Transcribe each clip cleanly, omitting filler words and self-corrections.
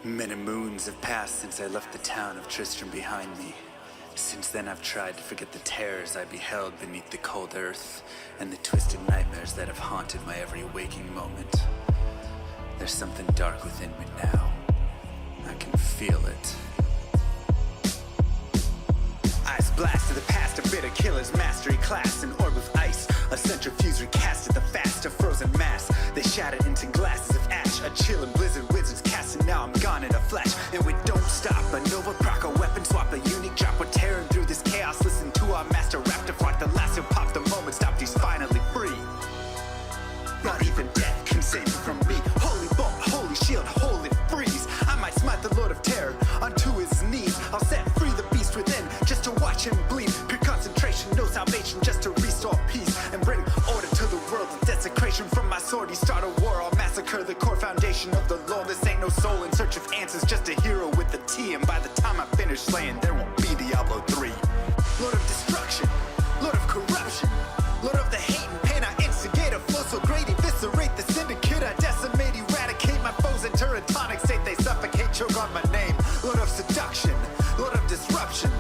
Many moons have passed since I left the town of Tristram behind me. Since then I've tried to forget the terrors I beheld beneath the cold earth and the twisted nightmares that have haunted my every waking moment. There's something dark within me now. I can feel it. Eyes blast to the past, a bitter killer's mastery class, an orb of ice, a centrifuge recast at the fast, a frozen mass. They shattered into glasses of ash, a chill and blizzard wizards cast, and now I'm gone in a flash. And we don't stop, a nova proc, a weapon swap, a unique drop. We're tearing through this chaos, listen to our master rap to fought the last who popped the moment, stopped, he's finally free. Not even death can save you from me. Holy bolt, holy shield, holy freeze. I might smite the Lord of Terror unto his knees. I'll set free the beast within just to watch him bleed. Pure concentration, no salvation, just to restore peace and bring order to the world. The desecration from my sword, he start a war. I'll massacre the core foundation of the law. This ain't no soul in search of answers, just a hero with a T. And by the time I finish slaying, there won't be Diablo 3. Lord of destruction, Lord of corruption, Lord of the hate and pain. I instigate a flow so great, eviscerate the syndicate. I decimate, eradicate my foes. Enter a tonic state, they suffocate, choke on my name. Lord of seduction, Lord of disruption,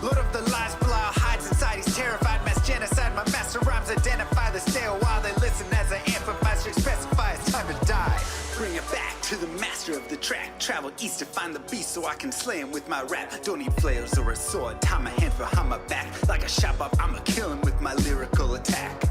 Lord of the lies, Belial hides inside, he's terrified. Mass genocide, my master rhymes identify the stale while they listen as I amplify, should specify it's time to die. Bring it back to the master of the track. Travel east to find the beast so I can slay him with my rap. Don't need flails or a sword, tie my hand behind my back. Like a shop up, I'ma kill him with my lyrical attack.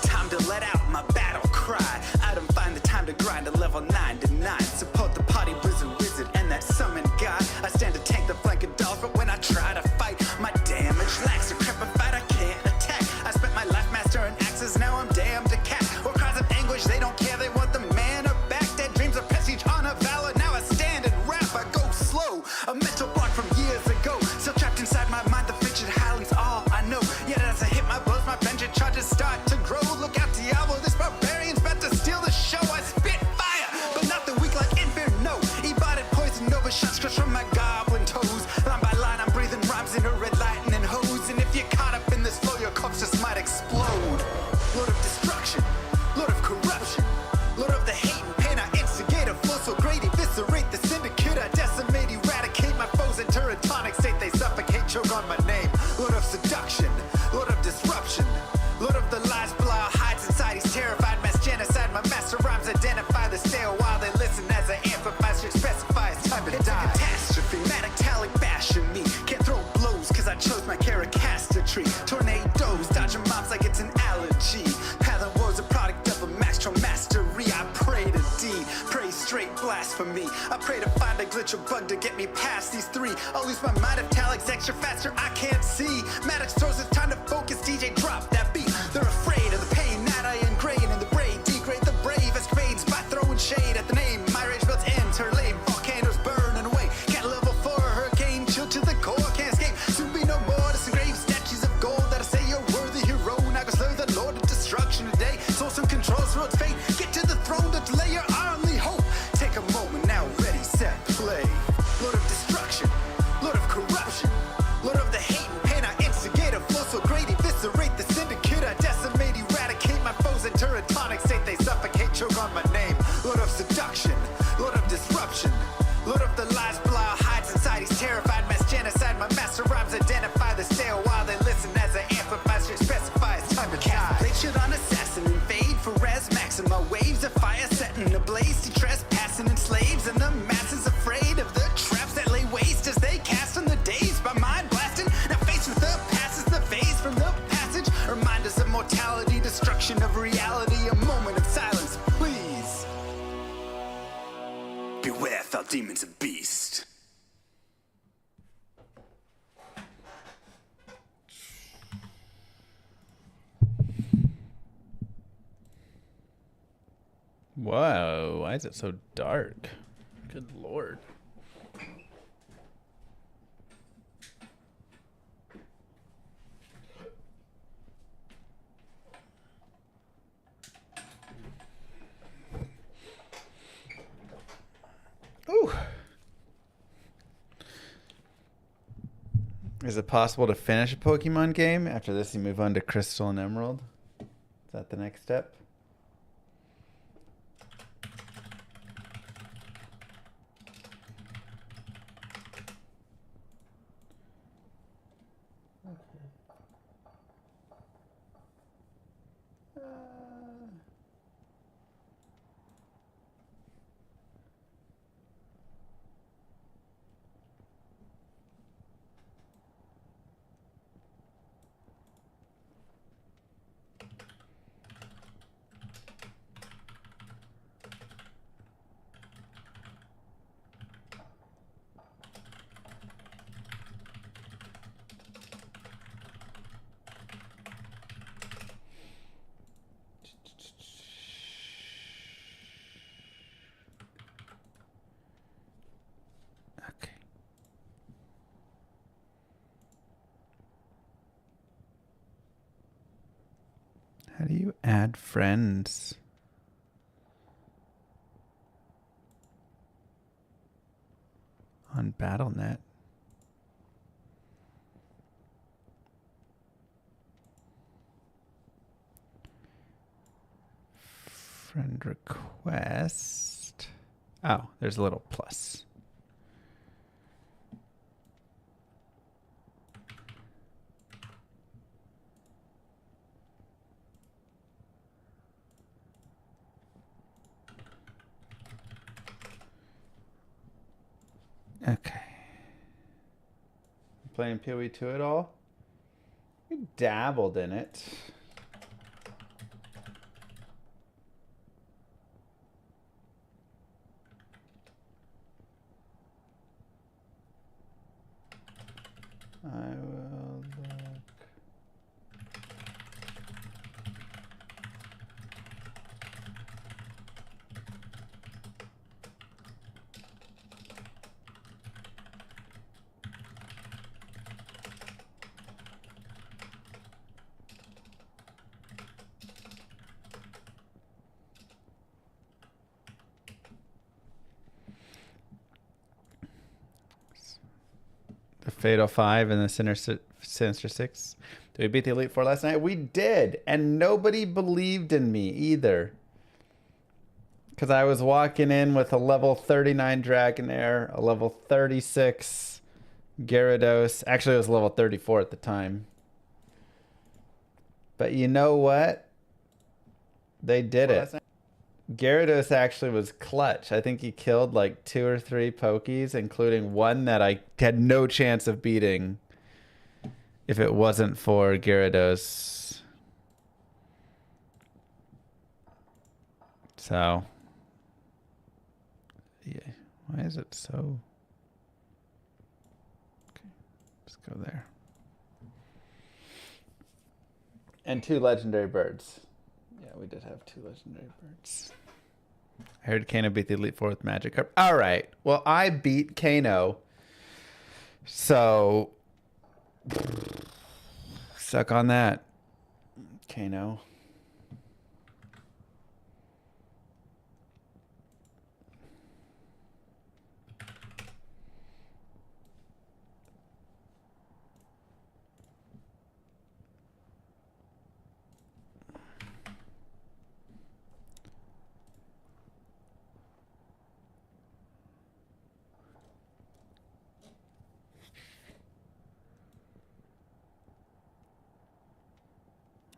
Time to let out my battle cry. I don't find the time to grind a level 9 to 9. Support the party wizard and that summon god. I stand to tank the flank of dolls, but when I try to fight, my damage lacks a crepified, I can't attack. I spent my life mastering axes, now I'm damned to cat. Or cries of anguish, they don't care, they want the mana back. Dead dreams of prestige, honor, valor, now I stand and rap. I go slow, a mental block from years ago. Still trapped inside my mind, the frigid Highlands, all I know. Yet as I hit my blows, my vengeance charges start to grow. Look out, Diablo, this barbarian's about to steal the show. I spit fire, but not the weak like Inferno. Ebotted poison over shots crushed from my goblin toes. Line by line, I'm breathing rhymes in a red lightning hose. And if you're caught up in this flow, your corpse just might explode. Lord of destruction, Lord of corruption, Lord of the hate and pain. I instigate a flow so great, eviscerate the syndicate. I decimate, eradicate my foes. Enter a tonic state, they suffocate, choke on my name. Lord of seduction, Lord of disruption, Lord of the lies, Belial hides inside, he's terrified. Mass genocide, my master rhymes identify the stale while they listen as I amplify, should specify it's time to die. It's a catastrophe, metallic bashing me. Can't throw blows cause I chose my characteristry. Tornadoes, dodging mobs like it's an allergy. Path and woes, a product of a master mastery. I pray to D, pray straight blasphemy. I pray to find a glitch or bug to get me past these three. I'll lose my mind if Talik's extra faster, I can't see. Maddox throws, it's time to focus, DJ drop that beat. They're afraid of the pain that I ingrain in the brain. Degrade the brave escapades by throwing shade at the name. My rage built into her lane, volcanoes burning away. Can't level for a hurricane, chill to the core, can't escape. Soon be no more disengrave statues of gold that'll say you're worthy hero. Now go slay the Lord of destruction today. Source and controls through its fate. Get to the throne to delay your only hope. Take a moment now, ready, set, play. Lord of destruction, Lord of corruption, Lord of the hate and pain. I instigate a flow so great, eviscerate the syndicate. I decimate, eradicate my foes. Enter a tonic state, they suffocate, choke on my name. Lord of seduction, Lord of disruption, Lord of the lies, Belial hides inside, he's terrified. Mass genocide, my master rhymes identify the stale while they listen as I amplify, should specify it's time to die. They should on assassin and fade for res maxima. Waves of fire setting ablaze to trespassing and slaves. And the masses afraid of the traps that lay waste as they cast on the days by mind blasting. Now faced with the past is the phase from the passage. Reminders of mortality, destruction of reality. A moment of silence, please. Beware, foul demons and beast. Whoa, why is it so dark? Good lord. Ooh. Is it possible to finish a Pokemon game? After this, you move on to Crystal and Emerald? Is that the next step? Okay. How do you add friends? On BattleNet. Friend request. Oh, there's a little plus. Okay. Playing PoE 2 at all? We dabbled in it. I will look. The Fatal 5 and the Sinister 6. Did we beat the Elite Four last night? We did, and nobody believed in me either. Because I was walking in with a level 39 Dragonair, a level 36 Gyarados. Actually, it was level 34 at the time. But you know what? They did it. Gyarados actually was clutch. I think he killed like 2 or 3 Pokies, including one that I had no chance of beating if it wasn't for Gyarados. So, yeah. Why is it so... Okay, let's go there. And 2 legendary birds. Yeah, we did have 2 legendary birds. I heard Kano beat the Elite Four with Magikarp. All right. Well, I beat Kano. So, suck on that, Kano.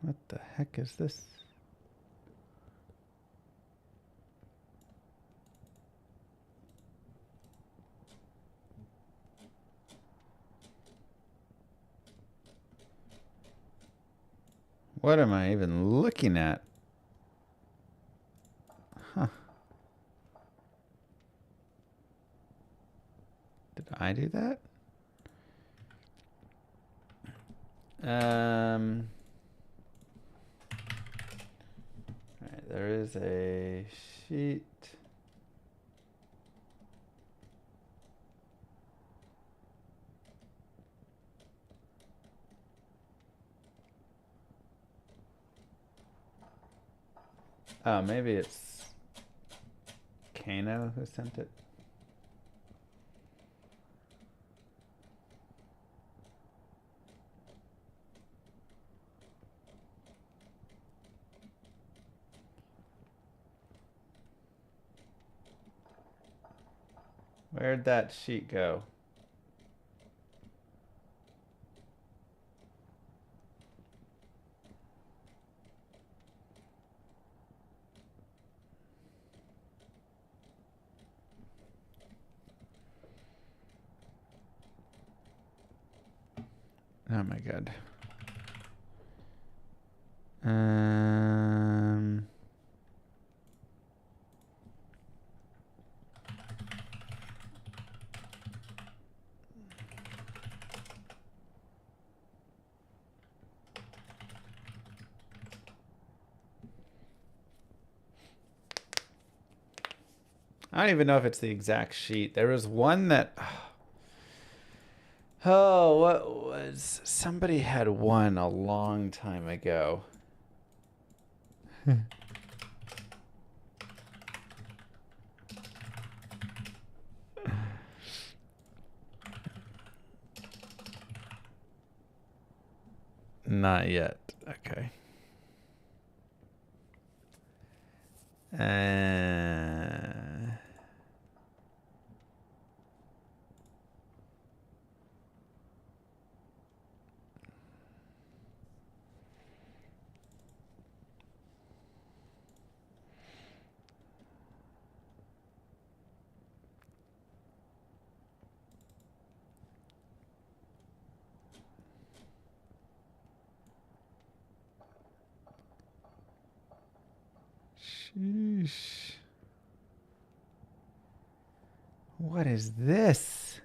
What the heck is this? What am I even looking at? Huh. Did I do that? All right, there is a sheet. Oh, maybe it's Kano who sent it. Where'd that sheet go? Oh my god. I don't even know if it's the exact sheet. There was one that... Oh, what was... Somebody had one a long time ago. Not yet. Okay. Sheesh. What is this?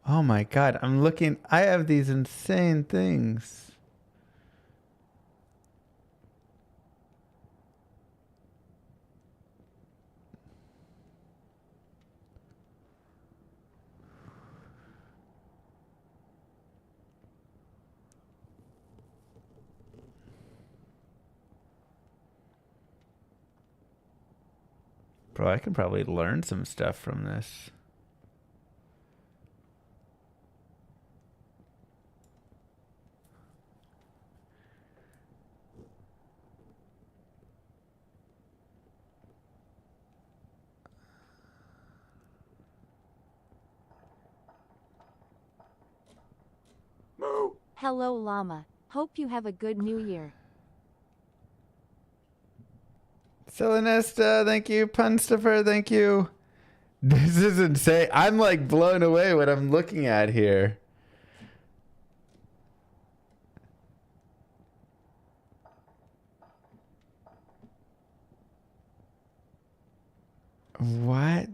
Oh my god, I'm looking. I have these insane things. Bro, I can probably learn some stuff from this. Hello Llama. Hope you have a good new year. Selenesta, thank you. Punstopher, thank you. This is insane. I'm like blown away what I'm looking at here. What?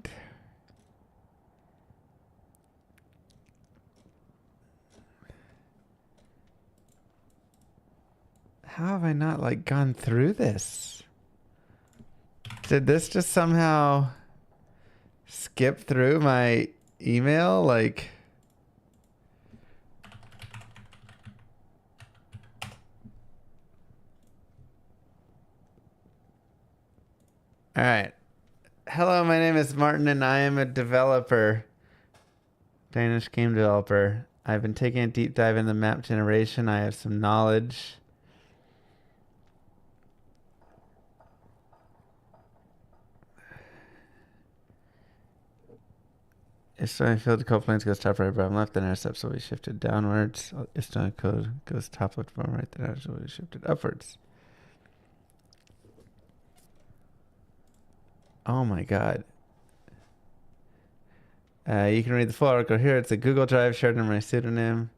How have I not like gone through this? Did this just somehow skip through my email? Like, all right. Hello, my name is Martin and I am a developer. Danish game developer. I've been taking a deep dive into map generation. I have some knowledge. If stone field coplanes goes top right, bottom left, then intercepts will be shifted downwards. If stone code goes top left, bottom right, then intercepts will be shifted upwards. Oh my god. You can read the full article here. It's a Google Drive shared under my pseudonym.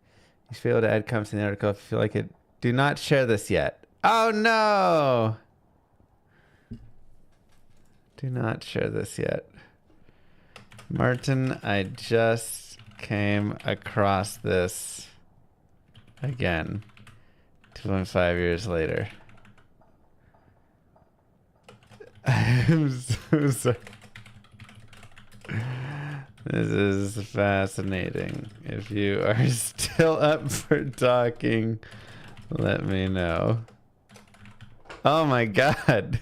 You should be able to add comments in the article if you feel like it. Do not share this yet. Oh no! Do not share this yet. Martin, I just came across this again 2.5 years later. I'm so sorry. This is fascinating. If you are still up for talking, let me know. Oh my god.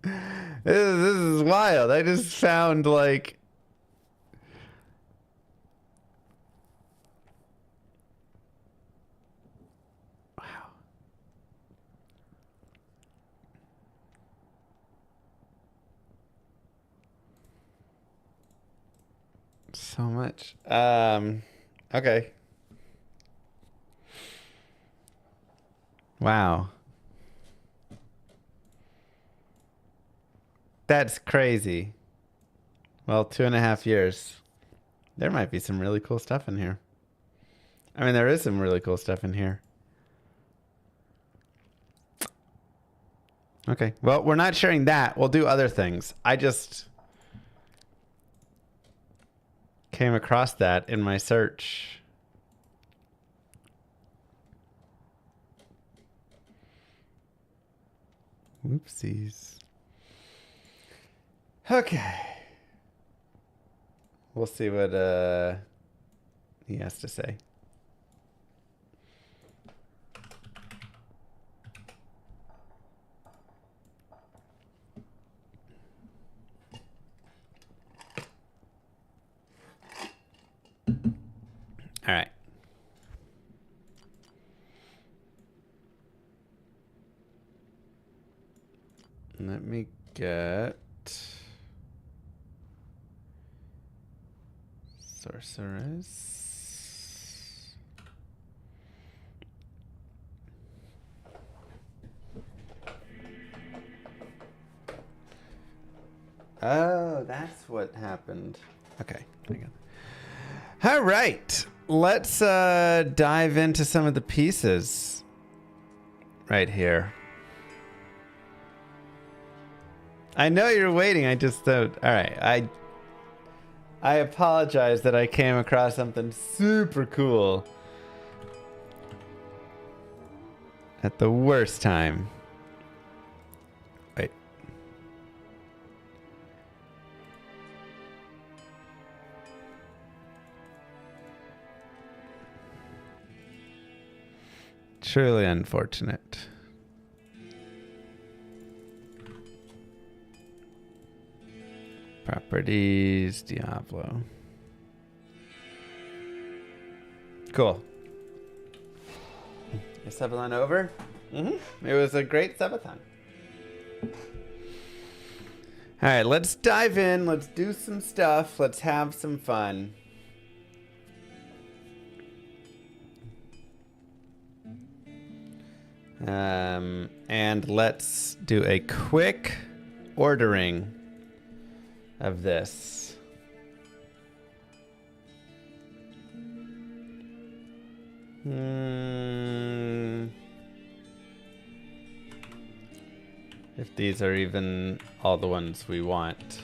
This is wild. I just found like... Wow. So much. Okay. Wow. That's crazy. Well, 2.5 years. There might be some really cool stuff in here. I mean, there is some really cool stuff in here. Okay. Well, we're not sharing that. We'll do other things. I just came across that in my search. Whoopsies. Okay. We'll see what he has to say. All right. Let me get Sorceress. Oh, that's what happened. Okay. All right. Let's dive into some of the pieces right here. I know you're waiting. I just don't. All right. I apologize that I came across something super cool at the worst time. Wait. Truly unfortunate. Properties, Diablo. Cool. Is subathon over? It was a great subathon. All right, let's dive in. Let's do some stuff. Let's have some fun. And let's do a quick ordering of this. If these are even all the ones we want.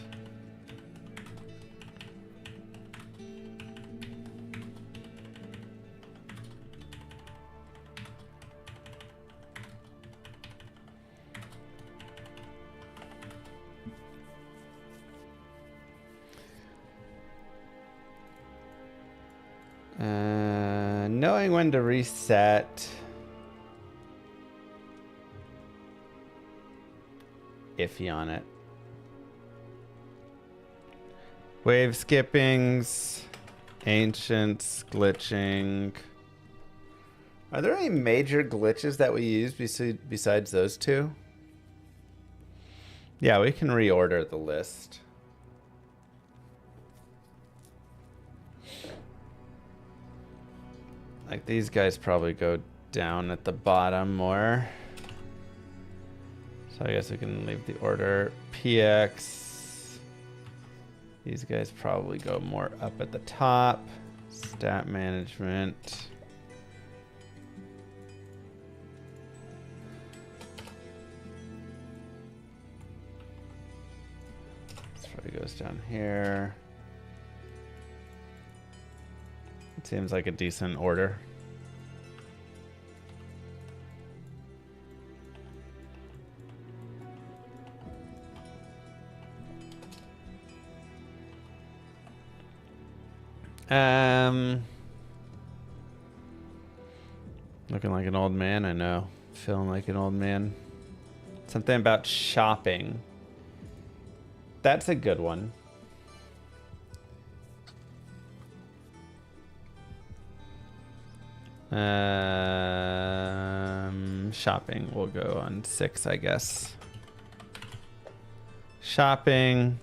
Knowing when to reset. Iffy on it. Wave skippings, ancients, glitching. Are there any major glitches that we use besides those two? Yeah, we can reorder the list. Like these guys probably go down at the bottom more. So I guess we can leave the order. PX. These guys probably go more up at the top. Stat management. This probably goes down here. It seems like a decent order. Looking like an old man, I know. Feeling like an old man. Something about shopping. That's a good one. Shopping will go on 6, I guess. Shopping.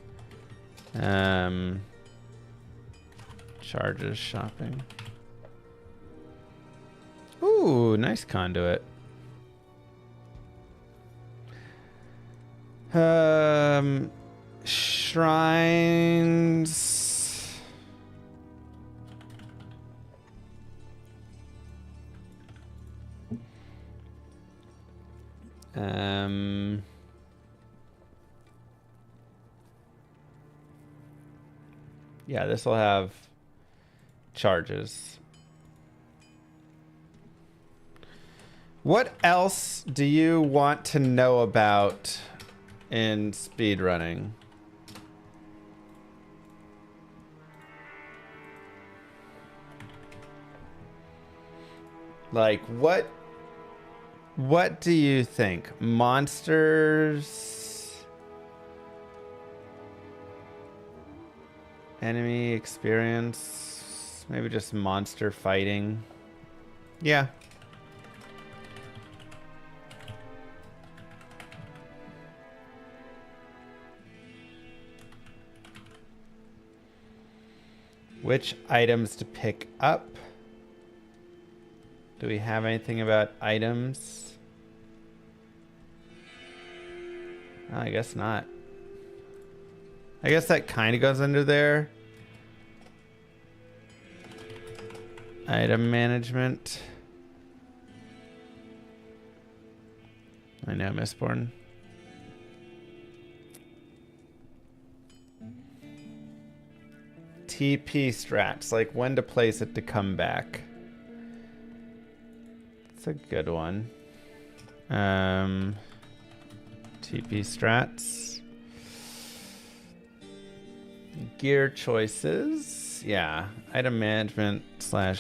Charges shopping. Ooh, nice conduit. Shrines. Yeah, this will have charges. What else do you want to know about in speedrunning? Like, what do you think? Monsters? Enemy experience? Maybe just monster fighting? Yeah. Which items to pick up? Do we have anything about items? Oh, I guess not. I guess that kind of goes under there. Item management. I know, Mistborn. TP strats, like when to place it to come back. It's a good one. TP strats. Gear choices. Yeah, item management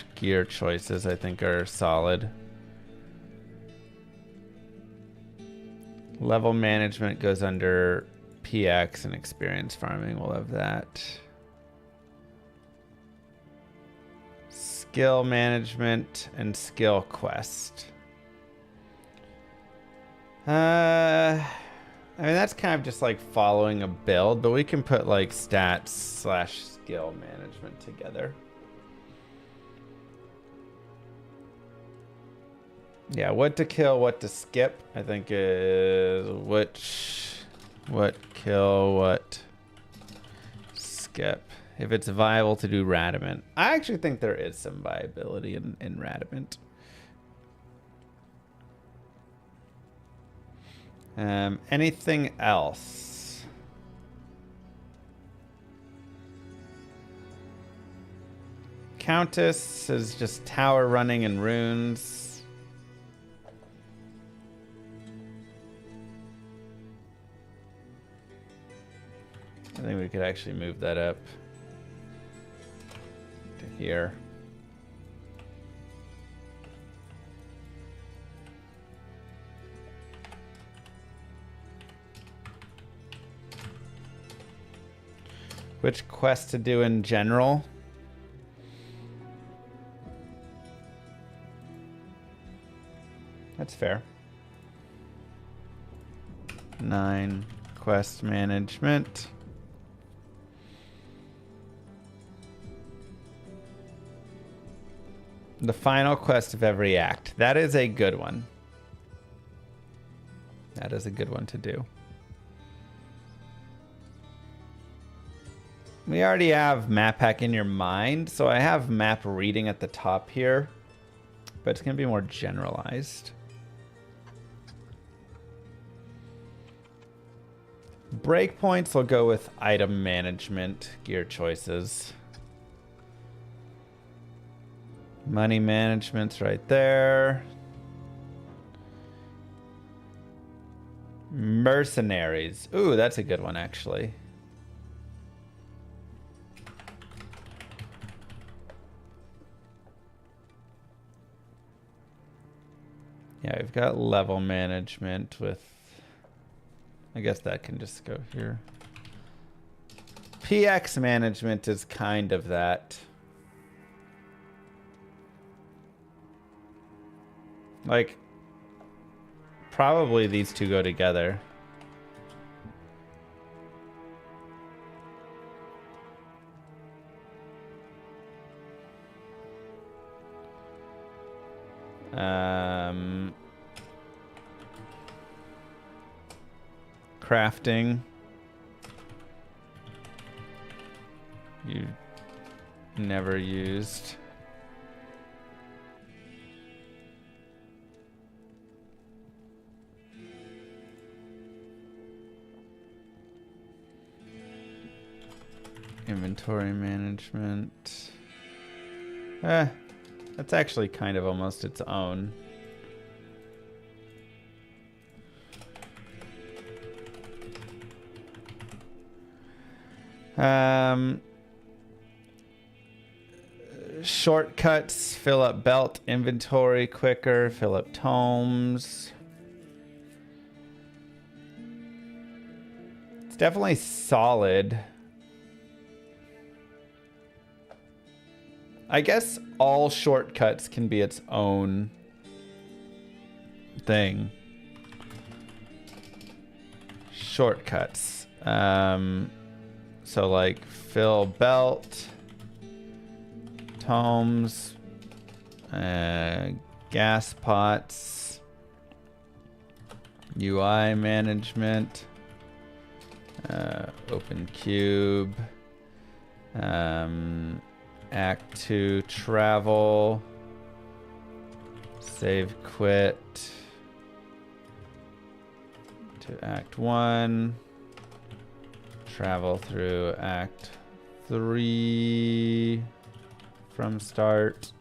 / gear choices I think are solid. Level management goes under PX and experience farming. We'll have that. Skill management and skill quest. I mean, that's kind of just like following a build, but we can put like stats / skill management together. Yeah, what to kill, what to skip, I think is what kill, what skip. If it's viable to do Radament. I actually think there is some viability in Radament. Anything else? Countess is just tower running and runes. I think we could actually move that up to here. Which quest to do in general? That's fair. 9 quest management. The final quest of every act. That is a good one. That is a good one to do. We already have map hack in your mind, so I have map reading at the top here, but it's going to be more generalized. Breakpoints will go with item management, gear choices. Money management's right there. Mercenaries. Ooh, that's a good one, actually. Yeah, we've got level management with... I guess that can just go here. PX management is kind of that. Like, probably these two go together. Crafting. never used. Inventory management. That's actually kind of almost its own. Shortcuts, fill up belt inventory quicker, fill up tomes. It's definitely solid. I guess all shortcuts can be its own thing. Shortcuts. So like fill belt, tomes, gas pots, UI management, open cube, Act 2 travel, save quit to Act 1, travel through Act 3 from start.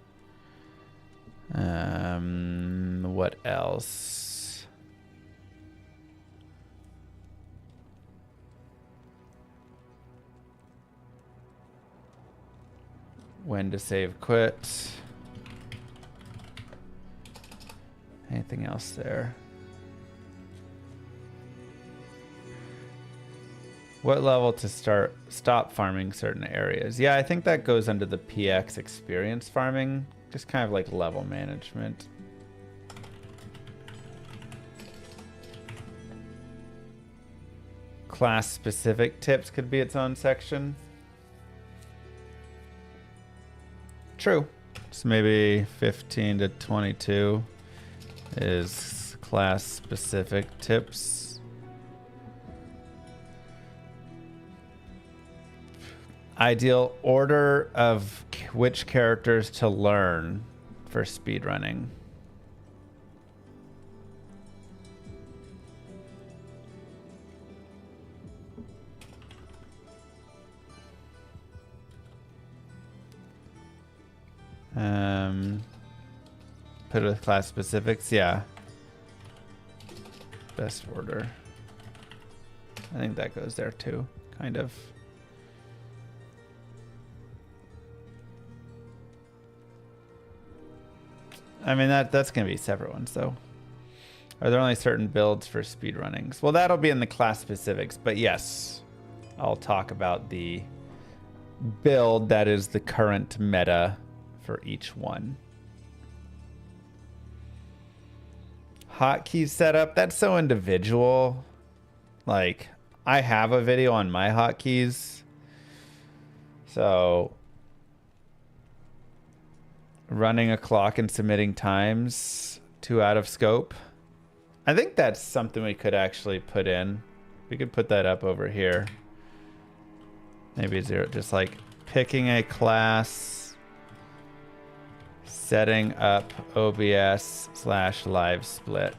What else? When to save quit. Anything else there? What level to stop farming certain areas? Yeah, I think that goes under the PX experience farming. Just kind of like level management. Class specific tips could be its own section. True. So maybe 15 to 22 is class specific tips. Ideal order of which characters to learn for speedrunning. Put it with class specifics, yeah. Best order. I think that goes there too, kind of. I mean, that's going to be separate ones, though. Are there only certain builds for speedrunnings? Well, that'll be in the class specifics, but yes, I'll talk about the build that is the current meta for each one. Hotkey setup, that's so individual. Like, I have a video on my hotkeys. So, running a clock and submitting times, too out of scope. I think that's something we could actually put in. We could put that up over here. Maybe 0, just like picking a class, setting up OBS/LiveSplit.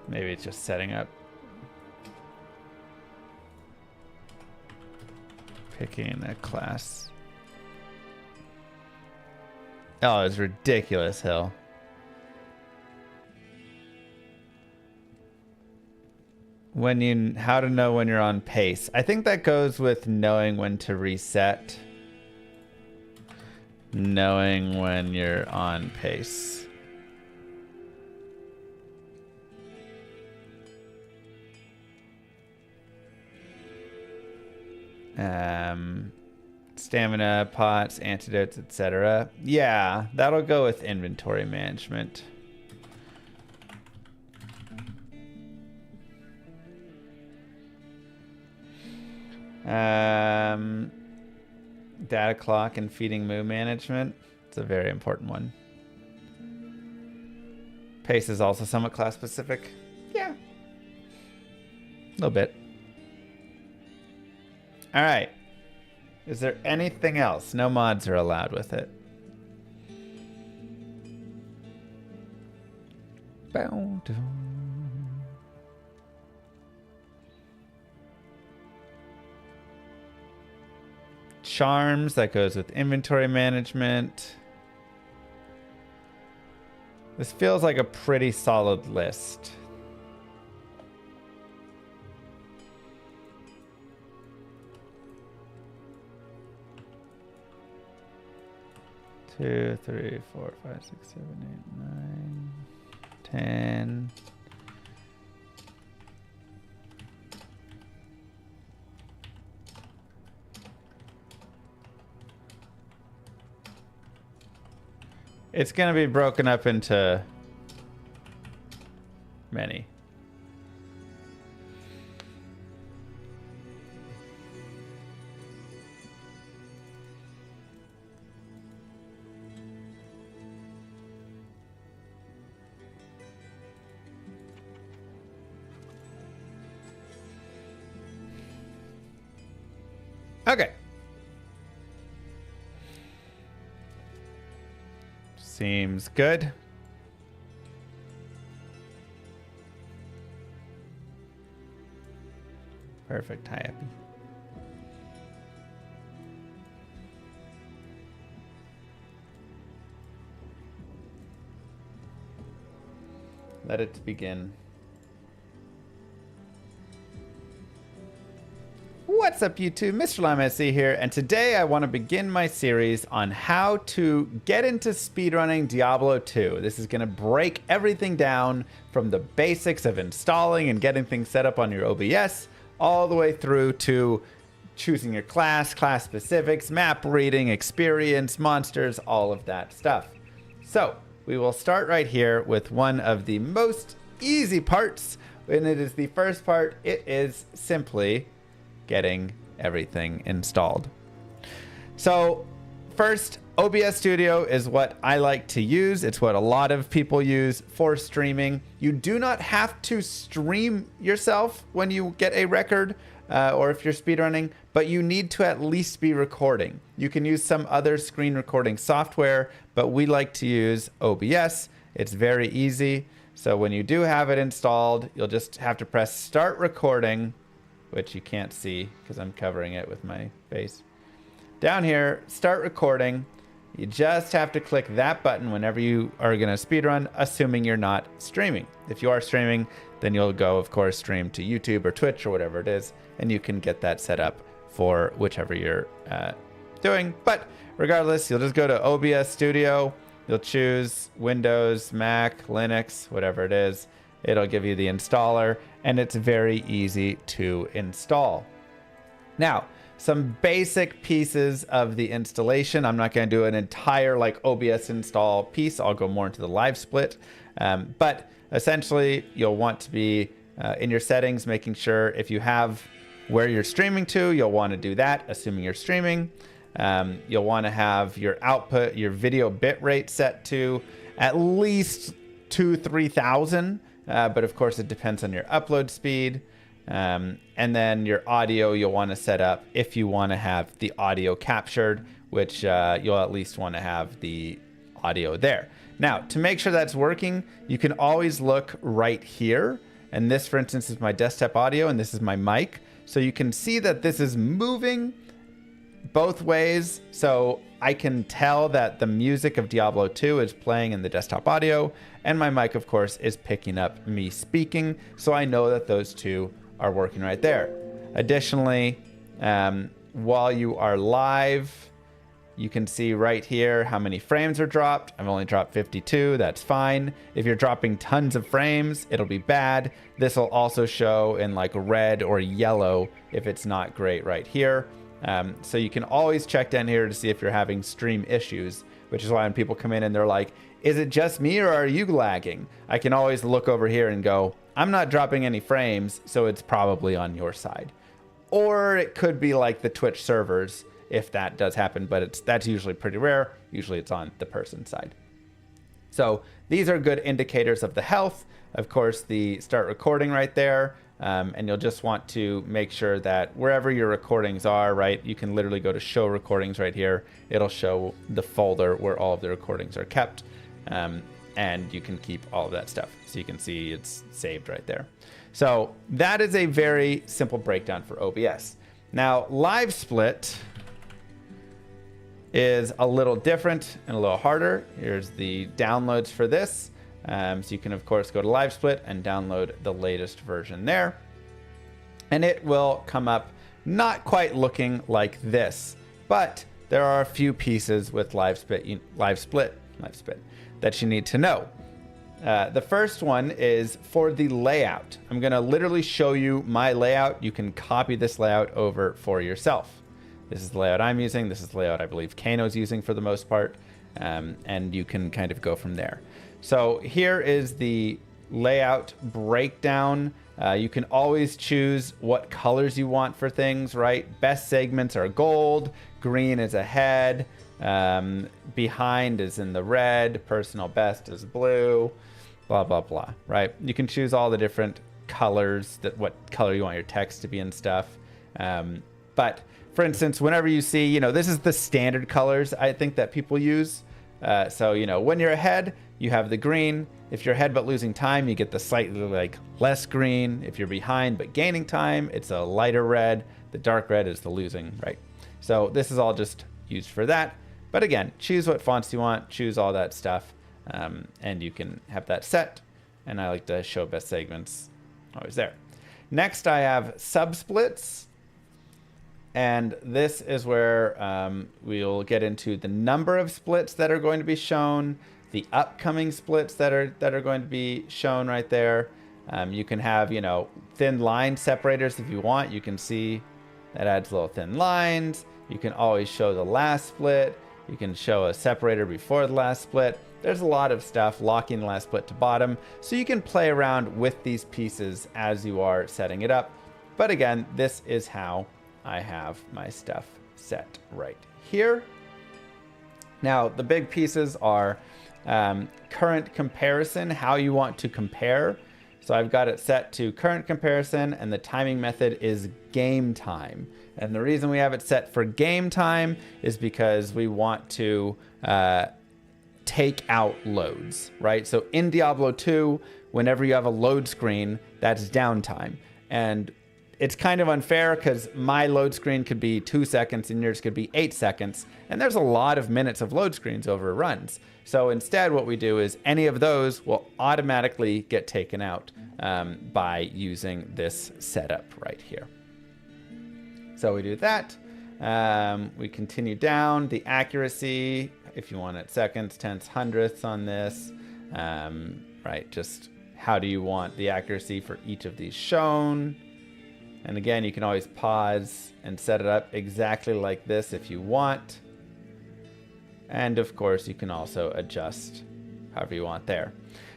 Maybe it's just setting up. Picking a class. Oh, it's ridiculous, Hill. How to know when you're on pace. I think that goes with knowing when to reset. Knowing when you're on pace. Stamina pots, antidotes, etc. Yeah, that'll go with inventory management. Data clock and feeding moo management. It's a very important one. Pace is also somewhat class specific. Yeah. A little bit. All right. Is there anything else? No mods are allowed with it. Charms, that goes with inventory management. This feels like a pretty solid list. Two, 3, 4, 5, 6, 7, 8, 9, 10. It's going to be broken up into many. Okay. Seems good. Perfect. Hi, Happy. Let it begin. What's up, YouTube? Mr. LimeSC here, and today I want to begin my series on how to get into speedrunning Diablo 2. This is going to break everything down from the basics of installing and getting things set up on your OBS, all the way through to choosing your class, class specifics, map reading, experience, monsters, all of that stuff. So, we will start right here with one of the most easy parts, and it is the first part. It is simply getting everything installed. So first, OBS Studio is what I like to use. It's what a lot of people use for streaming. You do not have to stream yourself when you get a record or if you're speedrunning, but you need to at least be recording. You can use some other screen recording software, but we like to use OBS. It's very easy. So when you do have it installed, you'll just have to press start recording, which you can't see because I'm covering it with my face. Down here, start recording. You just have to click that button whenever you are gonna speedrun, assuming you're not streaming. If you are streaming, then you'll go, of course, stream to YouTube or Twitch or whatever it is, and you can get that set up for whichever you're doing. But regardless, you'll just go to OBS Studio. You'll choose Windows, Mac, Linux, whatever it is. It'll give you the installer, and it's very easy to install. Now, some basic pieces of the installation. I'm not going to do an entire like OBS install piece. I'll go more into the LiveSplit. But essentially, you'll want to be in your settings, making sure if you have where you're streaming to, you'll want to do that, assuming you're streaming. You'll want to have your output, your video bitrate set to at least 2,000-3,000. But of course, it depends on your upload speed. And then your audio, you'll want to set up if you want to have the audio captured, which you'll at least want to have the audio there. Now, to make sure that's working, you can always look right here. And this, for instance, is my desktop audio, and this is my mic. So you can see that this is moving both ways. So I can tell that the music of Diablo 2 is playing in the desktop audio, and my mic, of course, is picking up me speaking. So I know that those two are working right there. Additionally, while you are live, you can see right here how many frames are dropped. I've only dropped 52. That's fine. If you're dropping tons of frames, it'll be bad. This will also show in like red or yellow if it's not great right here. So you can always check down here to see if you're having stream issues, which is why when people come in and they're like, is it just me or are you lagging? I can always look over here and go, I'm not dropping any frames, so it's probably on your side. Or it could be like the Twitch servers if that does happen, but that's usually pretty rare. Usually it's on the person's side. So these are good indicators of the health. Of course, the start recording right there And you'll just want to make sure that wherever your recordings are, right, you can literally go to show recordings right here. It'll show the folder where all of the recordings are kept. And you can keep all of that stuff. So you can see it's saved right there. So that is a very simple breakdown for OBS. Now, LiveSplit is a little different and a little harder. Here's the downloads for this. So you can, of course, go to LiveSplit and download the latest version there. And it will come up not quite looking like this, but there are a few pieces with LiveSplit that you need to know. The first one is for the layout. I'm going to literally show you my layout. You can copy this layout over for yourself. This is the layout I'm using. This is the layout I believe Kano's using for the most part. And you can kind of go from there. So here is the layout breakdown. You can always choose what colors you want for things, right? Best segments are gold. Green is ahead. Behind is in the red. Personal best is blue. Blah, blah, blah, right? You can choose all the different colors, what color you want your text to be and stuff. But for instance, whenever you see, this is the standard colors I think that people use. So, when you're ahead, you have the green. If you're ahead but losing time, you get the slightly less green. If you're behind but gaining time, it's a lighter red. The dark red is the losing, right? So this is all just used for that. But again, choose what fonts you want, choose all that stuff, and you can have that set. And I like to show best segments always there. Next, I have subsplits. And this is where we'll get into the number of splits that are going to be shown, the upcoming splits that are going to be shown right there. You can have, thin line separators if you want. You can see that adds little thin lines. You can always show the last split. You can show a separator before the last split. There's a lot of stuff locking the last split to bottom. So you can play around with these pieces as you are setting it up. But again, this is how I have my stuff set right here. Now, the big pieces are current comparison, how you want to compare. So I've got it set to current comparison, and the timing method is game time. And the reason we have it set for game time is because we want to take out loads, right? So in Diablo 2, whenever you have a load screen, that's downtime. And it's kind of unfair because my load screen could be 2 seconds and yours could be 8 seconds. And there's a lot of minutes of load screens over runs. So instead, what we do is any of those will automatically get taken out by using this setup right here. So we do that. We continue down the accuracy. If you want it seconds, tenths, hundredths on this, right? Just how do you want the accuracy for each of these shown? And again, you can always pause and set it up exactly like this if you want. And of course, you can also adjust however you want there.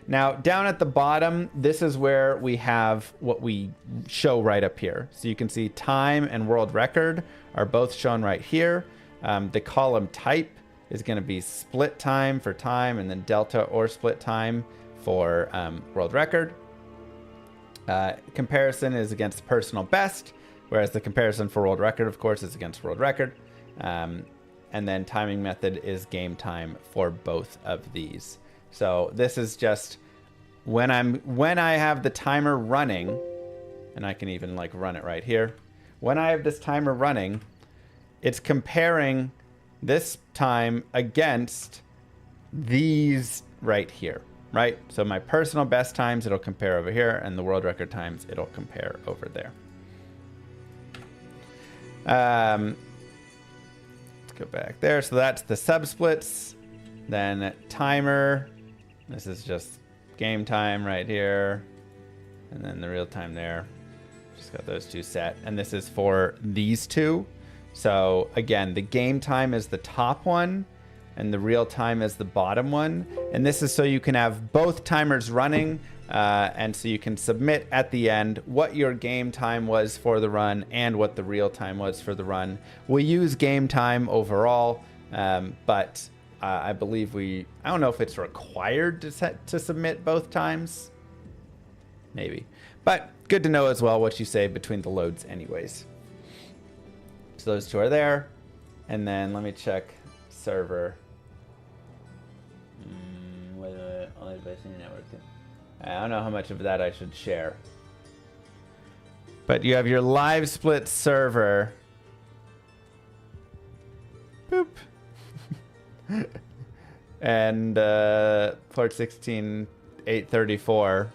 Now, down at the bottom, this is where we have what we show right up here. So you can see time and world record are both shown right here. The column type is going to be split time for time, and then delta or split time for world record. Comparison is against personal best, whereas the comparison for world record, of course, is against world record. And then timing method is game time for both of these. So this is just when I have the timer running, and I can even run it right here. When I have this timer running, it's comparing this time against these right here. Right? So my personal best times, it'll compare over here, and the world record times, it'll compare over there. Let's go back there. So that's the subsplits. Then timer. This is just game time right here. And then the real time there. Just got those two set. And this is for these two. So again, the game time is the top one, and the real time is the bottom one. And this is so you can have both timers running, and so you can submit at the end what your game time was for the run and what the real time was for the run. We use game time overall, but I believe I don't know if it's required to submit both times. Maybe. But good to know as well what you save between the loads anyways. So those two are there. And then let me check server. Only device in your network. I don't know how much of that I should share. But you have your LiveSplit server. Boop. And port 16.834.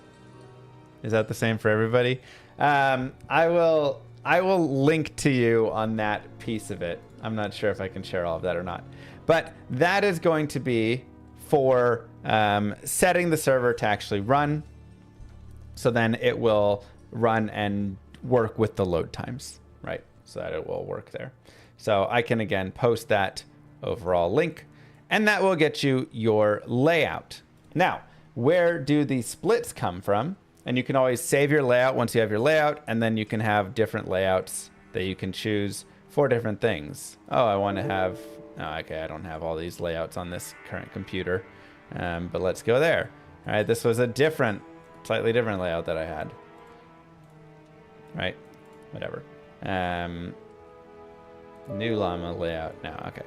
Is that the same for everybody? I will link to you on that piece of it. I'm not sure if I can share all of that or not. But that is going to be for setting the server to actually run. So then it will run and work with the load times, right? So that it will work there. So I can, again, post that overall link, and that will get you your layout. Now, where do the splits come from? And you can always save your layout once you have your layout, and then you can have different layouts that you can choose for different things. Oh, I want to have... Oh, okay, I don't have all these layouts on this current computer, but let's go there. All right, this was a slightly different layout that I had. Right, whatever. New llama layout now. Okay,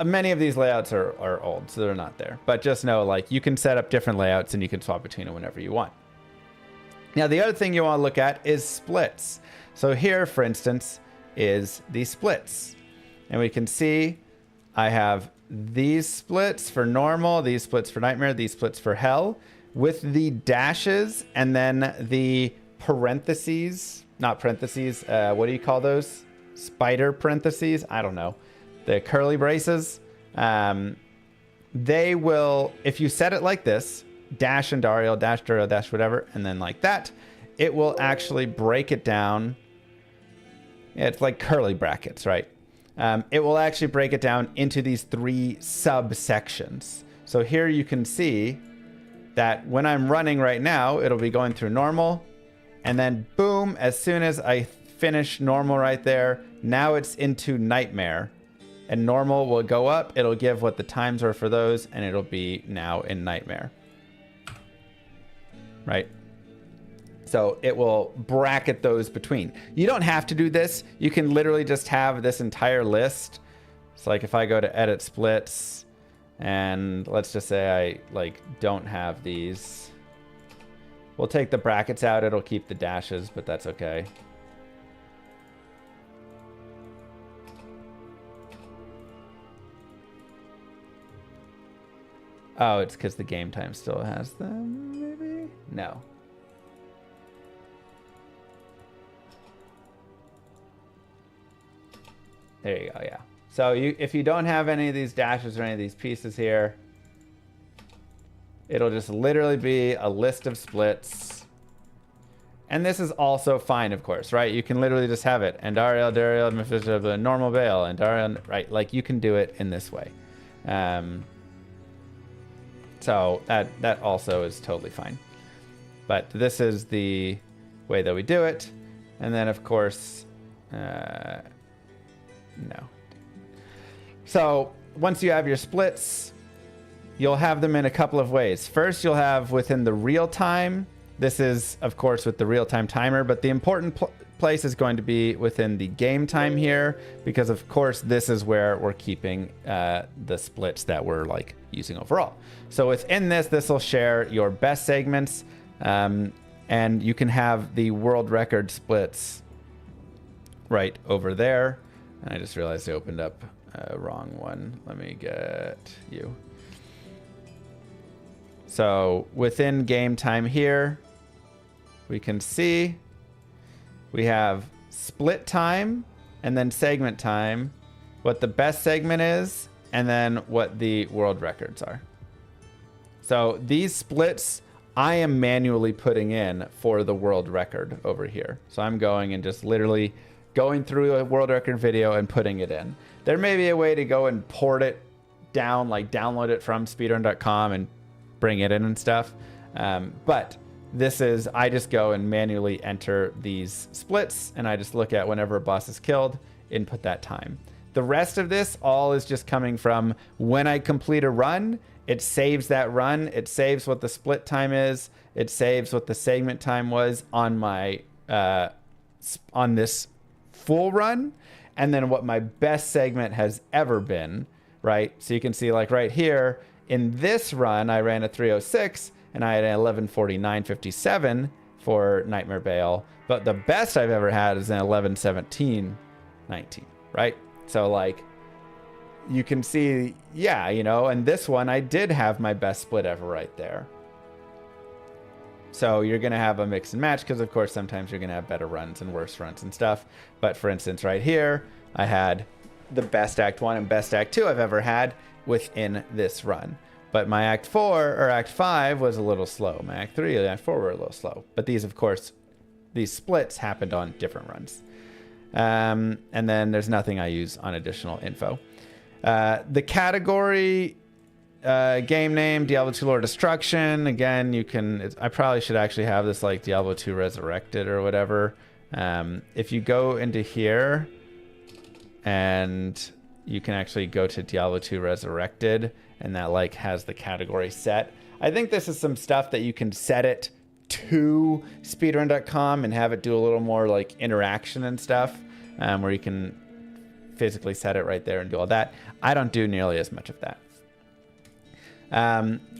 many of these layouts are old, so they're not there. But just know, like, you can set up different layouts and you can swap between them whenever you want. Now, the other thing you want to look at is splits. So here, for instance, is the splits. And we can see I have these splits for normal, these splits for nightmare, these splits for hell, with the dashes and then the parentheses, not parentheses, what do you call those? Spider parentheses? I don't know. The curly braces. They will, if you set it like this, dash and Dario, dash Dario, dash whatever, and then like that, it will actually break it down. Yeah, it's like curly brackets, right? It will actually break it down into these 3 subsections. So here you can see that when I'm running right now, it'll be going through normal, and then boom, as soon as I finish normal right there, now it's into nightmare, and normal will go up, it'll give what the times are for those, and it'll be now in nightmare, right? So it will bracket those between. You don't have to do this. You can literally just have this entire list. So like if I go to edit splits, and let's just say I don't have these. We'll take the brackets out. It'll keep the dashes, but that's okay. Oh, it's because the game time still has them, maybe? No. There you go, yeah. So if you don't have any of these dashes or any of these pieces here, it'll just literally be a list of splits. And this is also fine, of course, right? You can literally just have it. And Dario, the normal bail, and Dario, right? Like, you can do it in this way. So that also is totally fine. But this is the way that we do it. And then, of course, no. So once you have your splits, you'll have them in a couple of ways. First, you'll have within the real time. This is, of course, with the real time timer, but the important place is going to be within the game time here, because of course this is where we're keeping the splits that we're like using overall. So within this will share your best segments, and you can have the world record splits right over there. And I just realized I opened up a wrong one. Let me get you. So within game time here, we can see we have split time and then segment time, what the best segment is, and then what the world records are. So these splits I am manually putting in for the world record over here. So I'm going and just literally going through a world record video and putting it in. There may be a way to go and port it down, like download it from speedrun.com and bring it in and stuff. But this is, I just go and manually enter these splits, and I just look at whenever a boss is killed, input that time. The rest of this all is just coming from when I complete a run it saves that run. It saves what the split time is. It saves what the segment time was on my on this full run, and then what my best segment has ever been, right? So you can see like right here in this run, I ran a 306 and I had an 11:49:57 for Nightmare Bale, but the best I've ever had is an 11:17:19, right? So like you can see, yeah, you know, and this one I did have my best split ever right there. So you're going to have a mix and match because, of course, sometimes you're going to have better runs and worse runs and stuff. But for instance, right here, I had the best Act 1 and best Act 2 I've ever had within this run. But my Act 4 or Act 5 was a little slow. My Act 3 and Act 4 were a little slow. But these, of course, these splits happened on different runs. And then there's nothing I use on additional info. The category... game name, Diablo 2 Lord Destruction. Again, you can... I probably should actually have this like Diablo 2 Resurrected or whatever. If you go into here, and you can actually go to Diablo 2 Resurrected, and that like has the category set. I think this is some stuff that you can set it to speedrun.com and have it do a little more like interaction and stuff, where you can physically set it right there and do all that. I don't do nearly as much of that.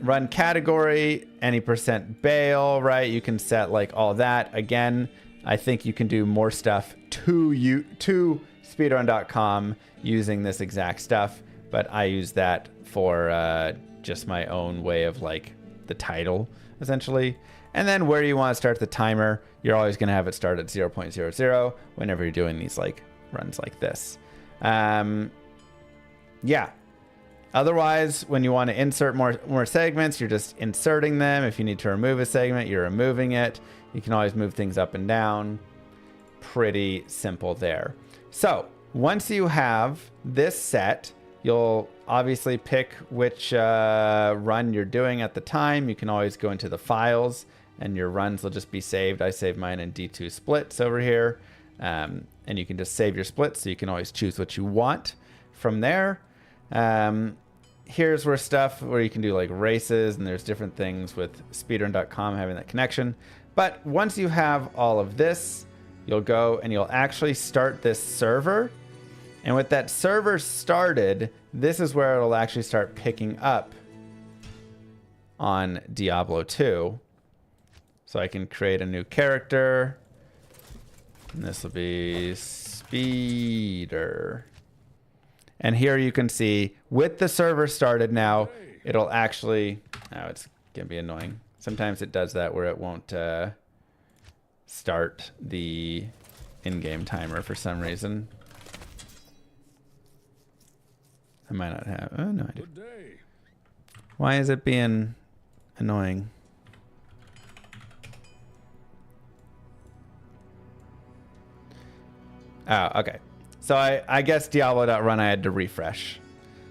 Run category, any percent bail, right? You can set like all that. Again, I think you can do more stuff to speedrun.com using this exact stuff, but I use that for just my own way of like the title, essentially. And then where you want to start the timer, you're always going to have it start at 0.00 whenever you're doing these like runs like this. Yeah. Otherwise, when you want to insert more segments, you're just inserting them. If you need to remove a segment, you're removing it. You can always move things up and down. Pretty simple there. So once you have this set, you'll obviously pick which run you're doing at the time. You can always go into the files and your runs will just be saved. I save mine in D2 splits over here. And you can just save your splits, so you can always choose what you want from there. Here's where you can do like races, and there's different things with speedrun.com having that connection. But once you have all of this, you'll go and you'll actually start this server. And with that server started, this is where it'll actually start picking up on Diablo 2. So I can create a new character. And this will be Speeder. And here you can see with the server started now, it'll actually... Oh, it's going to be annoying. Sometimes it does that where it won't start the in-game timer for some reason. I might not have... Oh, no, I do. Why is it being annoying? Oh, okay. So I guess Diablo.run I had to refresh.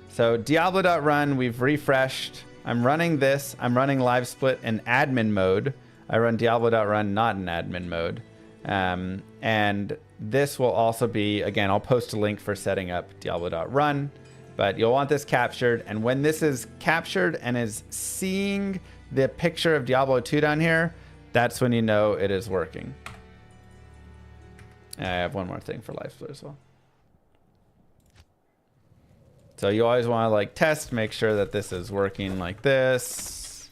So Diablo.run, we've refreshed. I'm running this. I'm running LiveSplit in admin mode. I run Diablo.run not in admin mode. And this will also be, again, I'll post a link for setting up Diablo.run. But you'll want this captured. And when this is captured and is seeing the picture of Diablo 2 down here, that's when you know it is working. And I have one more thing for LiveSplit as well. So you always want to like test, make sure that this is working like this.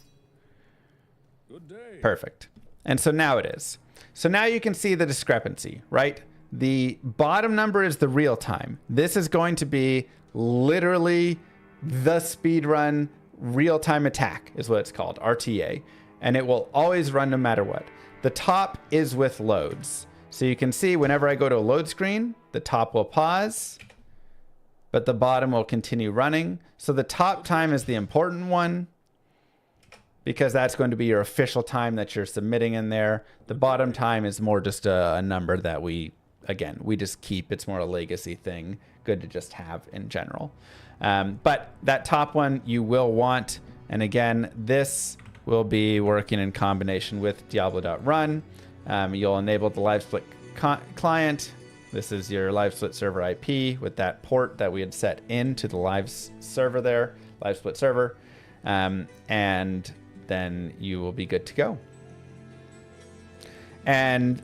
Good day. Perfect. And so now it is. So now you can see the discrepancy, right? The bottom number is the real time. This is going to be literally the speedrun real-time attack is what it's called, RTA. And it will always run no matter what. The top is with loads. So you can see whenever I go to a load screen, the top will pause, but the bottom will continue running. So the top time is the important one because that's going to be your official time that you're submitting in there. The bottom time is more just a number that we just keep. It's more a legacy thing. Good to just have in general. But that top one you will want. And again, this will be working in combination with Diablo.run. You'll enable the LiveSplit client. This is your LiveSplit server IP with that port that we had set into the live server there, LiveSplit server. and then you will be good to go. And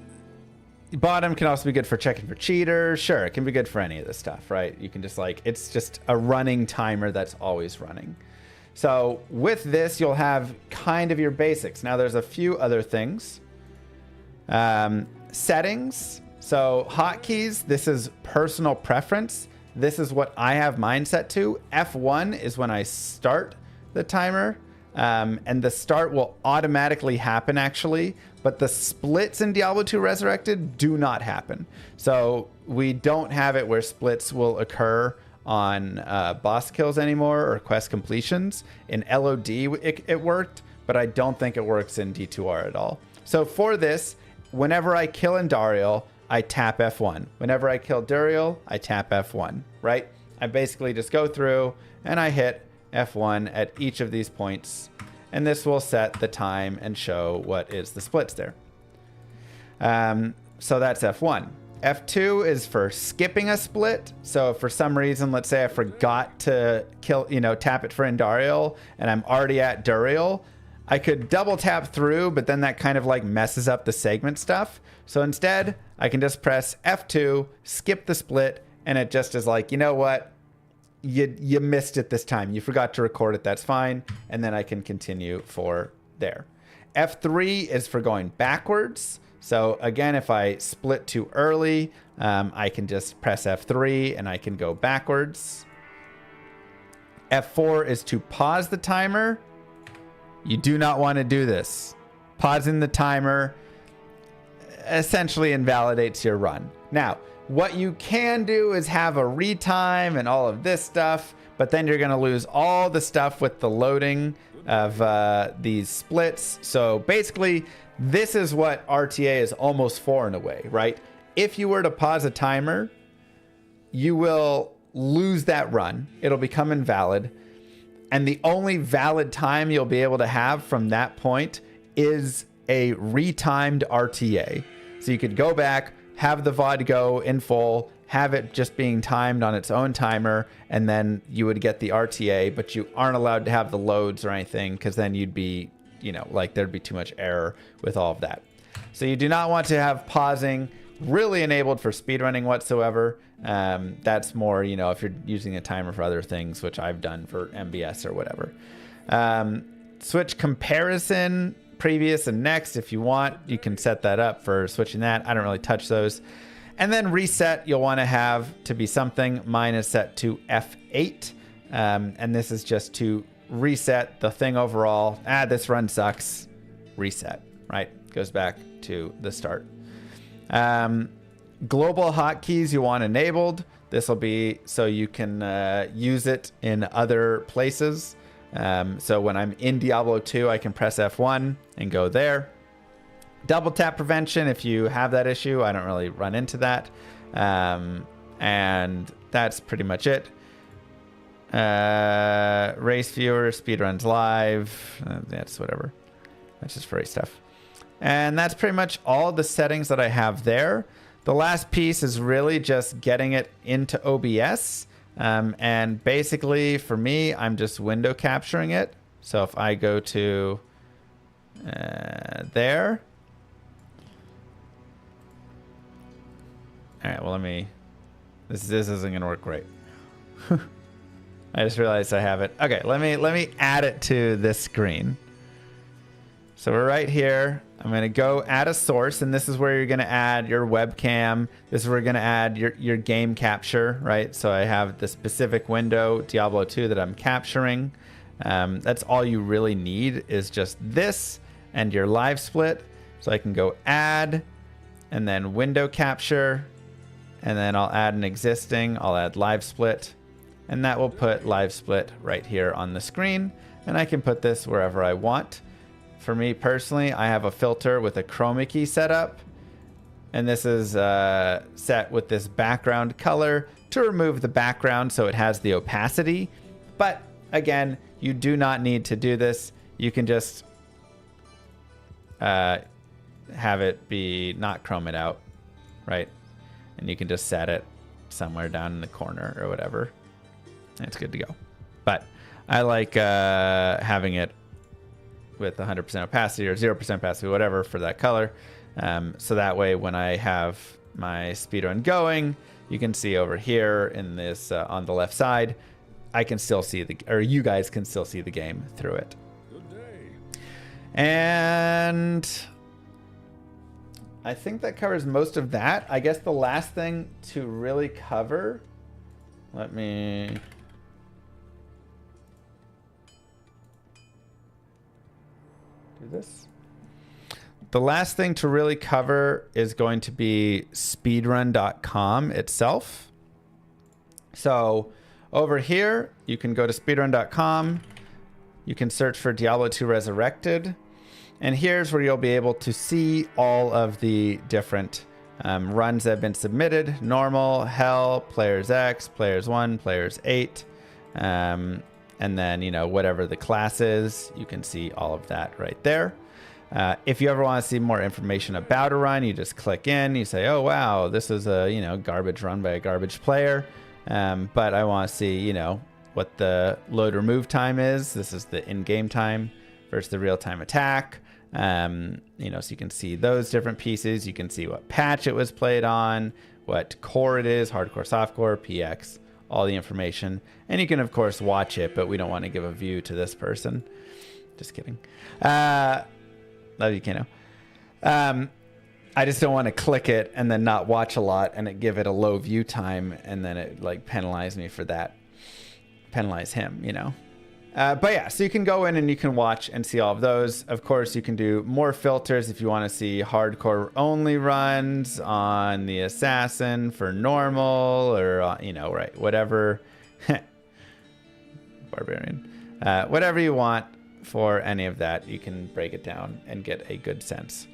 bottom can also be good for checking for cheaters. Sure, it can be good for any of this stuff, right? You can just like, it's just a running timer that's always running. So with this, you'll have kind of your basics. Now there's a few other things. Settings. So hotkeys, this is personal preference. This is what I have mine set to. F1 is when I start the timer. And the start will automatically happen actually, but the splits in Diablo 2 Resurrected do not happen. So we don't have it where splits will occur on boss kills anymore or quest completions. In LOD it worked, but I don't think it works in D2R at all. So for this, whenever I kill Andariel, I tap F1. Whenever I kill Duriel, I tap F1, right? I basically just go through and I hit F1 at each of these points, and this will set the time and show what is the splits there. So that's F1. F2 is for skipping a split. So if for some reason, let's say I forgot to tap it for Andariel and I'm already at Duriel, I could double tap through, but then that kind of like messes up the segment stuff. So instead, I can just press F2, skip the split, and it just is like, you know what? You missed it this time. You forgot to record it. That's fine. And then I can continue for there. F3 is for going backwards. So again, if I split too early, I can just press F3 and I can go backwards. F4 is to pause the timer. You do not want to do this. Pausing the timer essentially invalidates your run. Now, what you can do is have a retime and all of this stuff, but then you're going to lose all the stuff with the loading of these splits. So basically, this is what RTA is almost for in a way, right? If you were to pause a timer, you will lose that run. It'll become invalid. And the only valid time you'll be able to have from that point is a retimed RTA. So you could go back, have the VOD go in full, have it just being timed on its own timer, and then you would get the RTA, but you aren't allowed to have the loads or anything because then you'd be, like there'd be too much error with all of that. So you do not want to have pausing really enabled for speedrunning whatsoever. That's more, if you're using a timer for other things, which I've done for MBS or whatever. Switch comparison, previous and next. If you want, you can set that up for switching that. I don't really touch those. And then reset, you'll want to have to be something. Mine is set to F8. And this is just to reset the thing overall. This run sucks. Reset, right? Goes back to the start. Global hotkeys you want enabled. This will be so you can use it in other places. So when I'm in Diablo 2, I can press F1 and go there. Double tap prevention if you have that issue. I don't really run into that. And that's pretty much it. Race viewer, speedruns live. That's whatever. That's just for race stuff. And that's pretty much all the settings that I have there. The last piece is really just getting it into OBS. And basically for me, I'm just window capturing it. So if I go to there. All right, well, this isn't going to work great. I just realized I have it. Okay, let me add it to this screen. So we're right here. I'm going to go add a source, and this is where you're going to add your webcam. This is where you're going to add your game capture, right? So I have the specific window, Diablo 2, that I'm capturing. That's all you really need is just this and your LiveSplit. So I can go add and then window capture, and then I'll add an existing. I'll add LiveSplit, and that will put LiveSplit right here on the screen, and I can put this wherever I want. For me personally, I have a filter with a chroma key set up, and this is set with this background color to remove the background so it has the opacity. But again, you do not need to do this. You can just have it be not chromed out, right? And you can just set it somewhere down in the corner or whatever. It's good to go. But I like having it with 100% opacity or 0% opacity, whatever, for that color. So that way when I have my speedrun going, you can see over here in this on the left side, I can still see or you guys can still see the game through it. Good day. And I think that covers most of that. I guess the last thing to really cover, let me... do this. The last thing to really cover is going to be speedrun.com itself. So over here, you can go to speedrun.com. You can search for Diablo 2 Resurrected. And here's where you'll be able to see all of the different runs that have been submitted. Normal, Hell, Players X, Players 1, Players 8. And then, you know, whatever the class is, you can see all of that right there. If you ever want to see more information about a run, you just click in. You say, oh, wow, this is a, you know, garbage run by a garbage player. But I want to see, you know, what the load remove time is. This is the in-game time versus the real-time attack. You know, so you can see those different pieces. You can see what patch it was played on, what core it is, hardcore, softcore, PX, all the information. And you can, of course, watch it, but we don't want to give a view to this person. Just kidding. Love you, Kano. I just don't want to click it and then not watch a lot and it give it a low view time and then it like penalize me for that. Penalize him, you know. But yeah, so you can go in and you can watch and see all of those. Of course, you can do more filters if you want to see hardcore only runs on the assassin for normal or, you know, right, whatever. Barbarian. Whatever you want for any of that, you can break it down and get a good sense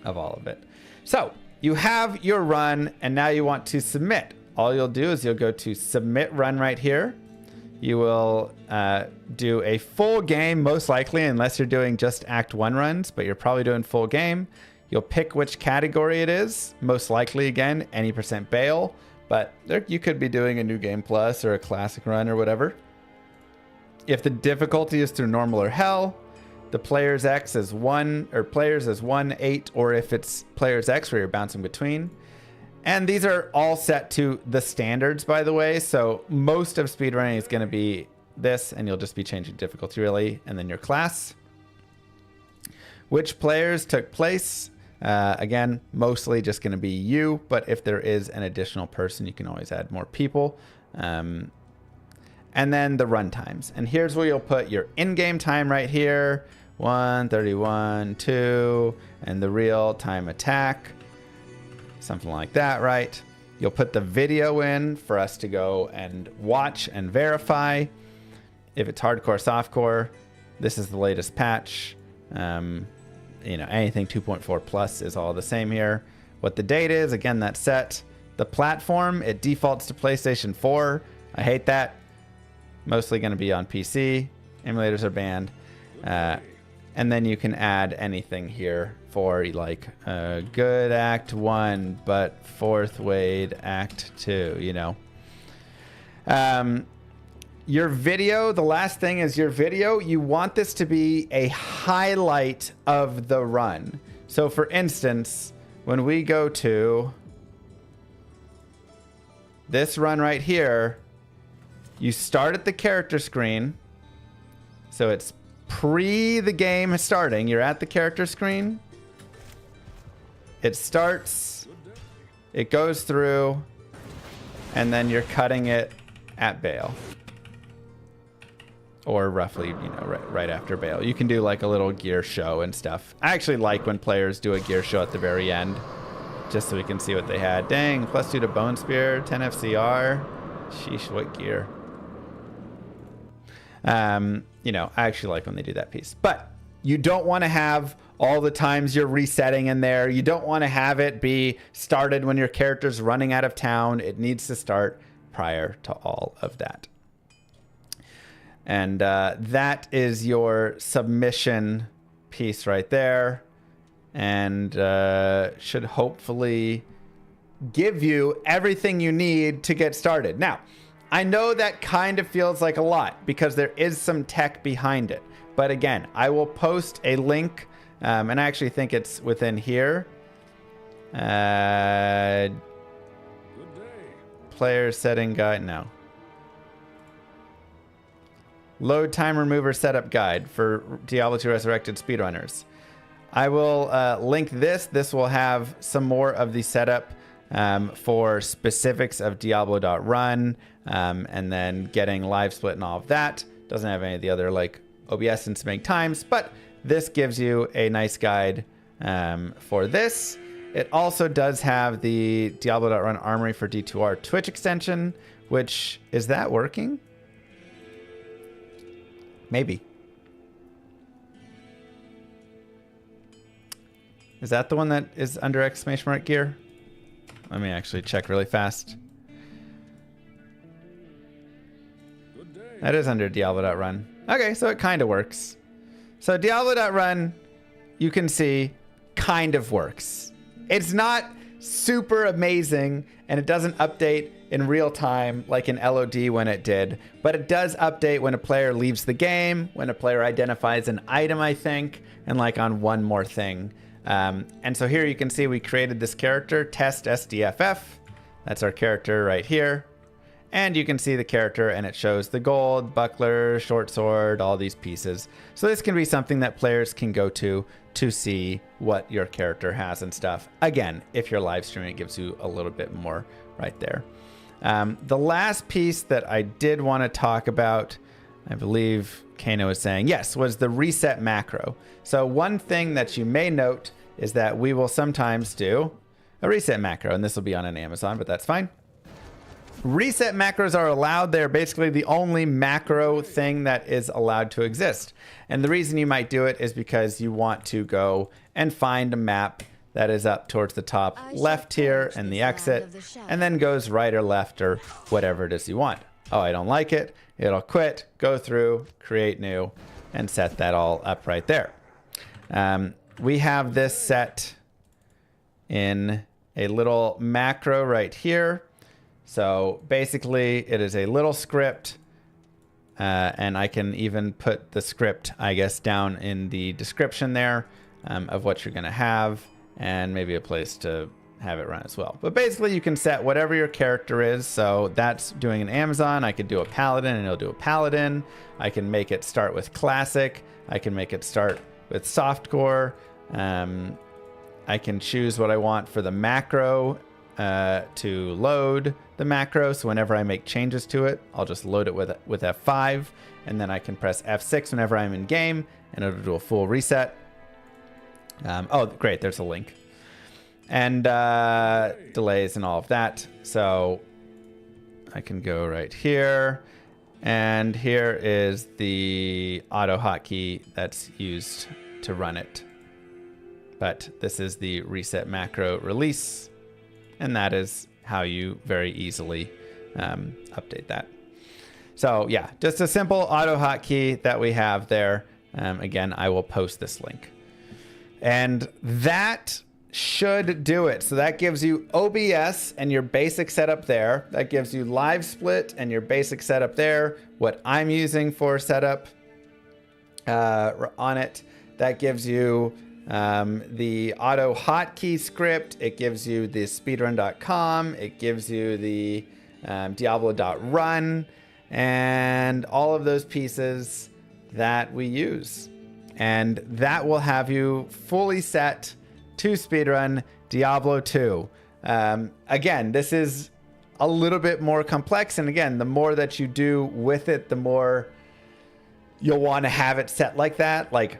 of all of it. So you have your run and now you want to submit. All you'll do is you'll go to submit run right here. You will do a full game, most likely, unless you're doing just Act 1 runs, but you're probably doing full game. You'll pick which category it is. Most likely, again, any % bail, but there, you could be doing a New Game Plus or a Classic run or whatever. If the difficulty is through normal or hell, the Players X is 1, or Players is 1, 8, or if it's Players X where you're bouncing between. And these are all set to the standards, by the way. So most of speedrunning is going to be this, and you'll just be changing difficulty really, and then your class. Which players took place? Again, mostly just going to be you, but if there is an additional person, you can always add more people. And then the run times. And here's where you'll put your in-game time right here. 1:31, 2, and the real time attack. Something like that, right? You'll put the video in for us to go and watch and verify. If it's hardcore, softcore, this is the latest patch. You know, anything 2.4 plus is all the same here. What the date is, again, that's set. The platform, it defaults to PlayStation 4. I hate that. Mostly going to be on PC. Emulators are banned. And then you can add anything here for like good Act 1, but fourth Wade Act 2, you know. Your video, the last thing is your video. You want this to be a highlight of the run. So for instance, when we go to this run right here, you start at the character screen. So it's pre the game starting. You're at the character screen. It starts, it goes through, and then you're cutting it at bail. Or roughly, you know, right after bail. You can do like a little gear show and stuff. I actually like when players do a gear show at the very end, just so we can see what they had. Dang, +2 to Bone Spear, 10 FCR. Sheesh, what gear. You know, I actually like when they do that piece. But you don't want to have all the times you're resetting in there. You don't want to have it be started when your character's running out of town. It needs to start prior to all of that. And that is your submission piece right there. And should hopefully give you everything you need to get started. Now, I know that kind of feels like a lot because there is some tech behind it. But again, I will post a link, and I actually think it's within here. Good day. Player setting guide. No. Load time remover setup guide for Diablo 2 Resurrected Speedrunners. I will link this. This will have some more of the setup for specifics of Diablo.run, and then getting LiveSplit and all of that. Doesn't have any of the other like OBS and submitting times, but this gives you a nice guide for this. It also does have the Diablo.run Armory for D2R Twitch extension, which, is that working? Maybe. Is that the one that is under exclamation mark gear? Let me actually check really fast. Good day. That is under Diablo.run. Okay, so it kind of works. So Diablo.run, you can see, kind of works. It's not super amazing, and it doesn't update in real time like in LOD when it did, but it does update when a player leaves the game, when a player identifies an item, I think, and like on one more thing. And so here you can see we created this character, Test SDFF. That's our character right here. And you can see the character, and it shows the gold, buckler, short sword, all these pieces. So this can be something that players can go to see what your character has and stuff. Again, if you're live streaming, it gives you a little bit more right there. The last piece that I did want to talk about, I believe Kano was saying, yes, was the reset macro. So one thing that you may note is that we will sometimes do a reset macro, and this will be on an Amazon, but that's fine. Reset macros are allowed. They're basically the only macro thing that is allowed to exist. And the reason you might do it is because you want to go and find a map that is up towards the top left here and the exit, and then goes right or left or whatever it is you want. Oh, I don't like it. It'll quit, go through, create new, and set that all up right there. We have this set in a little macro right here. So basically it is a little script, and I can even put the script, I guess, down in the description there of what you're going to have, and maybe a place to have it run as well. But basically you can set whatever your character is. So that's doing an Amazon. I could do a paladin and it'll do a paladin. I can make it start with classic. I can make it start with softcore. I can choose what I want for the macro to load the macro. So whenever I make changes to it, I'll just load it with F5, and then I can press F6 whenever I'm in game, and it'll do a full reset. Oh, great. There's a link. And delays and all of that. So I can go right here. And here is the auto hotkey that's used to run it. But this is the reset macro release. And that is how you very easily update that. So yeah, just a simple auto hotkey that we have there. Again, I will post this link. And that should do it. So that gives you OBS and your basic setup there. That gives you LiveSplit and your basic setup there. What I'm using for setup on it. That gives you the auto hotkey script. It gives you the speedrun.com. It gives you the Diablo.run and all of those pieces that we use. And that will have you fully set to speedrun Diablo 2. Again, this is a little bit more complex. And again, the more that you do with it, the more you'll want to have it set like that. Like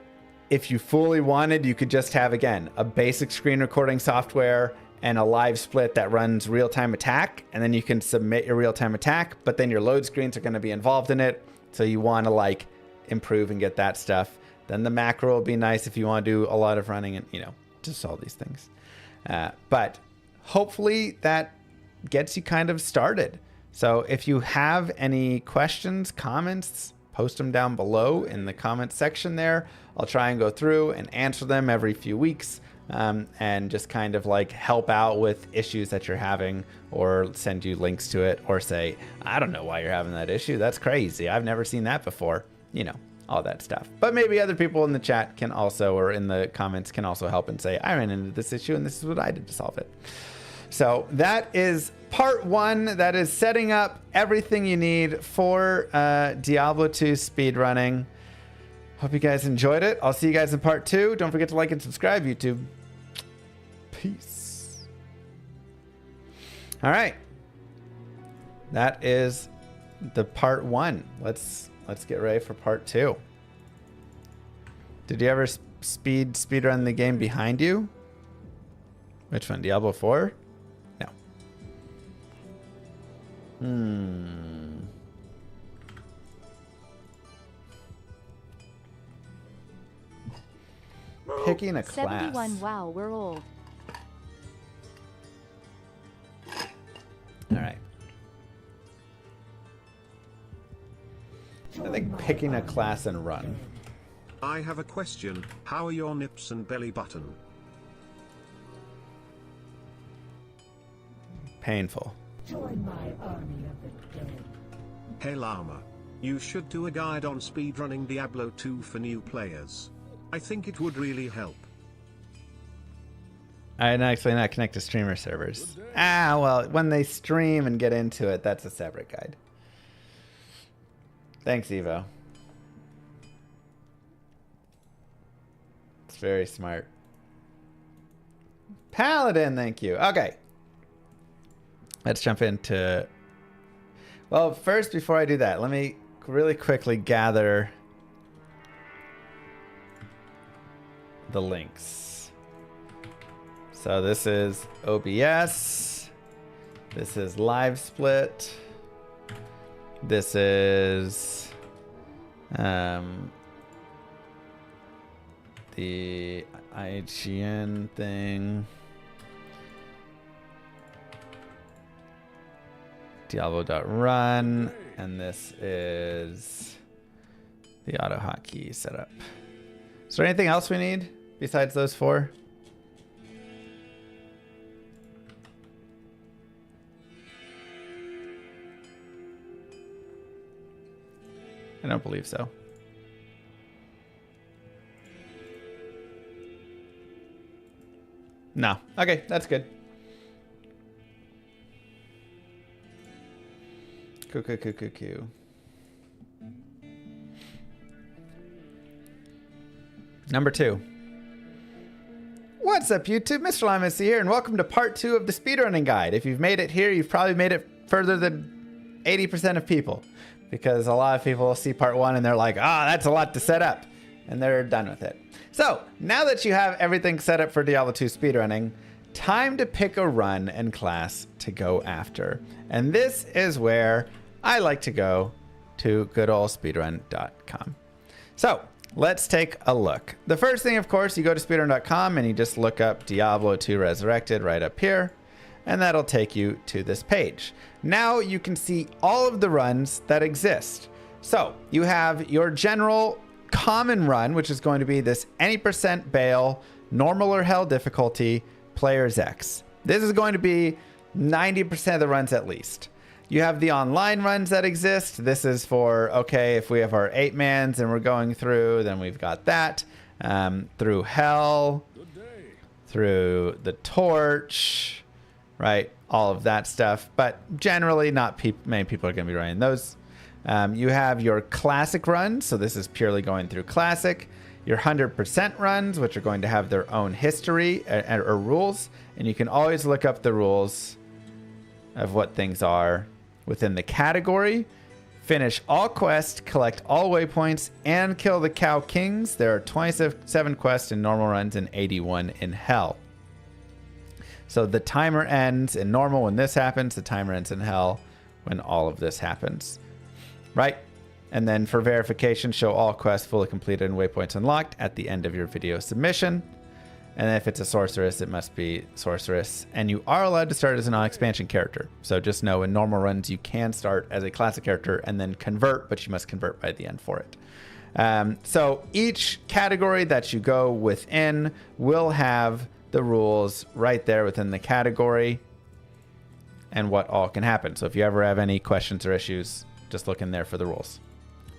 if you fully wanted, you could just have, again, a basic screen recording software and a LiveSplit that runs real-time attack. And then you can submit your real-time attack, but then your load screens are going to be involved in it. So you want to like improve and get that stuff. Then the macro will be nice if you want to do a lot of running and, you know, just all these things. But hopefully that gets you kind of started. So if you have any questions, comments, post them down below in the comments section there. I'll try and go through and answer them every few weeks. and just kind of like help out with issues that you're having, or send you links to it, or say, I don't know why you're having that issue. That's crazy. I've never seen that before. You know, all that stuff. But maybe other people in the chat can also, or in the comments can also help and say, I ran into this issue and this is what I did to solve it. So that is part 1. That is setting up everything you need for Diablo 2 speedrunning. Hope you guys enjoyed it. I'll see you guys in part 2. Don't forget to like and subscribe, YouTube. Peace. All right. That is the part 1. Let's get ready for part 2. Did you ever speedrun the game behind you? Which one? Diablo 4? No. Picking a class. 71. Wow, we're old. All right. I think picking a class and run. I have a question. How are your nips and belly button? Painful. Join my army of the dead. Hey Llama. You should do a guide on speedrunning Diablo 2 for new players. I think it would really help. I'd actually not connect to streamer servers. Well, when they stream and get into it, that's a separate guide. Thanks, Evo. It's very smart. Paladin, thank you. Okay. Let's jump into... Well, first, before I do that, let me really quickly gather the links. So this is OBS. This is LiveSplit. This is the IGN thing. Diablo.run, and this is the auto hotkey setup. Is there anything else we need besides those 4? I don't believe so. No. Okay, that's good. Cool. Number 2. What's up, YouTube? Mr. Limus here, and welcome to part 2 of the speedrunning guide. If you've made it here, you've probably made it further than 80% of people, because a lot of people will see part 1 and they're like, that's a lot to set up, and they're done with it. So now that you have everything set up for Diablo 2 speedrunning, time to pick a run and class to go after. And this is where I like to go to goodoldSpeedrun.com. So let's take a look. The first thing, of course, you go to speedrun.com and you just look up Diablo 2 Resurrected right up here, and that'll take you to this page. Now you can see all of the runs that exist. So you have your general common run, which is going to be this any percent bail, normal or hell difficulty, players X. This is going to be 90% of the runs at least. You have the online runs that exist. This is for, okay, if we have our 8-mans and we're going through, then we've got that. Through hell, through the torch, right? All of that stuff. But generally, not many people are going to be running those. You have your classic runs. So this is purely going through classic. Your 100% runs, which are going to have their own history or rules. And you can always look up the rules of what things are within the category. Finish all quests, collect all waypoints, and kill the Cow Kings. There are 27 quests in normal runs and 81 in hell. So the timer ends in normal when this happens. The timer ends in hell when all of this happens. Right? And then for verification, show all quests fully completed and waypoints unlocked at the end of your video submission. And if it's a sorceress, it must be sorceress. And you are allowed to start as a non-expansion character. So just know in normal runs, you can start as a classic character and then convert, but you must convert by the end for it. So each category that you go within will have the rules right there within the category and what all can happen. So if you ever have any questions or issues, just look in there for the rules,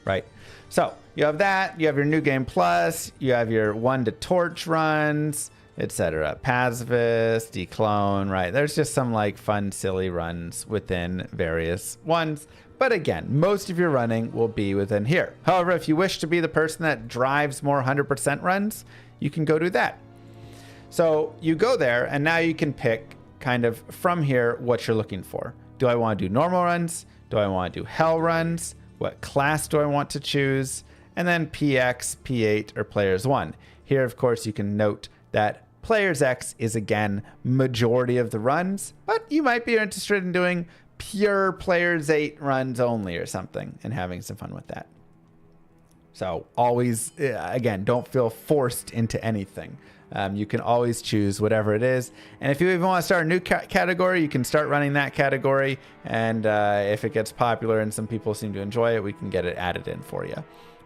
right? So you have that, you have your New Game Plus, you have your 1 to torch runs, etc. Pacifist, declone, right? There's just some like fun, silly runs within various ones. But again, most of your running will be within here. However, if you wish to be the person that drives more 100% runs, you can go do that. So you go there and now you can pick kind of from here what you're looking for. Do I want to do normal runs? Do I want to do hell runs? What class do I want to choose? And then PX, P8, or Players 1. Here, of course, you can note that Players X is, again, majority of the runs, but you might be interested in doing pure Players 8 runs only or something and having some fun with that. So always, again, don't feel forced into anything. You can always choose whatever it is. And if you even want to start a new category, you can start running that category. And if it gets popular and some people seem to enjoy it, we can get it added in for you.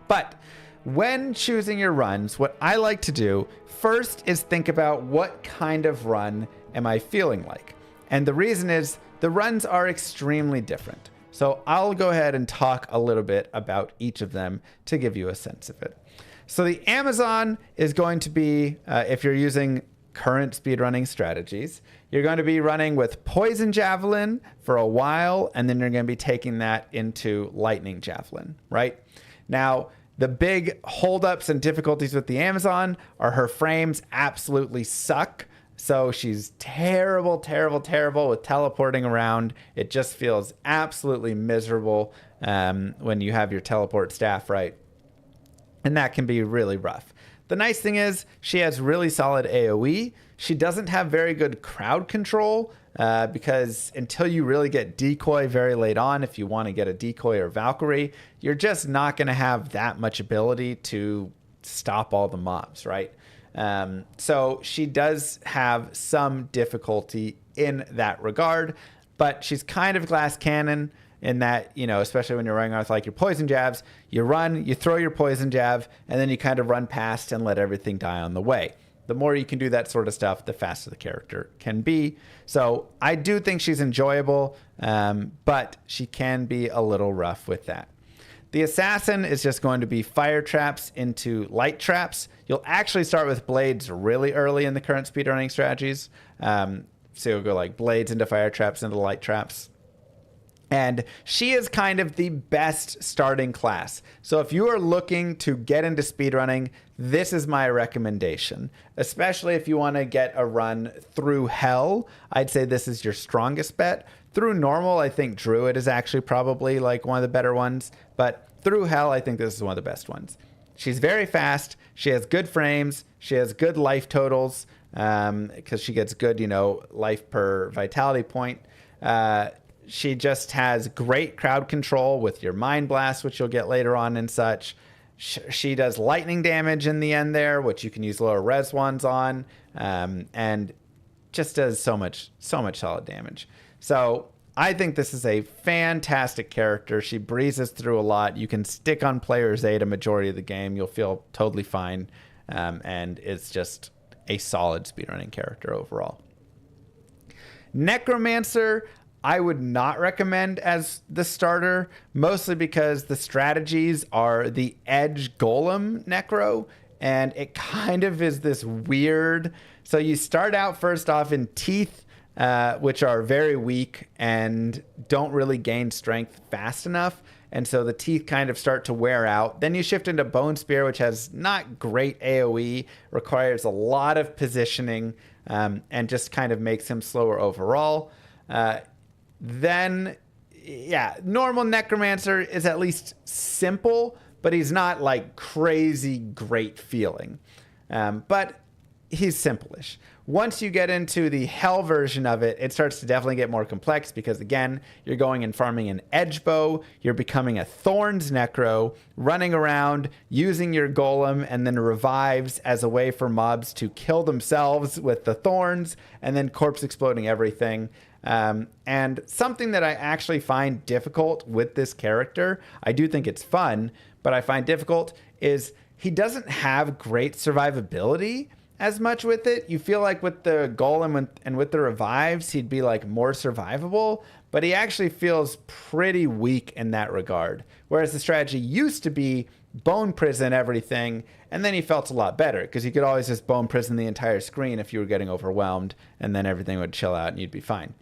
But when choosing your runs, what I like to do first is think about what kind of run am I feeling like. And the reason is the runs are extremely different. So I'll go ahead and talk a little bit about each of them to give you a sense of it. So the Amazon is going to be, if you're using current speedrunning strategies, you're going to be running with Poison Javelin for a while, and then you're going to be taking that into Lightning Javelin, right? Now, the big holdups and difficulties with the Amazon are her frames absolutely suck. So she's terrible, terrible, terrible with teleporting around. It just feels absolutely miserable when you have your teleport staff right. And that can be really rough. The nice thing is she has really solid AoE. She doesn't have very good crowd control because until you really get decoy very late on, if you want to get a decoy or Valkyrie, you're just not going to have that much ability to stop all the mobs, right? So she does have some difficulty in that regard, but she's kind of glass cannon in that, you know, especially when you're running with like your poison jabs, you run, you throw your poison jab, and then you kind of run past and let everything die on the way. The more you can do that sort of stuff, the faster the character can be. So I do think she's enjoyable, but she can be a little rough with that. The assassin is just going to be fire traps into light traps. You'll actually start with blades really early in the current speedrunning strategies. So you'll go like blades into fire traps into light traps. And she is kind of the best starting class. So if you are looking to get into speedrunning, this is my recommendation. Especially if you want to get a run through hell, I'd say this is your strongest bet. Through normal, I think Druid is actually probably like one of the better ones. But through hell, I think this is one of the best ones. She's very fast. She has good frames. She has good life totals because she gets good, you know, life per vitality point. She just has great crowd control with your Mind Blast, which you'll get later on and such. She does lightning damage in the end there, which you can use lower res ones on, and just does so much solid damage. So I think this is a fantastic character. She breezes through a lot. You can stick on Players 8 a majority of the game. You'll feel totally fine, and it's just a solid speedrunning character overall. Necromancer, I would not recommend as the starter, mostly because the strategies are the Edge Golem Necro, and it kind of is this weird. So you start out first off in Teeth, which are very weak and don't really gain strength fast enough. And so the teeth kind of start to wear out. Then you shift into Bone Spear, which has not great AoE, requires a lot of positioning, and just kind of makes him slower overall. Then, yeah, normal Necromancer is at least simple, but he's not like crazy great feeling. But he's simple-ish. Once you get into the hell version of it, it starts to definitely get more complex because, again, you're going and farming an edge bow, you're becoming a Thorns Necro, running around, using your golem, and then revives as a way for mobs to kill themselves with the thorns, and then corpse exploding everything. And something that I actually find difficult with this character, I do think it's fun, but I find difficult, is he doesn't have great survivability. as much with it. You feel like with the golem and with the revives, he'd be like more survivable, but he actually feels pretty weak in that regard. Whereas the strategy used to be bone prison everything, and then he felt a lot better because you could always just bone prison the entire screen if you were getting overwhelmed, and then everything would chill out and you'd be fine.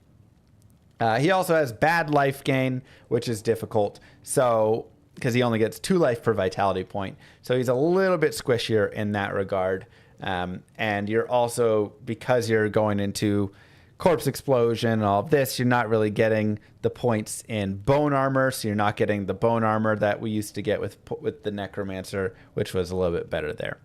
He also has bad life gain, which is difficult. So, because he only gets 2 life per vitality point. So he's a little bit squishier in that regard. And you're also, because you're going into corpse explosion and all of this, you're not really getting the points in bone armor. So you're not getting the bone armor that we used to get with the necromancer, which was a little bit better there.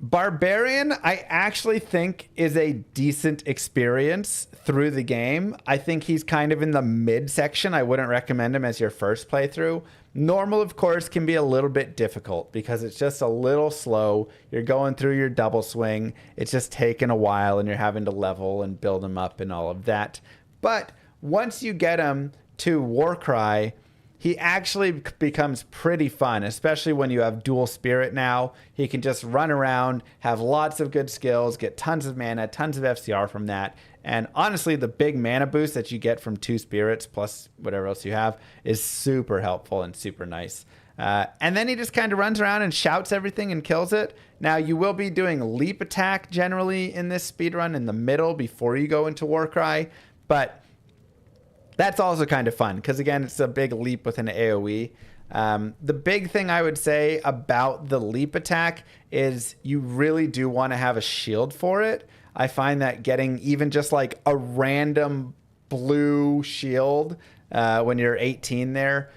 Barbarian, I actually think is a decent experience through the game. I think he's kind of in the mid section. I wouldn't recommend him as your first playthrough. Normal, of course, can be a little bit difficult because it's just a little slow. You're going through your double swing. It's just taking a while and you're having to level and build him up and all of that. But once you get him to Warcry, he actually becomes pretty fun, especially when you have dual spirit now. He can just run around, have lots of good skills, get tons of mana, tons of FCR from that. And honestly, the big mana boost that you get from 2 spirits plus whatever else you have is super helpful and super nice. And then he just kind of runs around and shouts everything and kills it. Now, you will be doing leap attack generally in this speedrun in the middle before you go into Warcry, but that's also kind of fun because, again, it's a big leap with an AoE. The big thing I would say about the leap attack is you really do want to have a shield for it. I find that getting even just like a random blue shield when you're 18 there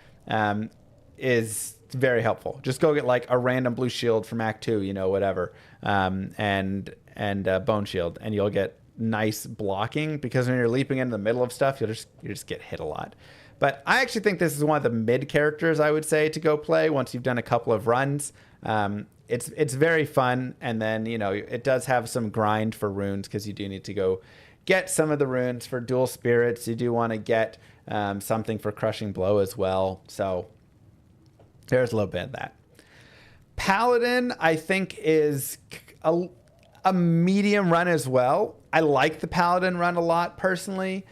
is very helpful. Just go get like a random blue shield from Act 2, you know, whatever, and bone shield, and you'll get nice blocking because when you're leaping into the middle of stuff, you just get hit a lot. But I actually think this is one of the mid characters I would say to go play once you've done a couple of runs. It's very fun, and then, you know, it does have some grind for runes because you do need to go get some of the runes for dual spirits. You do want to get something for crushing blow as well. So there's a little bit of that. Paladin, I think, is a medium run as well. I like the Paladin run a lot personally.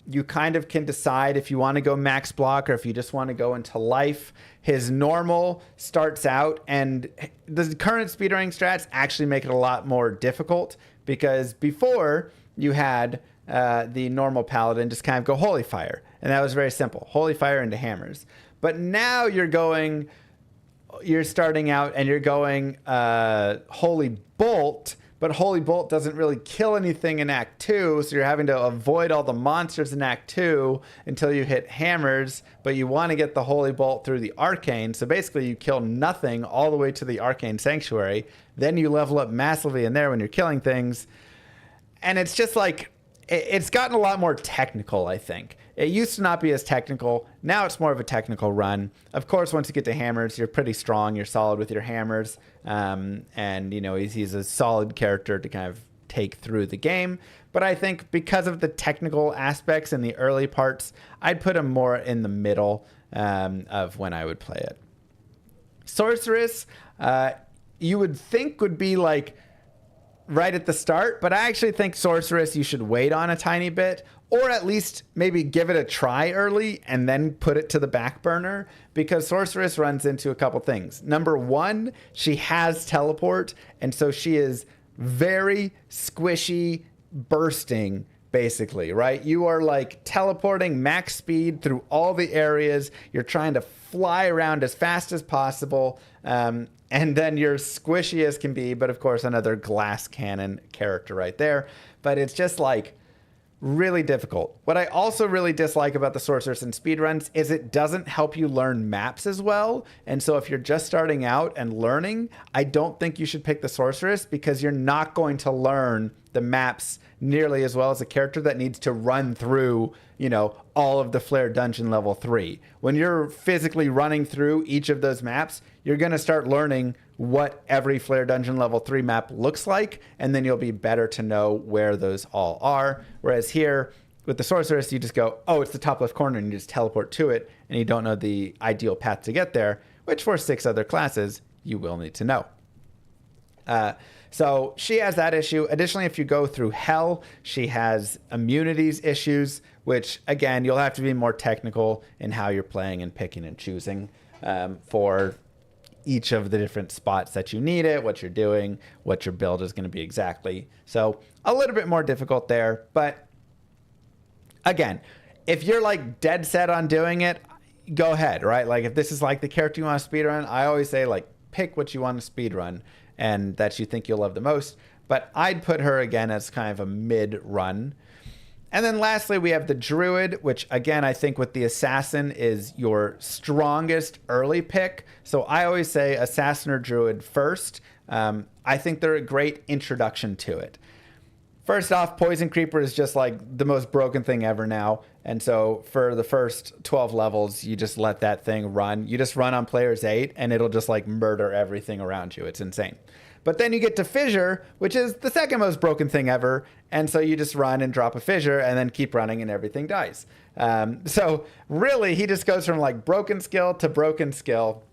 You kind of can decide if you want to go max block or if you just want to go into life. His normal starts out, and the current speedrunning strats actually make it a lot more difficult because before you had the normal Paladin just kind of go Holy Fire, and that was very simple. Holy Fire into hammers. But now you're starting out and you're going Holy Bolt, but Holy Bolt doesn't really kill anything in Act 2, so you're having to avoid all the monsters in Act 2 until you hit hammers, but you want to get the Holy Bolt through the Arcane, so basically you kill nothing all the way to the Arcane Sanctuary, then you level up massively in there when you're killing things, and it's just like, it's gotten a lot more technical, I think. It used to not be as technical. Now it's more of a technical run. Of course, once you get to hammers, you're pretty strong. You're solid with your hammers. And, you know, he's a solid character to kind of take through the game. But I think because of the technical aspects in the early parts, I'd put him more in the middle of when I would play it. Sorceress, you would think would be like right at the start, but I actually think Sorceress you should wait on a tiny bit, or at least maybe give it a try early and then put it to the back burner, because Sorceress runs into a couple things. Number one, she has teleport, and so she is very squishy, bursting, basically, right? You are like teleporting max speed through all the areas. You're trying to fly around as fast as possible. And then you're squishy as can be, but of course another glass cannon character right there. But it's just like really difficult. What I also really dislike about the Sorceress in speedruns is it doesn't help you learn maps as well. And so if you're just starting out and learning, I don't think you should pick the Sorceress, because you're not going to learn the maps nearly as well as a character that needs to run through, you know, all of the Flare Dungeon level 3. When you're physically running through each of those maps, you're going to start learning what every Flare Dungeon level 3 map looks like, and then you'll be better to know where those all are. Whereas here, with the Sorceress, you just go, oh, it's the top left corner, and you just teleport to it, and you don't know the ideal path to get there, which for 6 other classes, you will need to know. So she has that issue. Additionally, if you go through Hell, she has immunities issues, which, again, you'll have to be more technical in how you're playing and picking and choosing for each of the different spots that you need it, what you're doing, what your build is going to be exactly. So a little bit more difficult there. But again, if you're like dead set on doing it, go ahead, right? Like if this is like the character you want to speedrun, I always say like pick what you want to speedrun and that you think you'll love the most. But I'd put her again as kind of a mid run. And then lastly, we have the Druid, which again, I think with the Assassin is your strongest early pick. So I always say Assassin or Druid first. I think they're a great introduction to it. First off, Poison Creeper is just like the most broken thing ever now. And so for the first 12 levels, you just let that thing run. You just run on players 8 and it'll just like murder everything around you. It's insane. But then you get to Fissure, which is the second most broken thing ever. And so you just run and drop a Fissure and then keep running and everything dies. So really, he just goes from like broken skill to broken skill.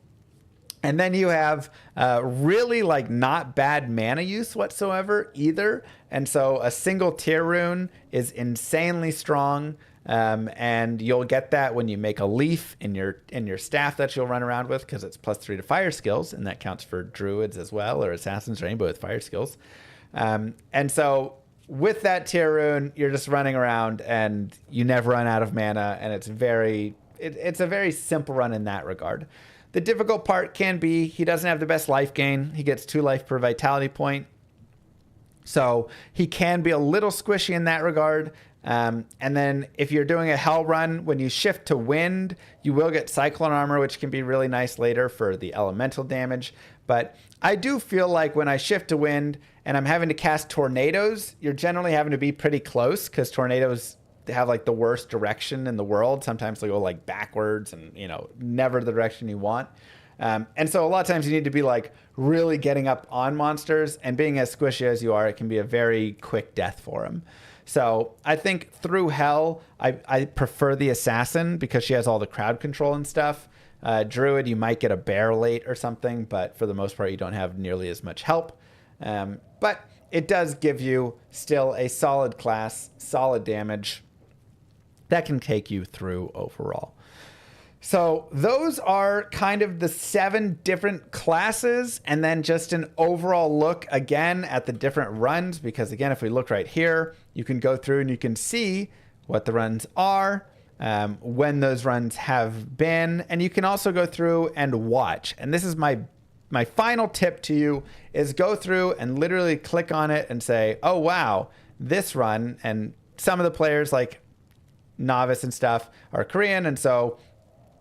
And then you have really like not bad mana use whatsoever either. And so a single tier rune is insanely strong. And you'll get that when you make a leaf in your staff that you'll run around with, because it's +3 to fire skills, and that counts for druids as well, or assassins or anybody with fire skills. And so with that tier rune, you're just running around and you never run out of mana, and it's a very simple run in that regard. The difficult part can be he doesn't have the best life gain. He gets 2 life per vitality point. So he can be a little squishy in that regard. And then if you're doing a Hell run, when you shift to Wind, you will get Cyclone Armor, which can be really nice later for the elemental damage. But I do feel like when I shift to Wind and I'm having to cast Tornadoes, you're generally having to be pretty close, because Tornadoes have like the worst direction in the world. Sometimes they go like backwards and, you know, never the direction you want. And so a lot of times you need to be like really getting up on monsters, and being as squishy as you are, it can be a very quick death for them. So I think through Hell, I prefer the Assassin because she has all the crowd control and stuff. Druid, you might get a bear late or something, but for the most part, you don't have nearly as much help. But it does give you still a solid class, solid damage that can take you through overall. So those are kind of the 7 different classes, and then just an overall look again at the different runs, because again, if we look right here, you can go through and you can see what the runs are, when those runs have been, and you can also go through and watch. And this is my final tip to you, is go through and literally click on it and say, oh wow, this run, and some of the players like Novice and stuff are Korean, and so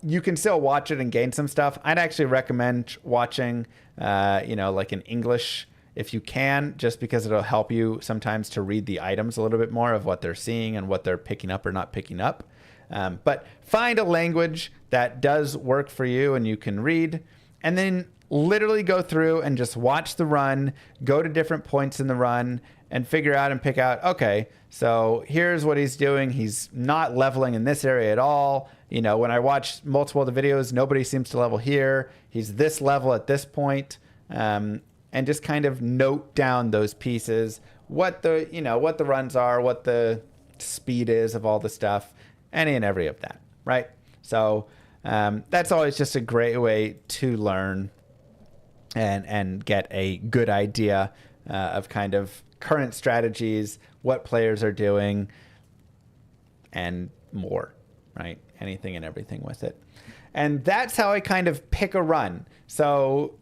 you can still watch it and gain some stuff. I'd actually recommend watching, like in English if you can, just because it'll help you sometimes to read the items a little bit more of what they're seeing and what they're picking up or not picking up. But find a language that does work for you and you can read, and then literally go through and just watch the run, go to different points in the run, and figure out and pick out, okay, so here's what he's doing. He's not leveling in this area at all. You know, when I watch multiple of the videos, nobody seems to level here. He's this level at this point. And just kind of note down those pieces, what the runs are, what the speed is of all the stuff, any and every of that, right? So that's always just a great way to learn and get a good idea of kind of current strategies, what players are doing, and more, right? Anything and everything with it. And that's how I kind of pick a run. So,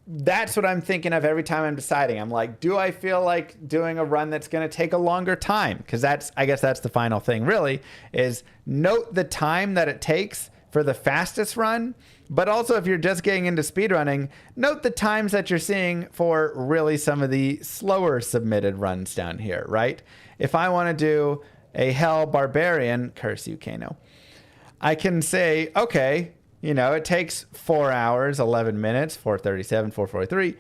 that's what I'm thinking of every time I'm deciding. I'm like, do I feel like doing a run that's going to take a longer time? Because I guess that's the final thing really, is note the time that it takes for the fastest run. But also, if you're just getting into speedrunning, note the times that you're seeing for really some of the slower submitted runs down here, right? If I want to do a Hell Barbarian, curse you, Kano, I can say, okay, it takes 4 hours, 11 minutes, 4:37, 4:43.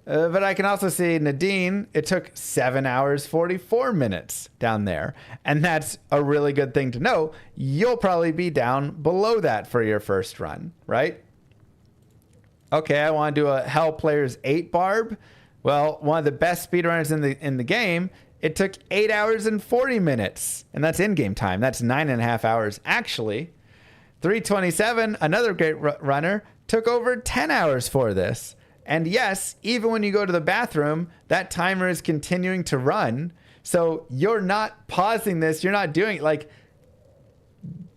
But I can also see Nadine, it took 7 hours, 44 minutes down there. And that's a really good thing to know. You'll probably be down below that for your first run, right? Okay, I want to do a Hell Players 8 barb. Well, one of the best speedrunners in the game, it took 8 hours and 40 minutes. And that's in-game time. That's 9.5 hours. Actually, 327, another great runner, took over 10 hours for this. And yes, even when you go to the bathroom, that timer is continuing to run. So you're not pausing this. You're not doing like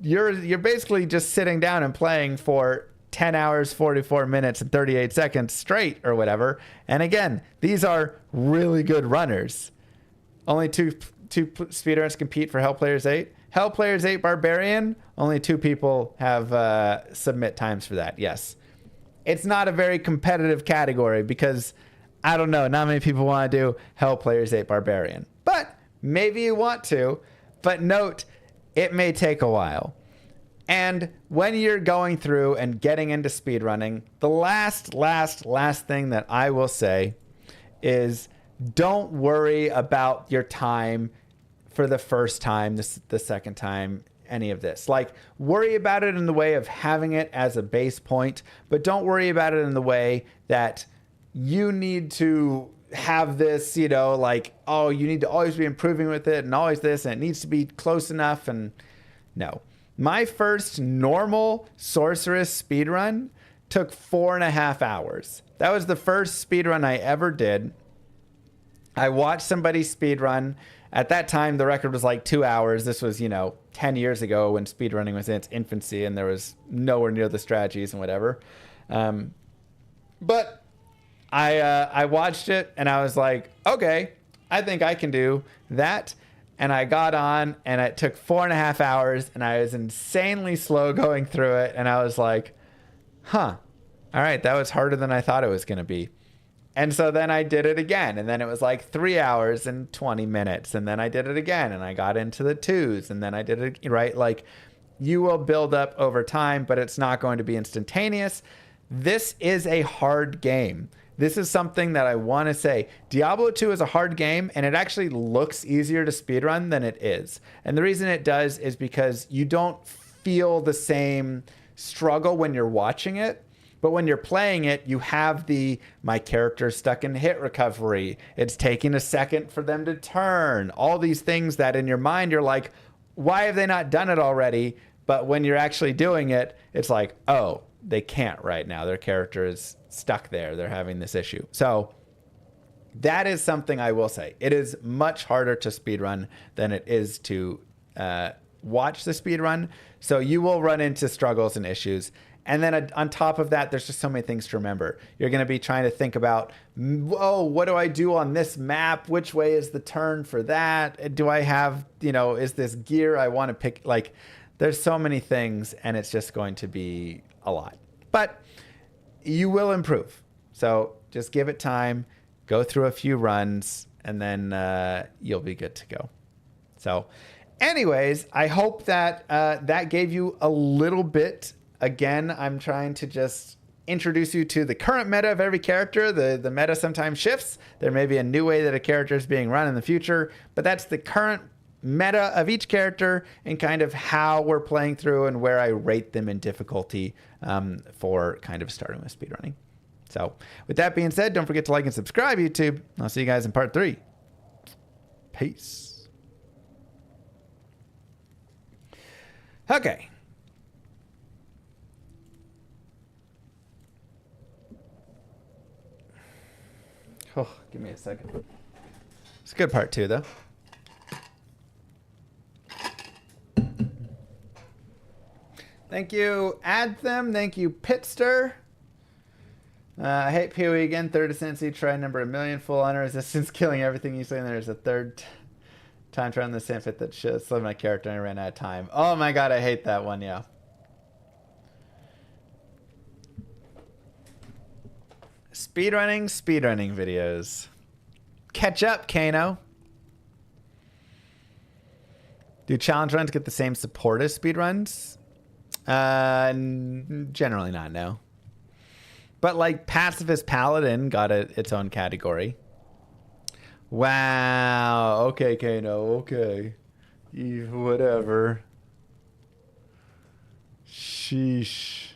you're basically just sitting down and playing for 10 hours, 44 minutes, and 38 seconds straight or whatever. And again, these are really good runners. Only two speedrunners compete for Hell Players 8. Hell Players 8 Barbarian, only 2 people have submit times for that. Yes. It's not a very competitive category because, I don't know, not many people want to do Hell Players 8 Barbarian. But maybe you want to. But note, it may take a while. And when you're going through and getting into speedrunning, the last thing that I will say is don't worry about your time for the first time, the second time, any of this. Like, worry about it in the way of having it as a base point, but don't worry about it in the way that you need to have this, you know, like, oh, you need to always be improving with it and always this, and it needs to be close enough. And no. My first normal sorceress speedrun took 4.5 hours. That was the first speedrun I ever did. I watched somebody speedrun. At that time, the record was like 2 hours. This was, 10 years ago when speedrunning was in its infancy and there was nowhere near the strategies and whatever. But I watched it and I was like, okay, I think I can do that. And I got on and it took 4.5 hours and I was insanely slow going through it. And I was like, all right, that was harder than I thought it was going to be. And so then I did it again. And then it was like 3 hours and 20 minutes. And then I did it again and I got into the 2s. And then I did it, right? Like, you will build up over time, but it's not going to be instantaneous. This is a hard game. This is something that I want to say. Diablo 2 is a hard game, and it actually looks easier to speedrun than it is. And the reason it does is because you don't feel the same struggle when you're watching it. But when you're playing it, you have my character's stuck in hit recovery. It's taking a second for them to turn. All these things that in your mind, you're like, why have they not done it already? But when you're actually doing it, it's like, oh, they can't right now. Their character is stuck there. They're having this issue. So that is something I will say. It is much harder to speedrun than it is to watch the speedrun. So you will run into struggles and issues. And then on top of that, there's just so many things to remember. You're going to be trying to think about, whoa, what do I do on this map? Which way is the turn for that? Do I have, is this gear I want to pick? Like, there's so many things, and it's just going to be a lot. But you will improve. So just give it time, go through a few runs, and then you'll be good to go. So anyways, I hope that that gave you a little bit. Again, I'm trying to just introduce you to the current meta of every character. The meta sometimes shifts. There may be a new way that a character is being run in the future, but that's the current meta of each character and kind of how we're playing through and where I rate them in difficulty for kind of starting with speedrunning. So with that being said, don't forget to like and subscribe, YouTube. I'll see you guys in part 3. Peace. Okay. Oh, give me a second. It's a good part 2, though. Thank you, Adthem. Thank you, Pitster. I hate PoE again. Third ascendancy, try number 1,000,000, full honor resistance, killing everything you say. And there's a third time trying the same fit that should slow my character and I ran out of time. Oh my god, I hate that one, yeah. Speedrunning videos. Catch up, Kano. Do challenge runs get the same support as speedruns? Generally not, no. But like Pacifist Paladin got its own category. Wow. Okay, Kano. Okay. Whatever. Sheesh.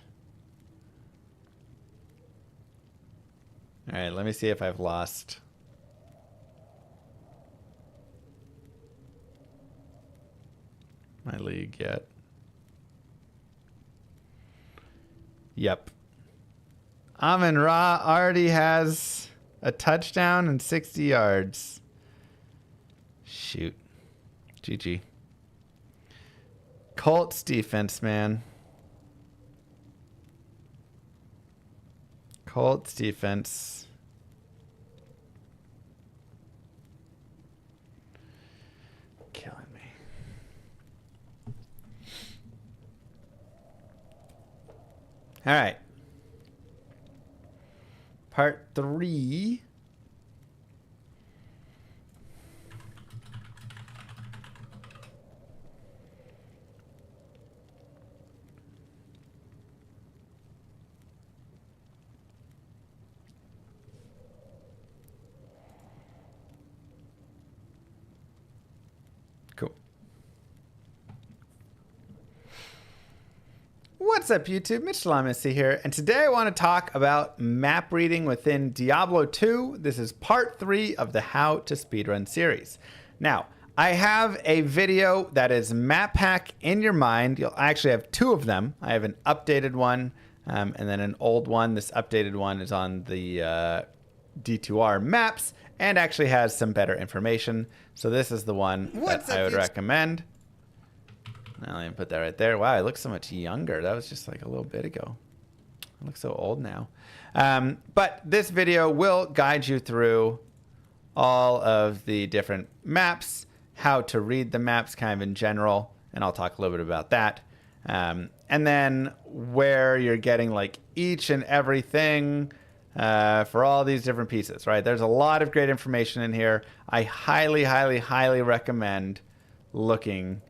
All right, let me see if I've lost. My league yet. Yep. Amon Ra already has a touchdown and 60 yards. Shoot. GG. Colts defense, man. Colts defense. Killing me. All right. Part 3. Cool. What's up, YouTube? Mitch Lamassi here, and today I want to talk about map reading within Diablo 2. This is part 3 of the How to Speedrun series. Now, I have a video that is Map Hack in Your Mind. You'll actually have 2 of them. I have an updated one and then an old one. This updated one is on the D2R maps and actually has some better information. So this is the one that I would recommend. I'll even put that right there. Wow, I look so much younger. That was just like a little bit ago. I look so old now. But this video will guide you through all of the different maps, how to read the maps kind of in general, and I'll talk a little bit about that. And then where you're getting like each and everything for all these different pieces, right? There's a lot of great information in here. I highly, highly, highly recommend looking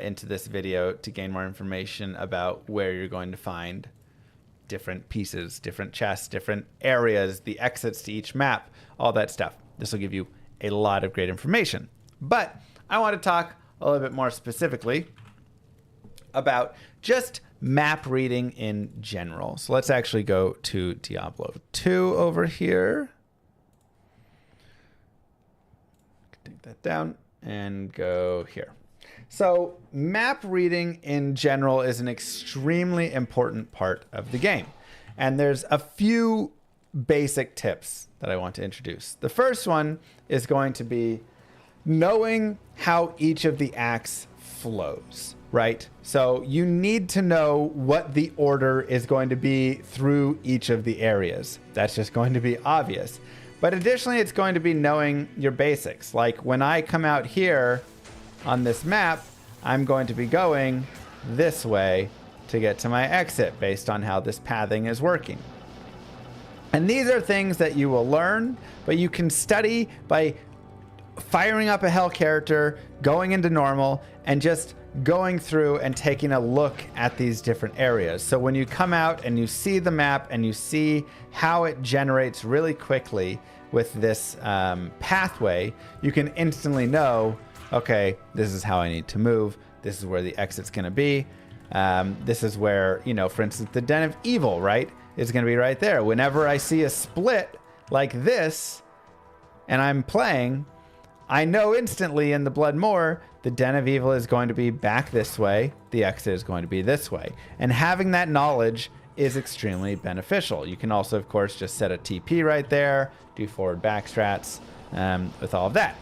into this video to gain more information about where you're going to find different pieces, different chests, different areas, the exits to each map, all that stuff. This will give you a lot of great information. But I want to talk a little bit more specifically about just map reading in general. So let's actually go to Diablo 2 over here. Take that down and go here. So map reading in general is an extremely important part of the game. And there's a few basic tips that I want to introduce. The first one is going to be knowing how each of the acts flows, right? So you need to know what the order is going to be through each of the areas. That's just going to be obvious. But additionally, it's going to be knowing your basics. Like when I come out here on this map, I'm going to be going this way to get to my exit based on how this pathing is working. And these are things that you will learn, but you can study by firing up a hell character, going into normal, and just going through and taking a look at these different areas. So when you come out and you see the map and you see how it generates really quickly with this pathway, you can instantly know, okay, this is how I need to move. This is where the exit's going to be. This is where, you know, for instance, the Den of Evil, right, is going to be right there. Whenever I see a split like this and I'm playing, I know instantly in the Blood Moor, the Den of Evil is going to be back this way. The exit is going to be this way. And having that knowledge is extremely beneficial. You can also, of course, just set a TP right there, do forward back strats with all of that.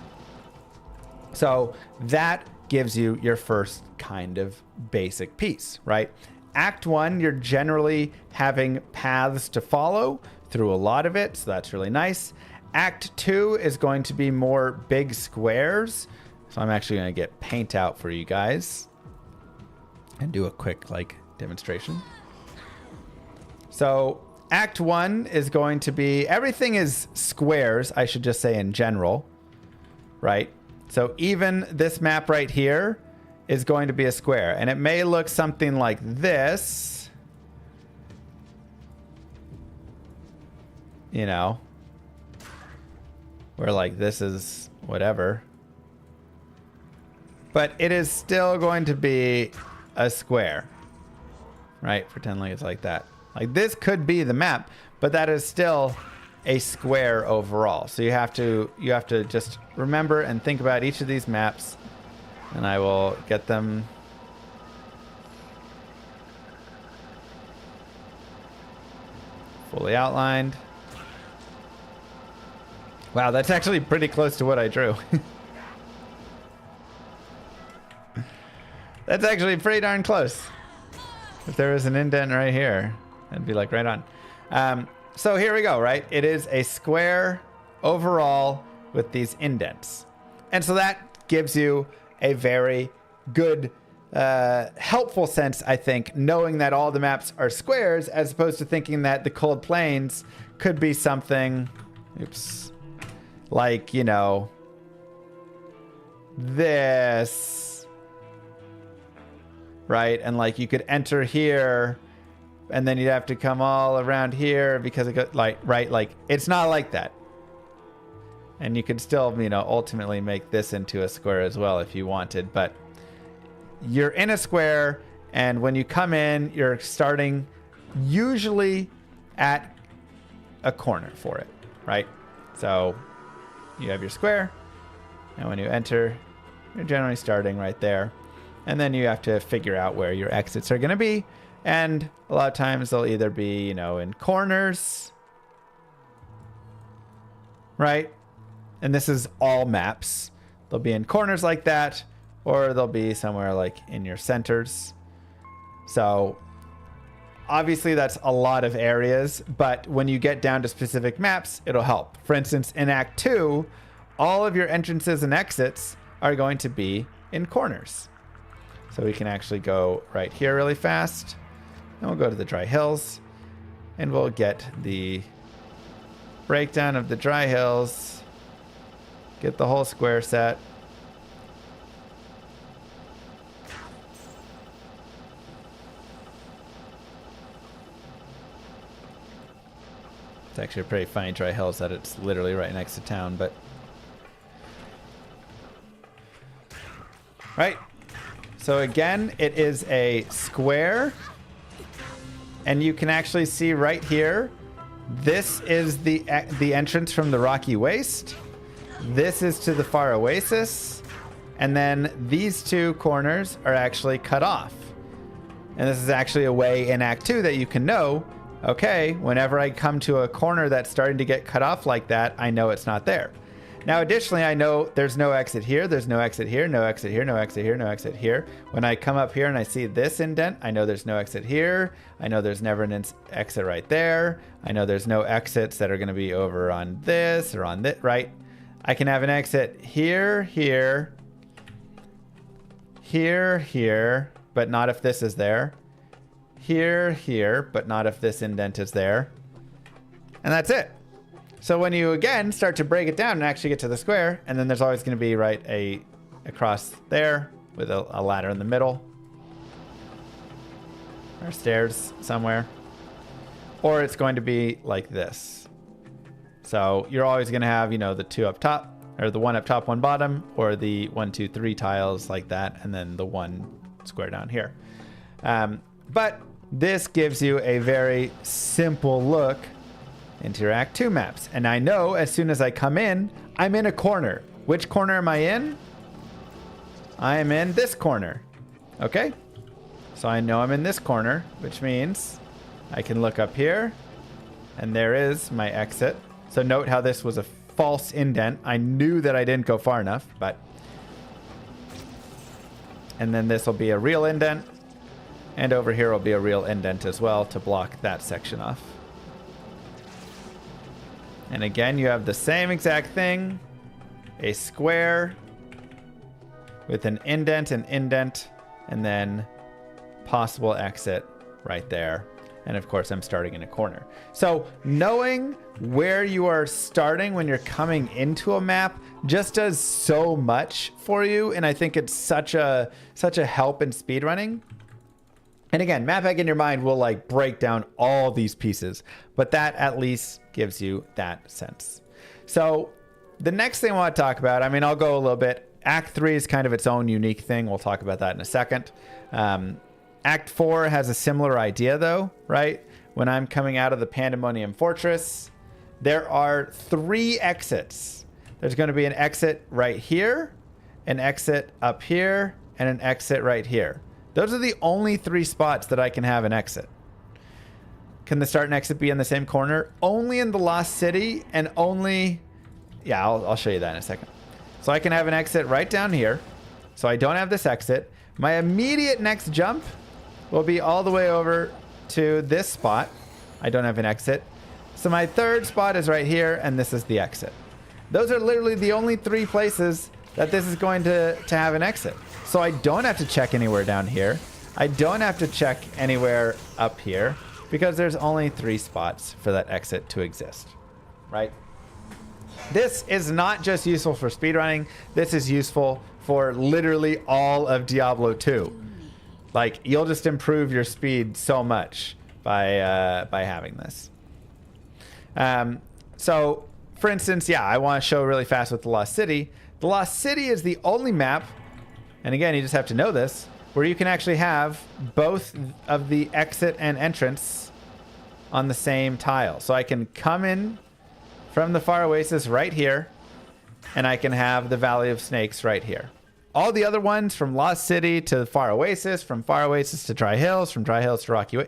So that gives you your first kind of basic piece, right? Act 1, you're generally having paths to follow through a lot of it, so that's really nice. Act 2 is going to be more big squares. So I'm actually going to get paint out for you guys and do a quick like demonstration. So Act 1 is going to be, everything is squares, I should just say in general, right? So even this map right here is going to be a square, and it may look something like this, you know, where like this is whatever, but it is still going to be a square, right? Pretend like it's like that. Like this could be the map, but that is still a square overall. So you have to just remember and think about each of these maps, and I will get them fully outlined. Wow, that's actually pretty close to what I drew. That's actually pretty darn close. If there was an indent right here, that'd be like right on. So here we go, right? It is a square overall with these indents. And so that gives you a very good, helpful sense, I think, knowing that all the maps are squares, as opposed to thinking that the Cold Plains could be something, oops, like, you know, this, right? And like you could enter here, and then you'd have to come all around here because it got like, right? Like it's not like that. And you could still, you know, ultimately make this into a square as well if you wanted, but you're in a square, and when you come in, you're starting usually at a corner for it, right? So you have your square, and when you enter, you're generally starting right there. And then you have to figure out where your exits are going to be. And a lot of times they'll either be, you know, in corners, right? And this is all maps. They'll be in corners like that, or they'll be somewhere like in your centers. So obviously that's a lot of areas, but when you get down to specific maps, it'll help. For instance, in Act 2, all of your entrances and exits are going to be in corners. So we can actually go right here really fast, and we'll go to the dry hills, and we'll get the breakdown of the dry hills, get the whole square set. It's actually a pretty funny dry hills that it's literally right next to town, but right. So again, it is a square, and you can actually see right here, this is the entrance from the Rocky Waste. This is to the Far Oasis, and then these two corners are actually cut off. And this is actually a way in Act 2 that you can know, okay, whenever I come to a corner that's starting to get cut off like that, I know it's not there. Now, additionally, I know there's no exit here, there's no exit here, no exit here, no exit here, no exit here. When I come up here and I see this indent, I know there's no exit here. I know there's never an exit right there. I know there's no exits that are going to be over on this or on this, right? I can have an exit here, here, here, here, but not if this is there. Here, here, but not if this indent is there. And that's it. So when you, again, start to break it down and actually get to the square, and then there's always going to be, right, across there with a ladder in the middle. Or stairs somewhere. Or it's going to be like this. So you're always going to have, you know, the two up top, or the one up top, one bottom, or the 1, 2, 3 tiles like that, and then the one square down here. But this gives you a very simple look into your Act 2 maps. And I know as soon as I come in, I'm in a corner. Which corner am I in? I am in this corner. Okay? So I know I'm in this corner, which means I can look up here, and there is my exit. So note how this was a false indent. I knew that I didn't go far enough, but... And then this will be a real indent. And over here will be a real indent as well to block that section off. And again, you have the same exact thing. A square with an indent, and then possible exit right there. And of course, I'm starting in a corner. So knowing where you are starting when you're coming into a map just does so much for you. And I think it's such a help in speedrunning. And again, map hack in your mind will like break down all these pieces, but that at least gives you that sense. So the next thing I want to talk about, I mean, I'll go a little bit. Act 3 is kind of its own unique thing. We'll talk about that in a second. Act 4 has a similar idea though, right? When I'm coming out of the Pandemonium Fortress, there are 3 exits. There's going to be an exit right here, an exit up here, and an exit right here. Those are the only 3 spots that I can have an exit. Can the start and exit be in the same corner? Only in the Lost City, and only... Yeah, I'll show you that in a second. So I can have an exit right down here. So I don't have this exit. My immediate next jump will be all the way over to this spot. I don't have an exit. So my third spot is right here, and this is the exit. Those are literally the only 3 places that this is going to have an exit. So I don't have to check anywhere down here. I don't have to check anywhere up here, because there's only 3 spots for that exit to exist, right? This is not just useful for speedrunning. This is useful for literally all of Diablo 2. Like, you'll just improve your speed so much by having this. So, for instance, yeah, I want to show really fast with the Lost City. The Lost City is the only map, and again, you just have to know this, where you can actually have both of the exit and entrance on the same tile. So I can come in from the Far Oasis right here, and I can have the Valley of Snakes right here. All the other ones, from Lost City to Far Oasis, from Far Oasis to Dry Hills, from Dry Hills to Rocky Way,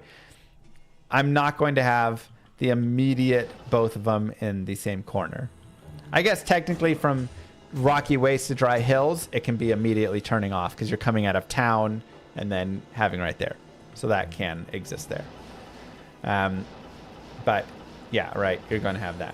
I'm not going to have the immediate both of them in the same corner. I guess technically from Rocky Waste to Dry Hills, it can be immediately turning off because you're coming out of town and then having right there. So that can exist there. But yeah, right, you're going to have that.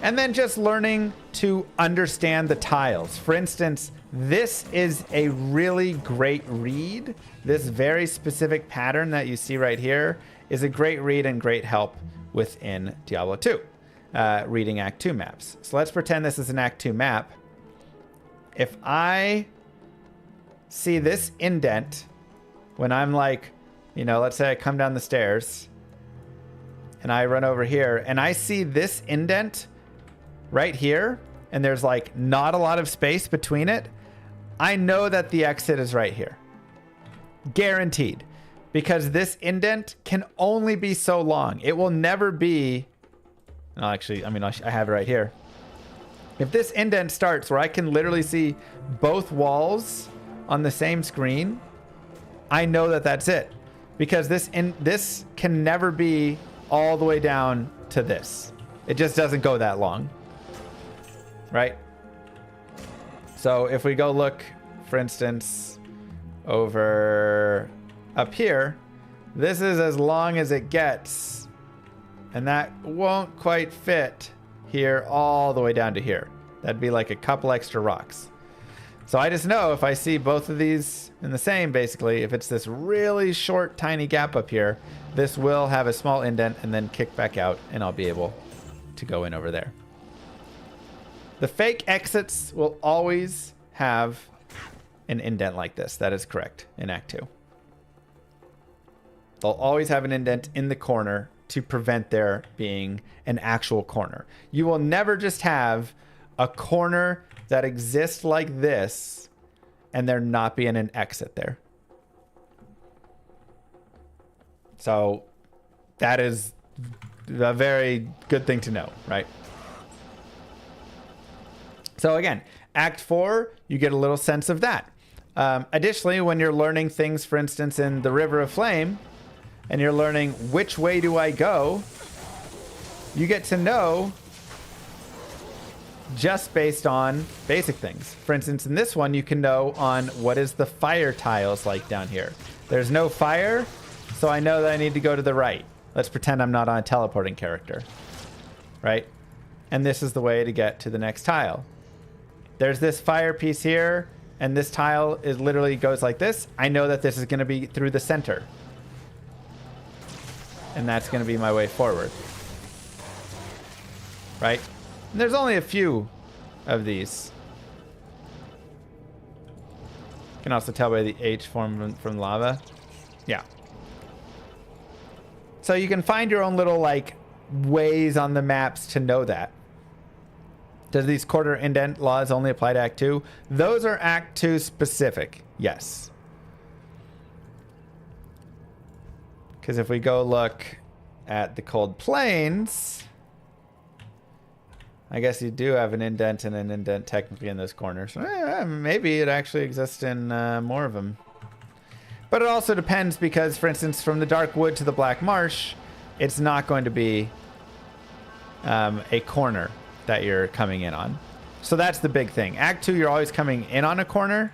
And then just learning to understand the tiles. For instance, this is a really great read. This very specific pattern that you see right here is a great read and great help within Diablo 2, reading Act 2 maps. So let's pretend this is an Act 2 map. If I see this indent when I'm like, you know, let's say I come down the stairs and I run over here and I see this indent right here, and there's like not a lot of space between it, I know that the exit is right here. Guaranteed. Because this indent can only be so long. It will never be... No, actually, I mean, I have it right here. If this indent starts where I can literally see both walls on the same screen, I know that that's it. Because this can never be all the way down to this. It just doesn't go that long. Right? So if we go look, for instance, over up here, this is as long as it gets, and that won't quite fit here all the way down to here. That'd be like a couple extra rocks. So I just know if I see both of these in the same, basically, if it's this really short, tiny gap up here, this will have a small indent and then kick back out, and I'll be able to go in over there. The fake exits will always have an indent like this. That is correct in Act 2. They'll always have an indent in the corner to prevent there being an actual corner. You will never just have a corner that exists like this and there not being an exit there. So that is a very good thing to know, right? So again, Act 4, you get a little sense of that. Additionally, when you're learning things, for instance, in the River of Flame, and you're learning which way do I go, you get to know just based on basic things. For instance, in this one, you can know on what is the fire tiles like down here. There's no fire, so I know that I need to go to the right. Let's pretend I'm not on a teleporting character, right? And this is the way to get to the next tile. There's this fire piece here, and this tile is literally goes like this. I know that this is going to be through the center. And that's going to be my way forward. Right? And there's only a few of these. You can also tell by the H form from lava. Yeah. So you can find your own little like ways on the maps to know that. Does these quarter indent laws only apply to Act 2? Those are Act 2 specific. Yes. Because if we go look at the Cold Plains, I guess you do have an indent and an indent technically in those corners. Maybe it actually exists in more of them. But it also depends because, for instance, from the Dark Wood to the Black Marsh, it's not going to be a corner that you're coming in on. So that's the big thing. Act 2, you're always coming in on a corner.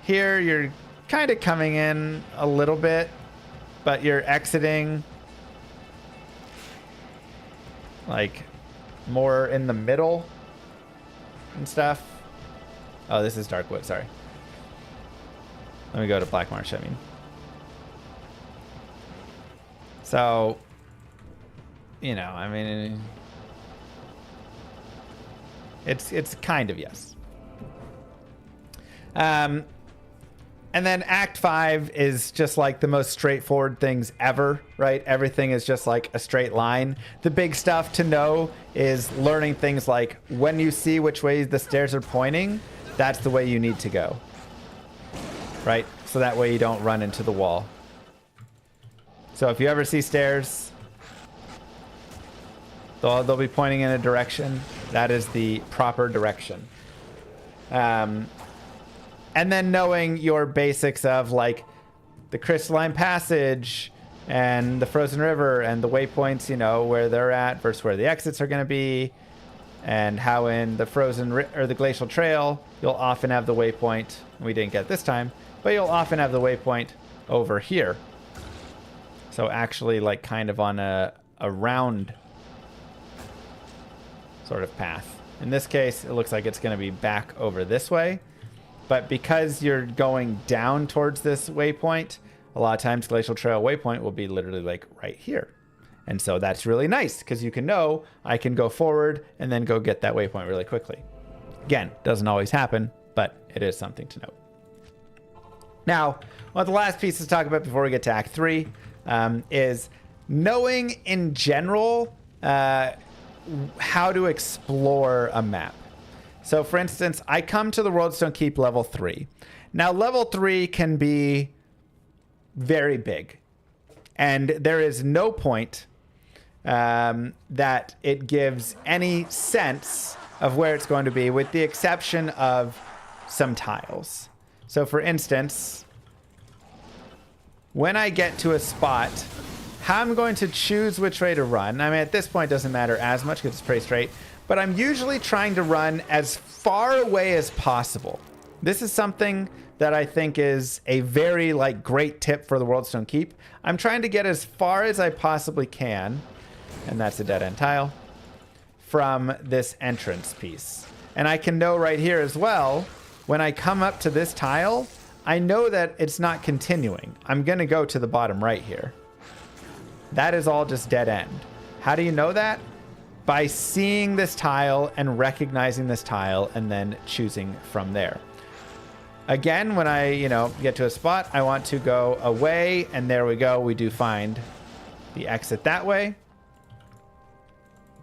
Here, you're kind of coming in a little bit, but you're exiting like more in the middle and stuff. Oh, this is Darkwood, sorry. Let me go to Black Marsh, I mean. So, you know, I mean, it's kind of yes. And then Act 5 is just like the most straightforward things ever, right? Everything is just like a straight line. The big stuff to know is learning things like when you see which way the stairs are pointing, that's the way you need to go, right? So that way you don't run into the wall. So if you ever see stairs, they'll be pointing in a direction. That is the proper direction. And then knowing your basics of like the Crystalline Passage and the Frozen River and the waypoints, you know, where they're at versus where the exits are going to be, and how in the or the Glacial Trail, you'll often have the waypoint. We didn't get this time, but you'll often have the waypoint over here. So actually like kind of on a round sort of path. In this case, it looks like it's going to be back over this way. But because you're going down towards this waypoint, a lot of times Glacial Trail waypoint will be literally like right here. And so that's really nice because you can know I can go forward and then go get that waypoint really quickly. Again, doesn't always happen, but it is something to note. Now, the last piece to talk about before we get to Act 3 is knowing in general how to explore a map. So for instance, I come to the Worldstone Keep level 3. Now level 3 can be very big. And there is no point that it gives any sense of where it's going to be with the exception of some tiles. So for instance, when I get to a spot, how I'm going to choose which way to run. I mean, at this point, it doesn't matter as much because it's pretty straight. But I'm usually trying to run as far away as possible. This is something that I think is a very like great tip for the Worldstone Keep. I'm trying to get as far as I possibly can, and that's a dead end tile, from this entrance piece. And I can know right here as well, when I come up to this tile, I know that it's not continuing. I'm going to go to the bottom right here. That is all just dead end. How do you know that? By seeing this tile and recognizing this tile and then choosing from there. Again, when I, get to a spot, I want to go away, and there we go. We do find the exit that way.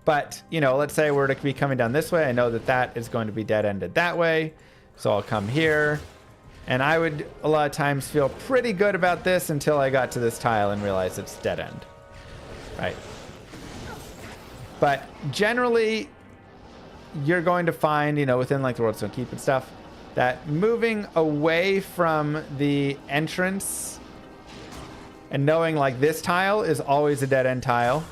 But, let's say we're to be coming down this way. I know that that is going to be dead-ended that way. So I'll come here. And I would, a lot of times, feel pretty good about this until I got to this tile and realized it's dead end. Right? But generally, you're going to find, within like the Worldstone Keep and stuff, that moving away from the entrance and knowing like this tile is always a dead end tile.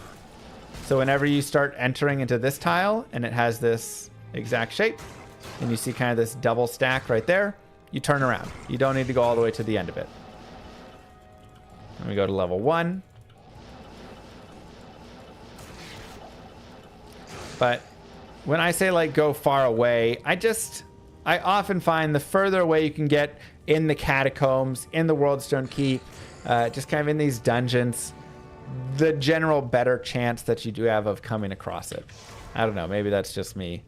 So whenever you start entering into this tile and it has this exact shape and you see kind of this double stack right there, you turn around. You don't need to go all the way to the end of it. Let me go to level 1. But when I say like go far away, I often find the further away you can get in the catacombs, in the Worldstone Keep, just kind of in these dungeons, the general better chance that you do have of coming across it. I don't know, maybe that's just me.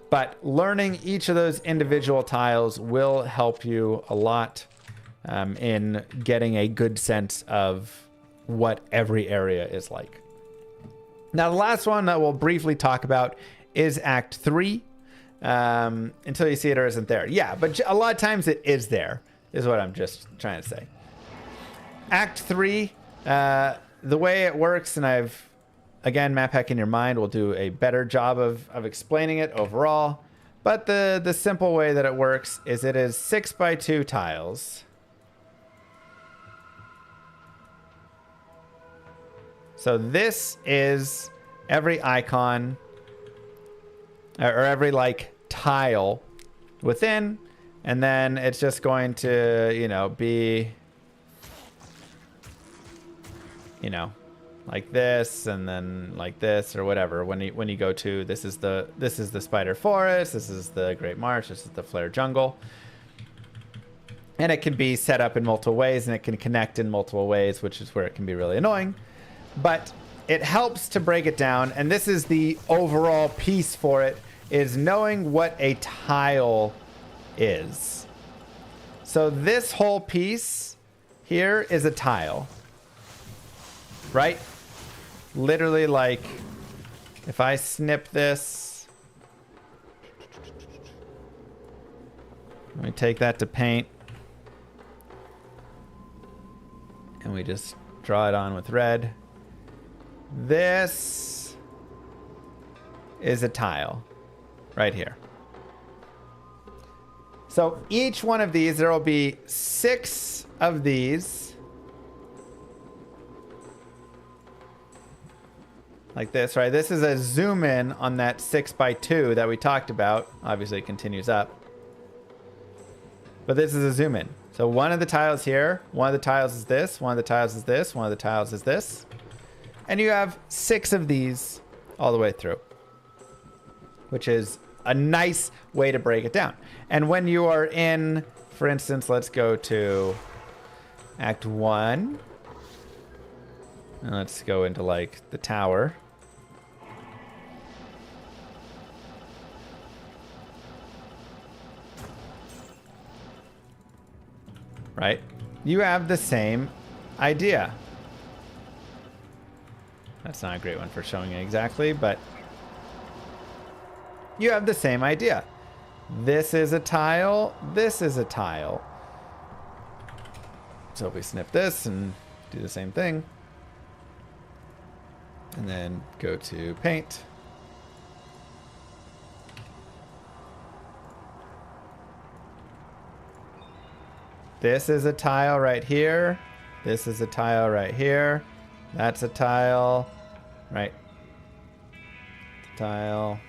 But learning each of those individual tiles will help you a lot in getting a good sense of what every area is like. Now, the last one that we'll briefly talk about is Act 3. Until you see it or isn't there. Yeah, but a lot of times it is there, is what I'm just trying to say. Act 3, the way it works, and I've again, map hack in your mind will do a better job of explaining it overall. But the simple way that it works is it is 6x2 tiles. So this is every icon or every like tile within, and then it's just going to, you know, be, you know, like this and then like this or whatever. When you go to, this is the Spider Forest, this is the Great Marsh, this is the Flare Jungle. And it can be set up in multiple ways and it can connect in multiple ways, which is where it can be really annoying. But it helps to break it down, and this is the overall piece for it, is knowing what a tile is. So this whole piece here is a tile, right? Literally, like, if I snip this, let me take that to paint, and we just draw it on with red. This is a tile right here. So each one of these, there will be 6 of these like this, right? This is a zoom in on that 6x2 that we talked about. Obviously it continues up, but this is a zoom in. So one of the tiles here, one of the tiles is this, one of the tiles is this, one of the tiles is this. And you have 6 of these all the way through, which is a nice way to break it down. And when you are in, for instance, let's go to Act 1. And let's go into like the tower. Right? You have the same idea. That's not a great one for showing it exactly, but you have the same idea. This is a tile. This is a tile. So if we snip this and do the same thing, and then go to paint. This is a tile right here. This is a tile right here. That's a tile. Right. Tile.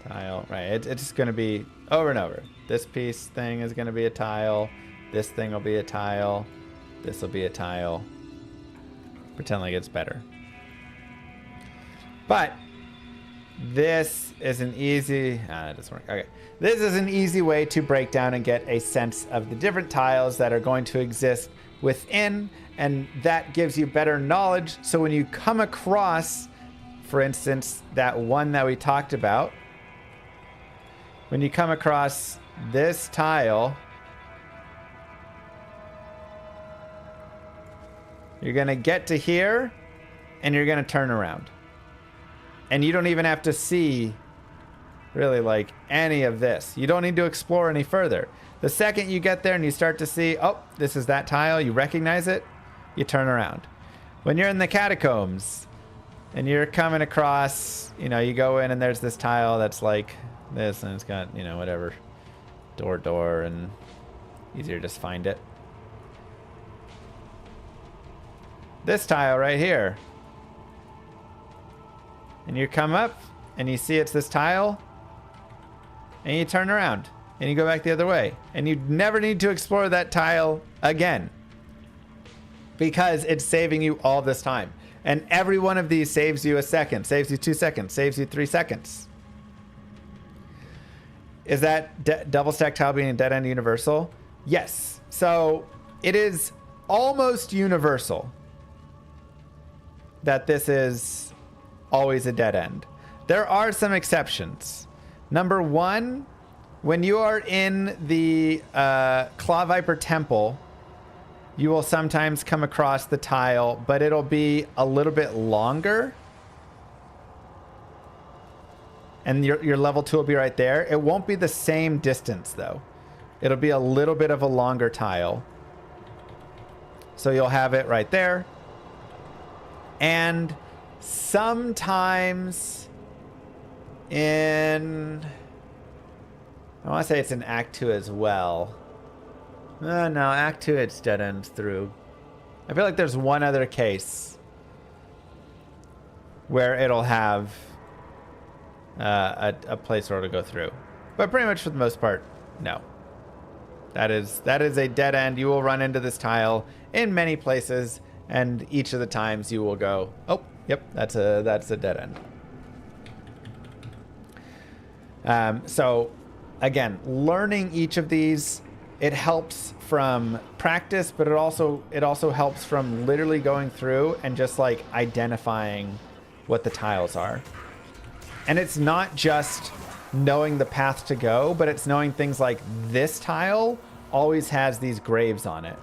Tile. Right. It's just going to be over and over. This piece thing is going to be a tile. This thing will be a tile. This will be a tile. Pretend like it's better. But this is an easy... that doesn't work. Okay. This is an easy way to break down and get a sense of the different tiles that are going to exist within, and that gives you better knowledge. So when you come across, for instance, that one that we talked about, when you come across this tile, you're going to get to here and you're going to turn around. And you don't even have to see really like any of this. You don't need to explore any further. The second you get there and you start to see, oh, this is that tile, you recognize it, you turn around. When you're in the catacombs and you're coming across, you know, you go in and there's this tile that's like this and it's got, you know, whatever, door, and easier to just find it. This tile right here. And you come up and you see it's this tile and you turn around and you go back the other way, and you never need to explore that tile again because it's saving you all this time. And every one of these saves you a second, saves you 2 seconds, saves you 3 seconds. Is that double stack tile being a dead end universal? Yes. So it is almost universal that this is always a dead end. There are some exceptions. Number one, when you are in the Claw Viper Temple, you will sometimes come across the tile, but it'll be a little bit longer. And your level 2 will be right there. It won't be the same distance, though. It'll be a little bit of a longer tile. So you'll have it right there. And sometimes in... I want to say it's in Act 2 as well. No, Act 2 it's dead ends through. I feel like there's one other case where it'll have a place where to go through. But pretty much for the most part, no. That is a dead end. You will run into this tile in many places, and each of the times you will go, oh, yep, that's a dead end. So again, learning each of these, it helps from practice, but it also helps from literally going through and just like identifying what the tiles are. And it's not just knowing the path to go, but it's knowing things like this tile always has these graves on it.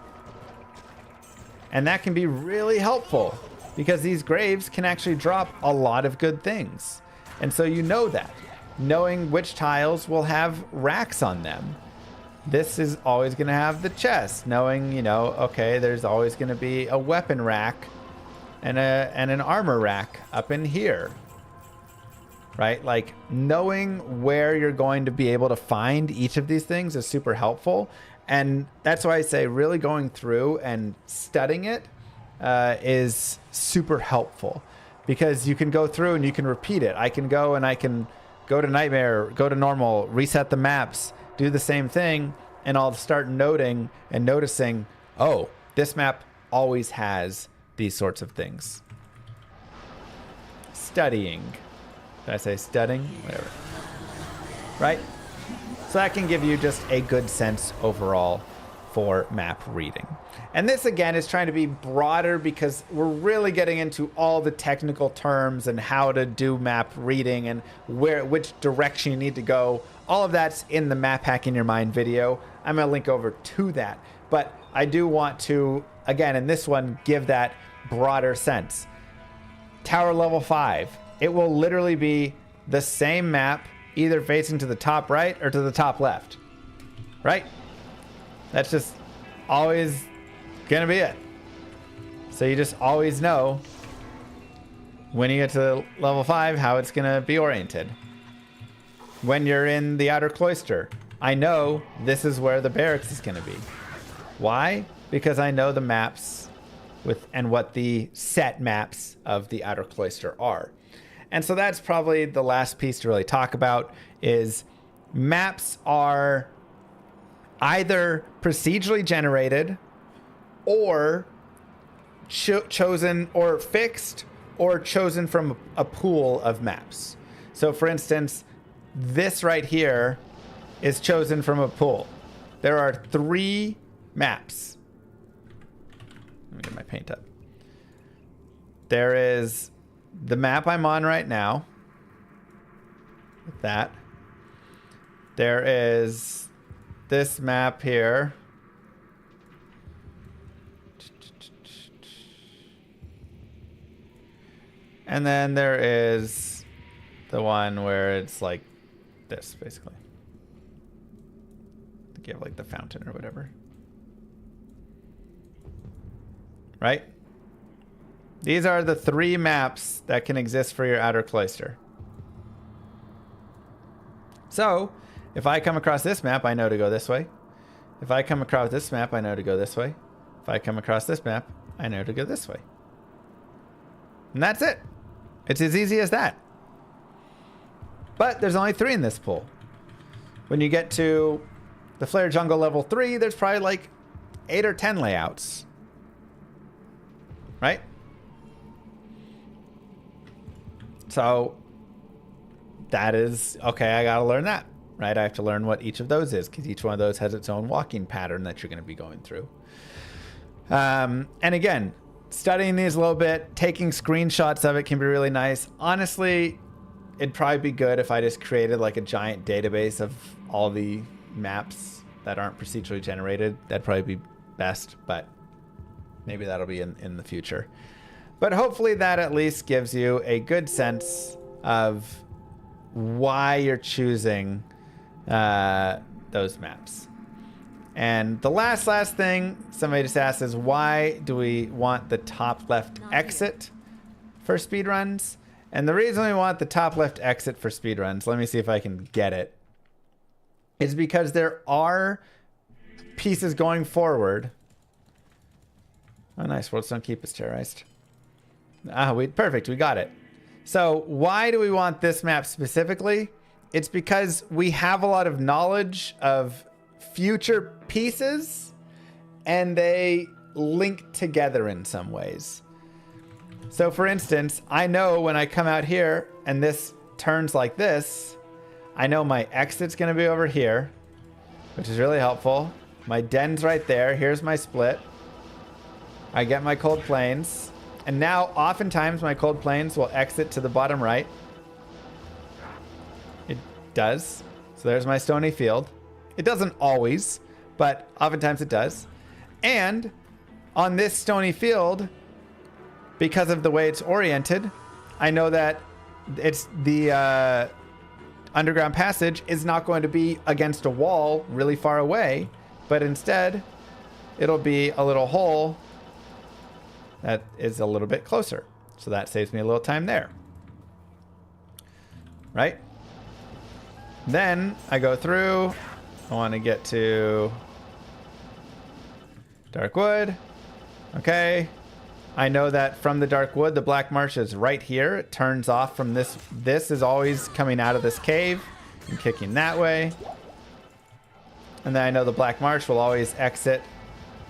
And that can be really helpful because these graves can actually drop a lot of good things. And so you know that. Knowing which tiles will have racks on them. This is always going to have the chest. Knowing, you know, okay, there's always going to be a weapon rack and an armor rack up in here. Right? Like, knowing where you're going to be able to find each of these things is super helpful. And that's why I say really going through and studying it is super helpful. Because you can go through and you can repeat it. I can go and I can go to Nightmare, go to Normal, reset the maps, do the same thing, and I'll start noting and noticing, oh, this map always has these sorts of things. Studying. Did I say studying? Whatever. Right? So that can give you just a good sense overall for map reading. And this, again, is trying to be broader because we're really getting into all the technical terms and how to do map reading and which direction you need to go. All of that's in the Map Hacking Your Mind video. I'm going to link over to that. But I do want to, again, in this one, give that broader sense. Tower level 5. It will literally be the same map, either facing to the top right or to the top left. Right? That's just always gonna be it. So you just always know when you get to level 5 how it's gonna be oriented. When you're in the outer cloister, I know this is where the barracks is gonna be. Why? Because I know the maps and what the set maps of the outer cloister are. And so that's probably the last piece to really talk about is maps are either procedurally generated or chosen or fixed or chosen from a pool of maps. So for instance, this right here is chosen from a pool. There are 3 maps. Let me get my paint up. There is the map I'm on right now. With that. There is this map here. And then there is the one where it's like this, basically. To give like the fountain or whatever. Right? These are the 3 maps that can exist for your outer cloister. So, if I come across this map, I know to go this way. If I come across this map, I know to go this way. If I come across this map, I know to go this way. And that's it. It's as easy as that. But there's only 3 in this pool. When you get to the Flare Jungle level 3, there's probably like 8 or 10 layouts. Right? So that is, okay, I got to learn that, right? I have to learn what each of those is because each one of those has its own walking pattern that you're going to be going through. And again, studying these a little bit, taking screenshots of it can be really nice. Honestly, it'd probably be good if I just created like a giant database of all the maps that aren't procedurally generated. That'd probably be best, but maybe that'll be in the future. But hopefully that at least gives you a good sense of why you're choosing those maps. And the last thing somebody just asked is, why do we want the top left exit for speedruns. And the reason we want the top left exit for speedruns, let me see if I can get it, is because there are pieces going forward. Oh, nice. Worlds don't keep us terrorized. Perfect. We got it. So why do we want this map specifically? It's because we have a lot of knowledge of future pieces and they link together in some ways. So for instance, I know when I come out here and this turns like this, I know my exit's going to be over here, which is really helpful. My den's right there. Here's my split. I get my cold plains. And now oftentimes my cold plains will exit to the bottom right. It does. So there's my stony field. It doesn't always, but oftentimes it does. And on this stony field, because of the way it's oriented, I know that it's the underground passage is not going to be against a wall really far away, but instead it'll be a little hole that is a little bit closer. So that saves me a little time there. Right? Then I go through. I want to get to Darkwood. Okay. I know that from the Darkwood, the Black Marsh is right here. It turns off from this. This is always coming out of this cave and kicking that way. And then I know the Black Marsh will always exit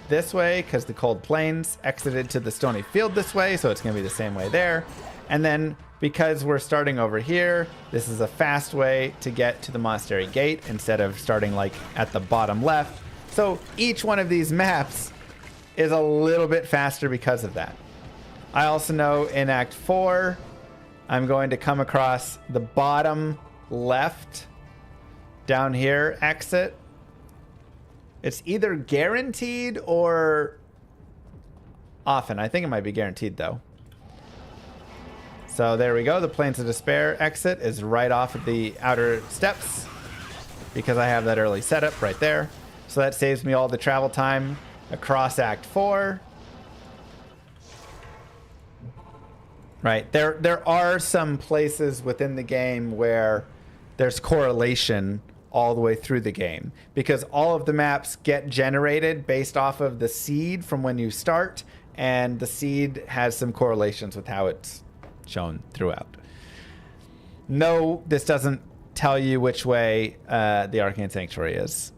this way because the Cold Plains exited to the Stony Field this way. So it's going to be the same way there. And then because we're starting over here, this is a fast way to get to the Monastery Gate instead of starting like at the bottom left. So each one of these maps is a little bit faster because of that. I also know in Act 4, I'm going to come across the bottom left down here exit. It's either guaranteed or often. I think it might be guaranteed though. So there we go. The Plains of Despair exit is right off of the outer steps because I have that early setup right there. So that saves me all the travel time across Act 4. Right. There are some places within the game where there's correlation all the way through the game because all of the maps get generated based off of the seed from when you start, and the seed has some correlations with how it's shown throughout. No, this doesn't tell you which way the Arcane Sanctuary is.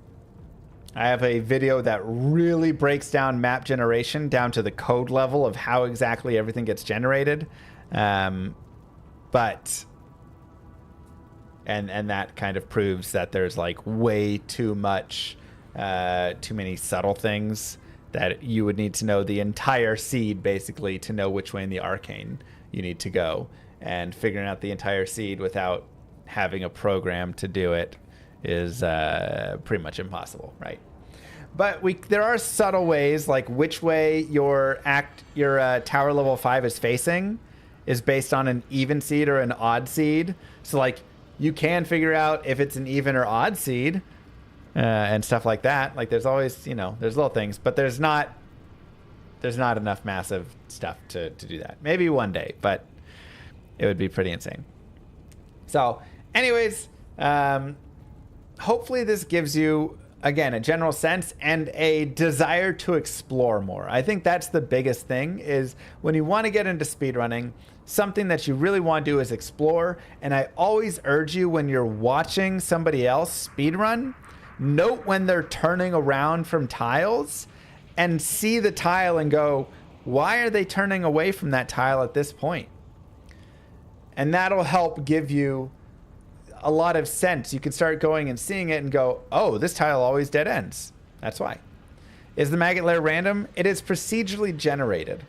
I have a video that really breaks down map generation down to the code level of how exactly everything gets generated. And that kind of proves that there's like way too much, too many subtle things that you would need to know the entire seed basically to know which way in the Arcane you need to go. And figuring out the entire seed without having a program to do it is pretty much impossible, right? But there are subtle ways, like which way your tower level 5 is facing is based on an even seed or an odd seed. So like you can figure out if it's an even or odd seed and stuff like that. Like there's always, there's little things, but there's not enough massive stuff to do that. Maybe one day, but it would be pretty insane. So anyways, hopefully this gives you, again, a general sense and a desire to explore more. I think that's the biggest thing is when you want to get into speedrunning, something that you really want to do is explore. And I always urge you when you're watching somebody else speedrun, note when they're turning around from tiles and see the tile and go, why are they turning away from that tile at this point? And that'll help give you a lot of sense. You can start going and seeing it and go, oh, this tile always dead ends. That's why. Is the maggot layer random? It is procedurally generated.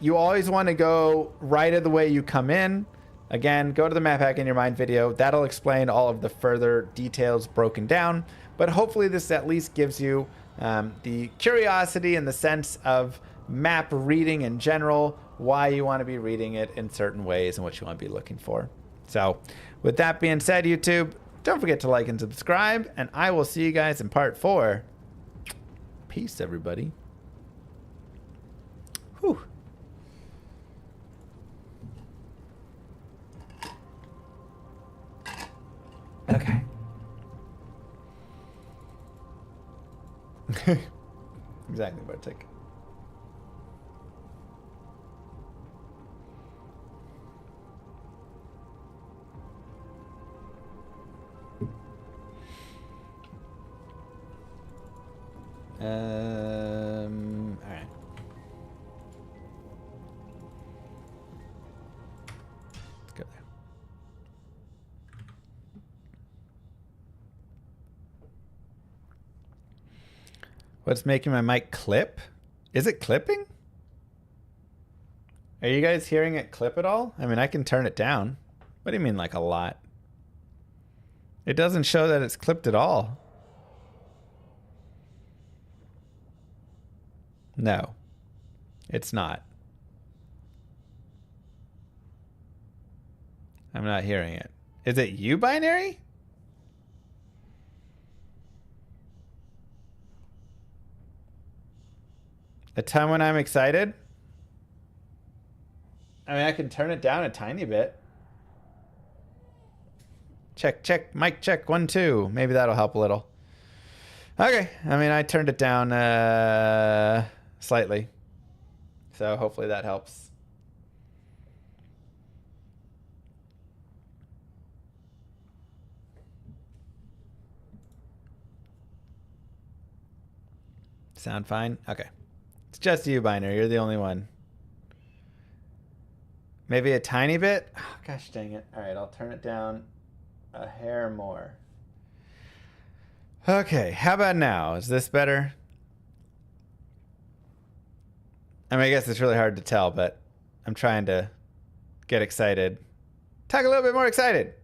You always want to go right of the way you come in. Again, go to the Map Hack in Your Mind video. That'll explain all of the further details broken down. But hopefully this at least gives you the curiosity and the sense of map reading in general, why you want to be reading it in certain ways and what you want to be looking for. So with that being said, YouTube, don't forget to like and subscribe, and I will see you guys in part 4. Peace, everybody. Whew. Exactly, Bartik. All right. Let's go there. What's making my mic clip? Is it clipping? Are you guys hearing it clip at all? I mean, I can turn it down. What do you mean, like a lot? It doesn't show that it's clipped at all. No, it's not. I'm not hearing it. Is it you, Binary? A time when I'm excited? I mean, I can turn it down a tiny bit. Check, check, mic check, 1, 2. Maybe that'll help a little. Okay, I mean, I turned it down slightly. So hopefully that helps. Sound fine? Okay. It's just you, Binary. You're the only one. Maybe a tiny bit? Oh, gosh dang it. All right, I'll turn it down a hair more. Okay, how about now? Is this better? I mean, I guess it's really hard to tell, but I'm trying to get excited. Talk a little bit more excited.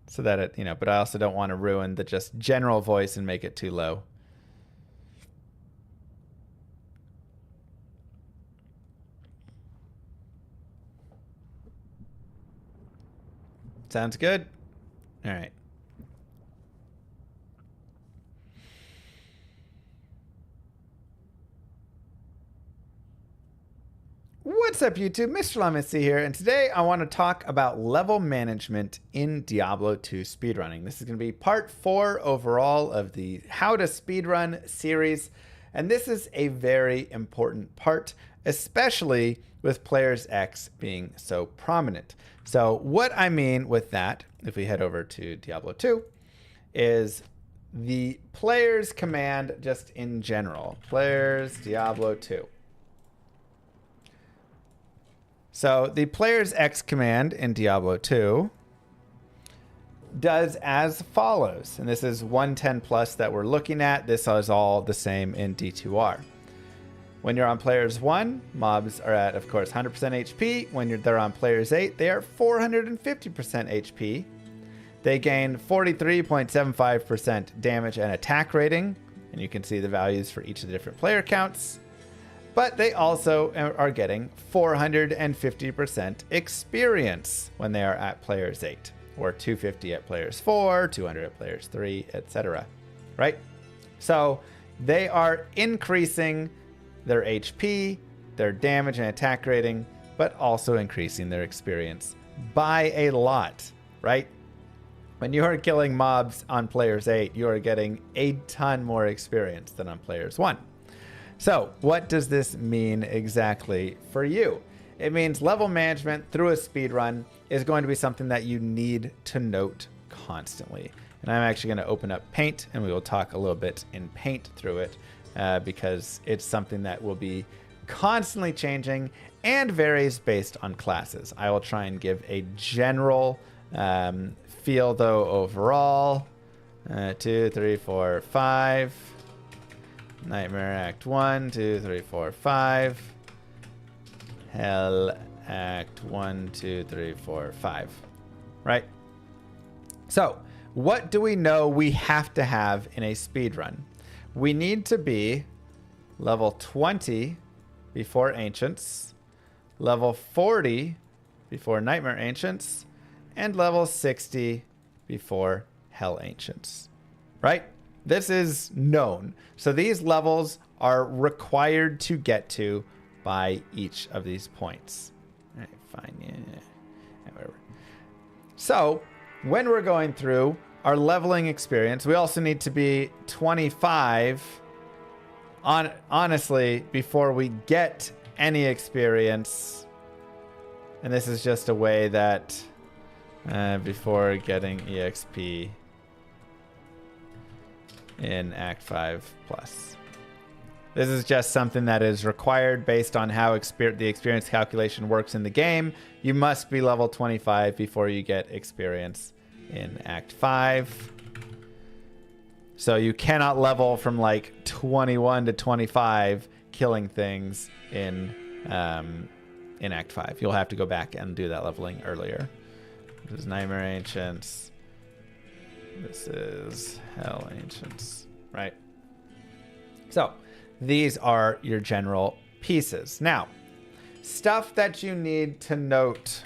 So that it, but I also don't want to ruin the just general voice and make it too low. Sounds good? All right. What's up, YouTube? Mr. Lemonsy here, and today I want to talk about level management in Diablo 2 speedrunning. This is going to be part 4 overall of the How to Speedrun series, and this is a very important part, especially with Players X being so prominent. So what I mean with that, if we head over to Diablo 2, is the players command just in general. Players Diablo 2. So the players X command in Diablo 2 does as follows. And this is 110 plus that we're looking at. This is all the same in D2R. When you're on players 1, mobs are at, of course, 100% HP. When they're on players 8, they are 450% HP. They gain 43.75% damage and attack rating. And you can see the values for each of the different player counts. But they also are getting 450% experience when they are at players 8. Or 250 at players 4, 200 at players 3, etc. Right? So they are increasing their HP, their damage and attack rating, but also increasing their experience by a lot, right? When you are killing mobs on players 8, you are getting a ton more experience than on players 1. So what does this mean exactly for you? It means level management through a speedrun is going to be something that you need to note constantly. And I'm actually going to open up Paint, and we will talk a little bit in Paint through it. Because it's something that will be constantly changing and varies based on classes. I will try and give a general feel, though, overall. 2, 3, 4, 5. Nightmare Act 1, 2, 3, 4, 5. Hell Act 1, 2, 3, 4, 5. Right? So, what do we know we have to have in a speedrun? We need to be level 20 before Ancients, level 40 before Nightmare Ancients, and level 60 before Hell Ancients. Right? This is known. So these levels are required to get to by each of these points. All right, fine. Yeah. Whatever. So when we're going through our leveling experience, we also need to be 25 honestly, before we get any experience, and this is just a way that before getting EXP in Act 5 plus. This is just something that is required based on how the experience calculation works in the game. You must be level 25 before you get experience in Act 5. So you cannot level from like 21 to 25 killing things in Act 5. You'll have to go back and do that leveling earlier. This is Nightmare Ancients. This is Hell Ancients, right? So these are your general pieces. Now, stuff that you need to note.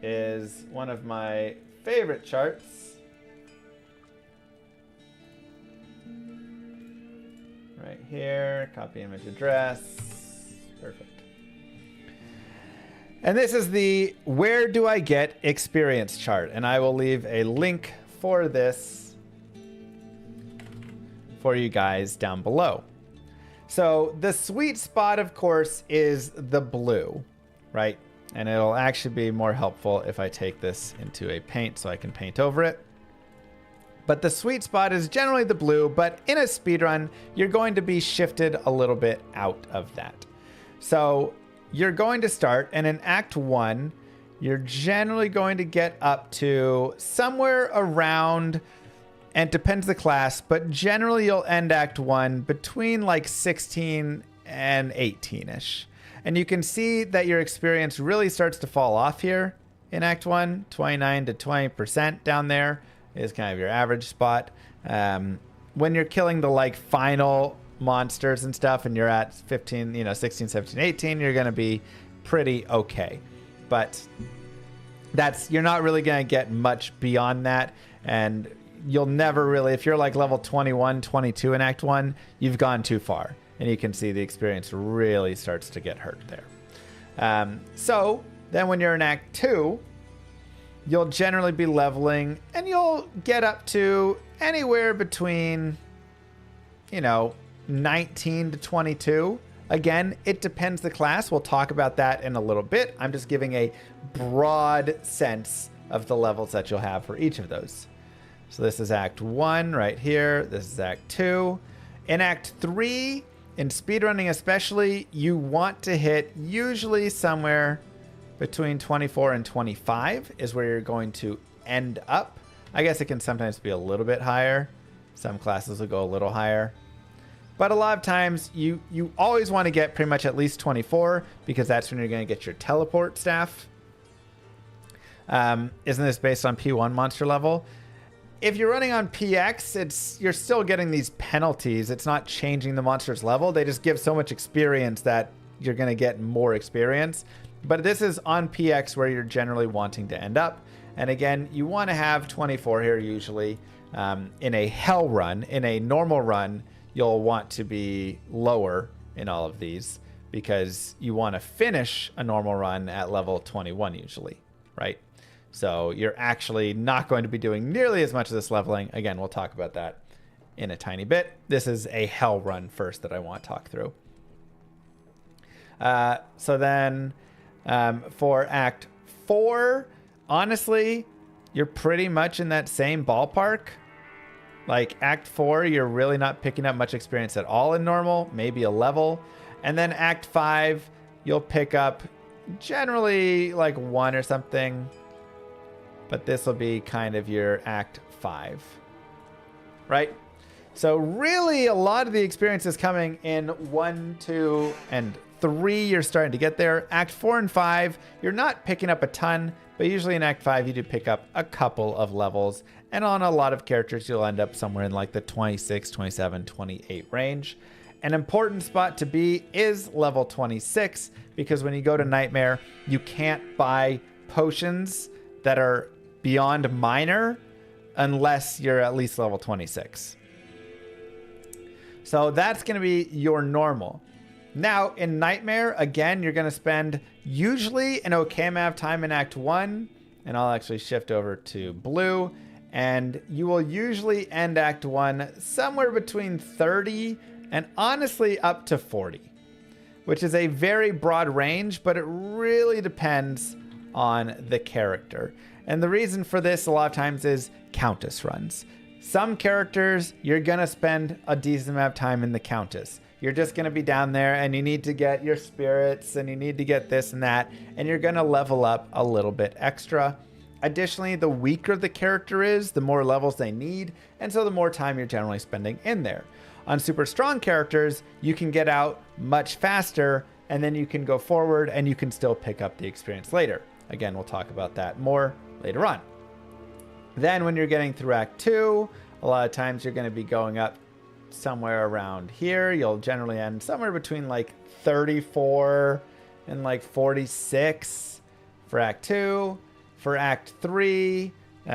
Is one of my favorite charts. Right here, copy image address. Perfect. And this is the where do I get experience chart. And I will leave a link for this for you guys down below. So the sweet spot, of course, is the blue, right? And it'll actually be more helpful if I take this into a paint so I can paint over it. But the sweet spot is generally the blue, but in a speedrun, you're going to be shifted a little bit out of that. So you're going to start, and in Act 1, you're generally going to get up to somewhere around, and it depends the class, but generally you'll end Act 1 between like 16 and 18-ish. And you can see that your experience really starts to fall off here in Act 1. 29 to 20% down there is kind of your average spot. When you're killing the like final monsters and stuff and you're at 15, 16, 17, 18, you're going to be pretty okay. But you're not really going to get much beyond that. And you'll never really, if you're like level 21, 22 in Act 1, you've gone too far. And you can see the experience really starts to get hurt there. So then when you're in Act 2, you'll generally be leveling and you'll get up to anywhere between, 19 to 22. Again, it depends the class. We'll talk about that in a little bit. I'm just giving a broad sense of the levels that you'll have for each of those. So this is Act 1 right here. This is Act 2. In Act 3, in speedrunning especially, you want to hit usually somewhere between 24 and 25 is where you're going to end up. I guess it can sometimes be a little bit higher. Some classes will go a little higher. But a lot of times you always want to get pretty much at least 24 because that's when you're going to get your teleport staff. Isn't this based on P1 monster level? If you're running on PX, you're still getting these penalties. It's not changing the monster's level. They just give so much experience that you're going to get more experience. But this is on PX where you're generally wanting to end up. And again, you want to have 24 here usually. In a hell run, in a normal run, you'll want to be lower in all of these because you want to finish a normal run at level 21 usually, right? So you're actually not going to be doing nearly as much of this leveling. Again, we'll talk about that in a tiny bit. This is a hell run first that I want to talk through. So then for Act 4, honestly, you're pretty much in that same ballpark. Like Act 4, you're really not picking up much experience at all in normal, maybe a level. And then Act 5, you'll pick up generally like 1 or something. But this will be kind of your Act 5, right? So really a lot of the experience is coming in 1, 2, and 3. You're starting to get there. Act 4 and 5, you're not picking up a ton, but usually in Act 5, you do pick up a couple of levels. And on a lot of characters, you'll end up somewhere in like the 26, 27, 28 range. An important spot to be is level 26, because when you go to Nightmare, you can't buy potions that are beyond minor unless you're at least level 26. So that's going to be your normal. Now, in Nightmare, again, you're going to spend usually an okay amount of time in Act 1, and I'll actually shift over to blue, And you will usually end Act 1 somewhere between 30 and honestly up to 40, which is a very broad range, but it really depends on the character. And the reason for this a lot of times is Countess runs. Some characters, you're going to spend a decent amount of time in the Countess. You're just going to be down there and you need to get your spirits and you need to get this and that, and you're going to level up a little bit extra. Additionally, the weaker the character is, the more levels they need, and so the more time you're generally spending in there. On super strong characters, you can get out much faster, and then you can go forward and you can still pick up the experience later. Again, we'll talk about that more later on. Then when you're getting through Act 2, a lot of times you're going to be going up somewhere around here. You'll generally end somewhere between like 34 and like 46 for Act 2. For Act 3, it's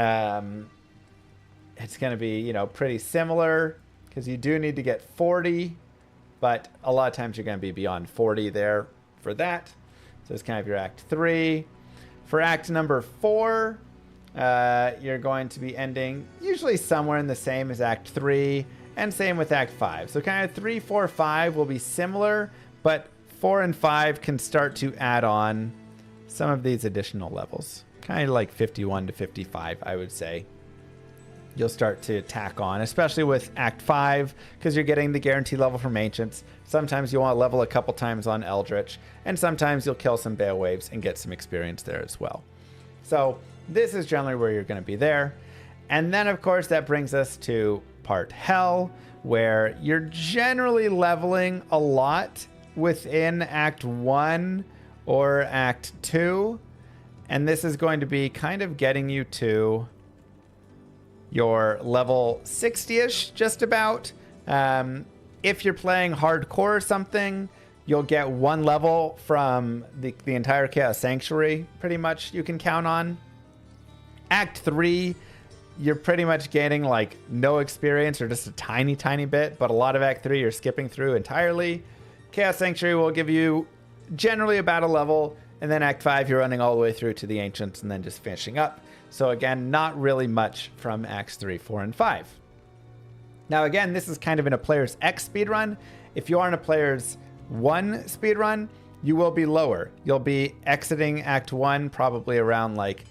going to be, you know, pretty similar because you do need to get 40, but a lot of times you're going to be beyond 40 there for that. So it's kind of your Act 3. For Act number 4, you're going to be ending usually somewhere in the same as Act 3, and same with Act 5. So kind of 3, 4, 5 will be similar, but 4 and 5 can start to add on some of these additional levels. Kind of like 51 to 55, I would say. You'll start to tack on, especially with Act 5, because you're getting the guaranteed level from Ancients. Sometimes you want to level a couple times on Eldritch, and sometimes you'll kill some Bale Waves and get some experience there as well. So this is generally where you're going to be there. And then, of course, that brings us to part Hell, where you're generally leveling a lot within Act 1 or Act 2. And this is going to be kind of getting you to your level 60-ish, just about. If you're playing hardcore or something, you'll get 1 level from the entire Chaos Sanctuary, pretty much, you can count on. Act 3, you're pretty much getting like no experience or just a tiny, tiny bit, but a lot of Act 3 you're skipping through entirely. Chaos Sanctuary will give you generally about a level. And then Act 5, you're running all the way through to the Ancients and then just finishing up. So again, not really much from Acts 3, 4, and 5. Now again, this is kind of in a Player's X speedrun. If you are in a Player's 1 speedrun, you will be lower. You'll be exiting Act 1 probably around like,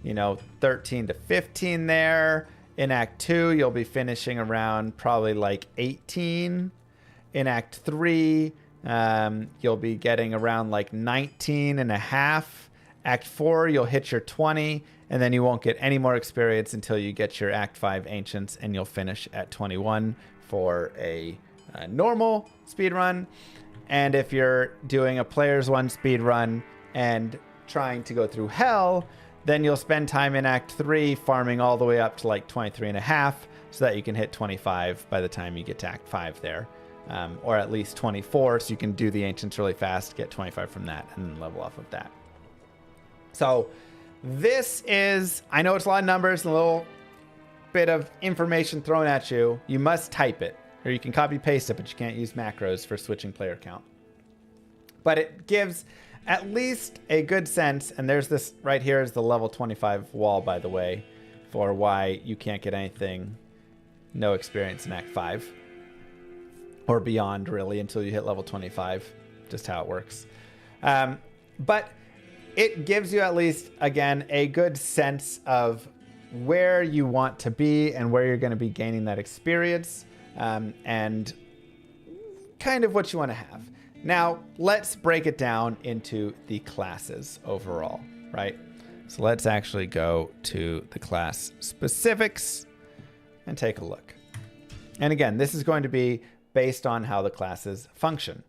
13 to 15 there. In Act 2, you'll be finishing around probably like 18. In Act 3, you'll be getting around like 19 and a half. Act 4, you'll hit your 20, and then you won't get any more experience until you get your Act 5 Ancients, and you'll finish at 21 for a normal speedrun. And if you're doing a Player's 1 speedrun and trying to go through Hell, then you'll spend time in Act 3 farming all the way up to like 23 and a half so that you can hit 25 by the time you get to Act 5 there. Or at least 24, so you can do the Ancients really fast, get 25 from that, and then level off of that. So this is, I know it's a lot of numbers, a little bit of information thrown at you. You must type it, or you can copy paste it, but you can't use macros for switching player count. But it gives at least a good sense, and there's this right here is the level 25 wall, by the way, for why you can't get anything, no experience in Act 5. Or beyond, really, until you hit level 25. Just how it works. But it gives you at least, again, a good sense of where you want to be and where you're going to be gaining that experience. And kind of what you want to have. Now, let's break it down into the classes overall, right? So let's actually go to the class specifics and take a look. And again, this is going to be based on how the classes function.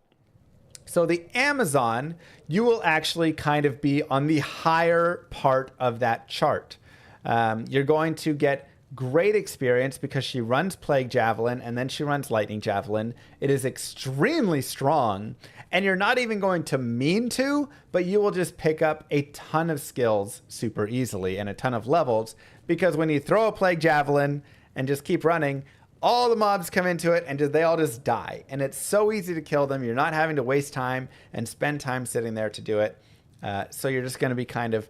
So the Amazon, you will actually kind of be on the higher part of that chart. You're going to get great experience because she runs Plague Javelin and then she runs Lightning Javelin. It is extremely strong, and you're not even going to mean to, but you will just pick up a ton of skills super easily and a ton of levels, because when you throw a Plague Javelin and just keep running, all the mobs come into it and they all just die. And it's so easy to kill them. You're not having to waste time and spend time sitting there to do it. So you're just going to be kind of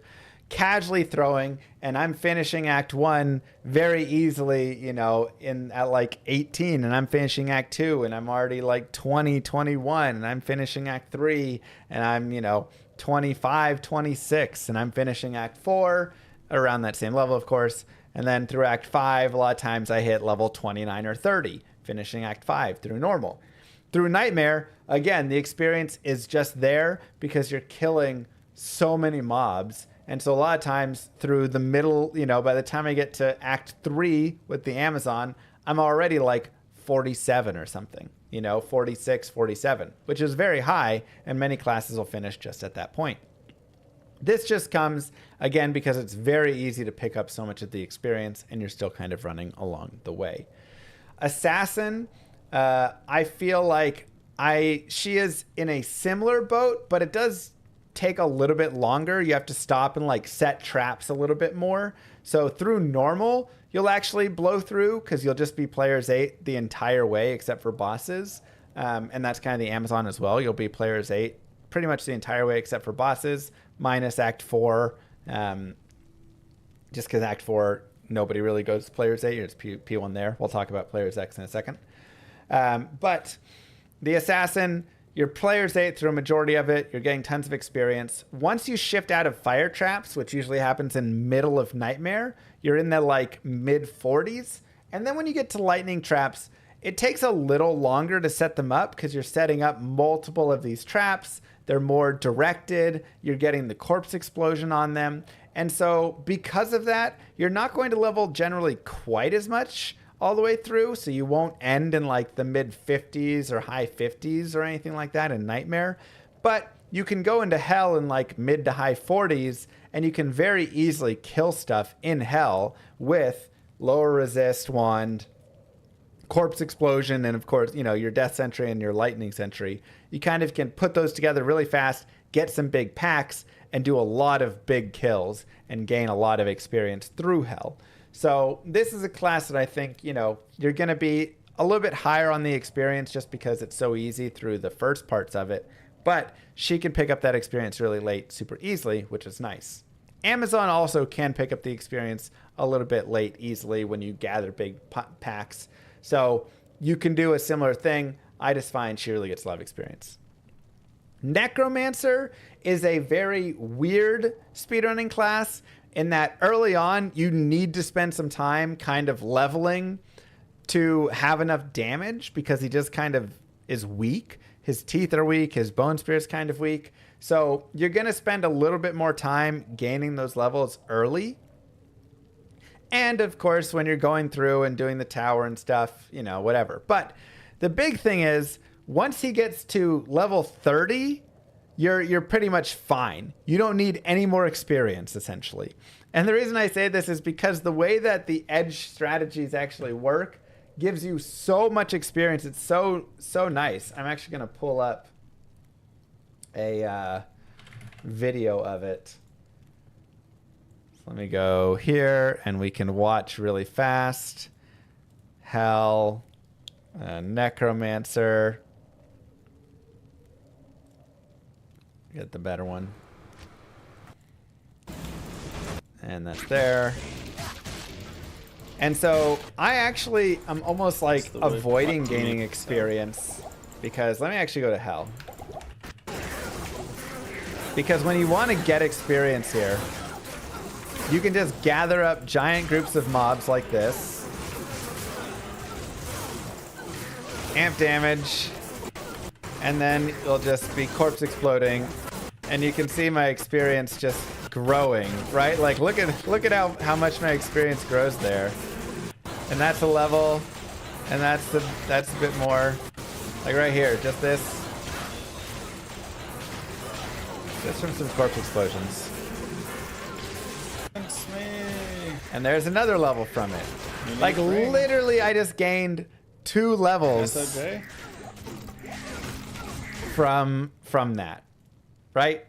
casually throwing, and I'm finishing Act 1 very easily, you know, at like 18, and I'm finishing Act 2, and I'm already like 20, 21, and I'm finishing Act 3, and I'm, you know, 25, 26, and I'm finishing Act 4 around that same level, of course. And then through Act 5, a lot of times I hit level 29 or 30, finishing Act 5 through normal. Through Nightmare, again, the experience is just there because you're killing so many mobs. And so a lot of times through the middle, you know, by the time I get to Act 3 with the Amazon, I'm already like 47 or something, you know, 46, 47, which is very high, and many classes will finish just at that point. This just comes, again, because it's very easy to pick up so much of the experience, and you're still kind of running along the way. Assassin, I feel like she is in a similar boat, but it does take a little bit longer. You have to stop and like set traps a little bit more. So through normal, you'll actually blow through because you'll just be players 8 the entire way except for bosses. And that's kind of the Amazon as well. You'll be players 8 pretty much the entire way except for bosses, minus Act 4. Just because Act 4, nobody really goes to players 8. It's P1 there. We'll talk about players X in a second. But the Assassin, you're players 8 through a majority of it. You're getting tons of experience. Once you shift out of fire traps, which usually happens in middle of Nightmare, you're in the like mid 40s. And then when you get to lightning traps, it takes a little longer to set them up because you're setting up multiple of these traps. They're more directed. You're getting the corpse explosion on them. And so because of that, you're not going to level generally quite as much all the way through, so you won't end in like the mid 50s or high 50s or anything like that in Nightmare. But you can go into Hell in like mid to high 40s, and you can very easily kill stuff in Hell with lower resist wand, corpse explosion, and of course, you know, your death sentry and your lightning sentry. You kind of can put those together really fast, get some big packs, and do a lot of big kills and gain a lot of experience through Hell. So this is a class that I think, you know, you're going to be a little bit higher on the experience just because it's so easy through the first parts of it. But she can pick up that experience really late super easily, which is nice. Amazon also can pick up the experience a little bit late easily when you gather big packs. So you can do a similar thing. I just find she really gets a lot of experience. Necromancer is a very weird speedrunning class in that early on, you need to spend some time kind of leveling to have enough damage because he just kind of is weak. His teeth are weak. His bone spear's kind of weak. So you're going to spend a little bit more time gaining those levels early. And of course, when you're going through and doing the tower and stuff, you know, whatever. But the big thing is, once he gets to level 30, you're pretty much fine. You don't need any more experience, essentially. And the reason I say this is because the way that the edge strategies actually work gives you so much experience. It's so nice. I'm actually going to pull up a video of it. So let me go here, and we can watch really fast. Hell, Necromancer. Get the better one. And that's there. And so I actually am almost like avoiding gaining experience because let me actually go to Hell. Because when you want to get experience here, you can just gather up giant groups of mobs like this. Amp damage. And then it'll just be corpse exploding. And you can see my experience just growing, right? Like look at how much my experience grows there. And that's a level, and that's a bit more. Like right here, just this. Just from some corpse explosions. Thanks, me. And there's another level from it. Like literally I just gained 2 levels SOJ? from that. Right?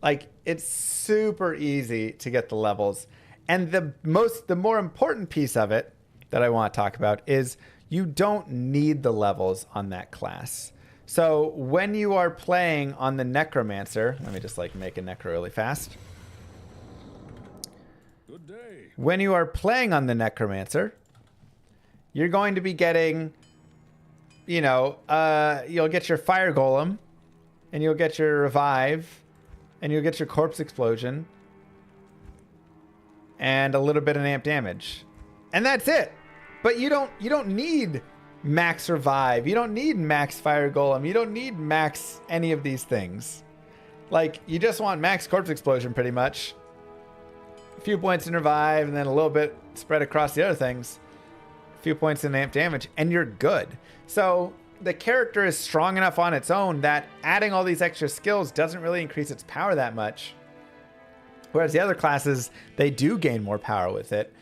Like it's super easy to get the levels. And the more important piece of it that I want to talk about is you don't need the levels on that class. So when you are playing on the Necromancer, let me just like make a Necro really fast. Good day. when you are playing on the Necromancer, you're going to be getting, you know, you'll get your Fire Golem, and you'll get your Revive, and you'll get your Corpse Explosion, and a little bit of amp damage. And that's it. But you don't need max Revive. You don't need max Fire Golem. You don't need max any of these things. Like, you just want max Corpse Explosion pretty much. A few points in Revive, and then a little bit spread across the other things. A few points in amp damage, and you're good. So the character is strong enough on its own that adding all these extra skills doesn't really increase its power that much. Whereas the other classes, they do gain more power with it.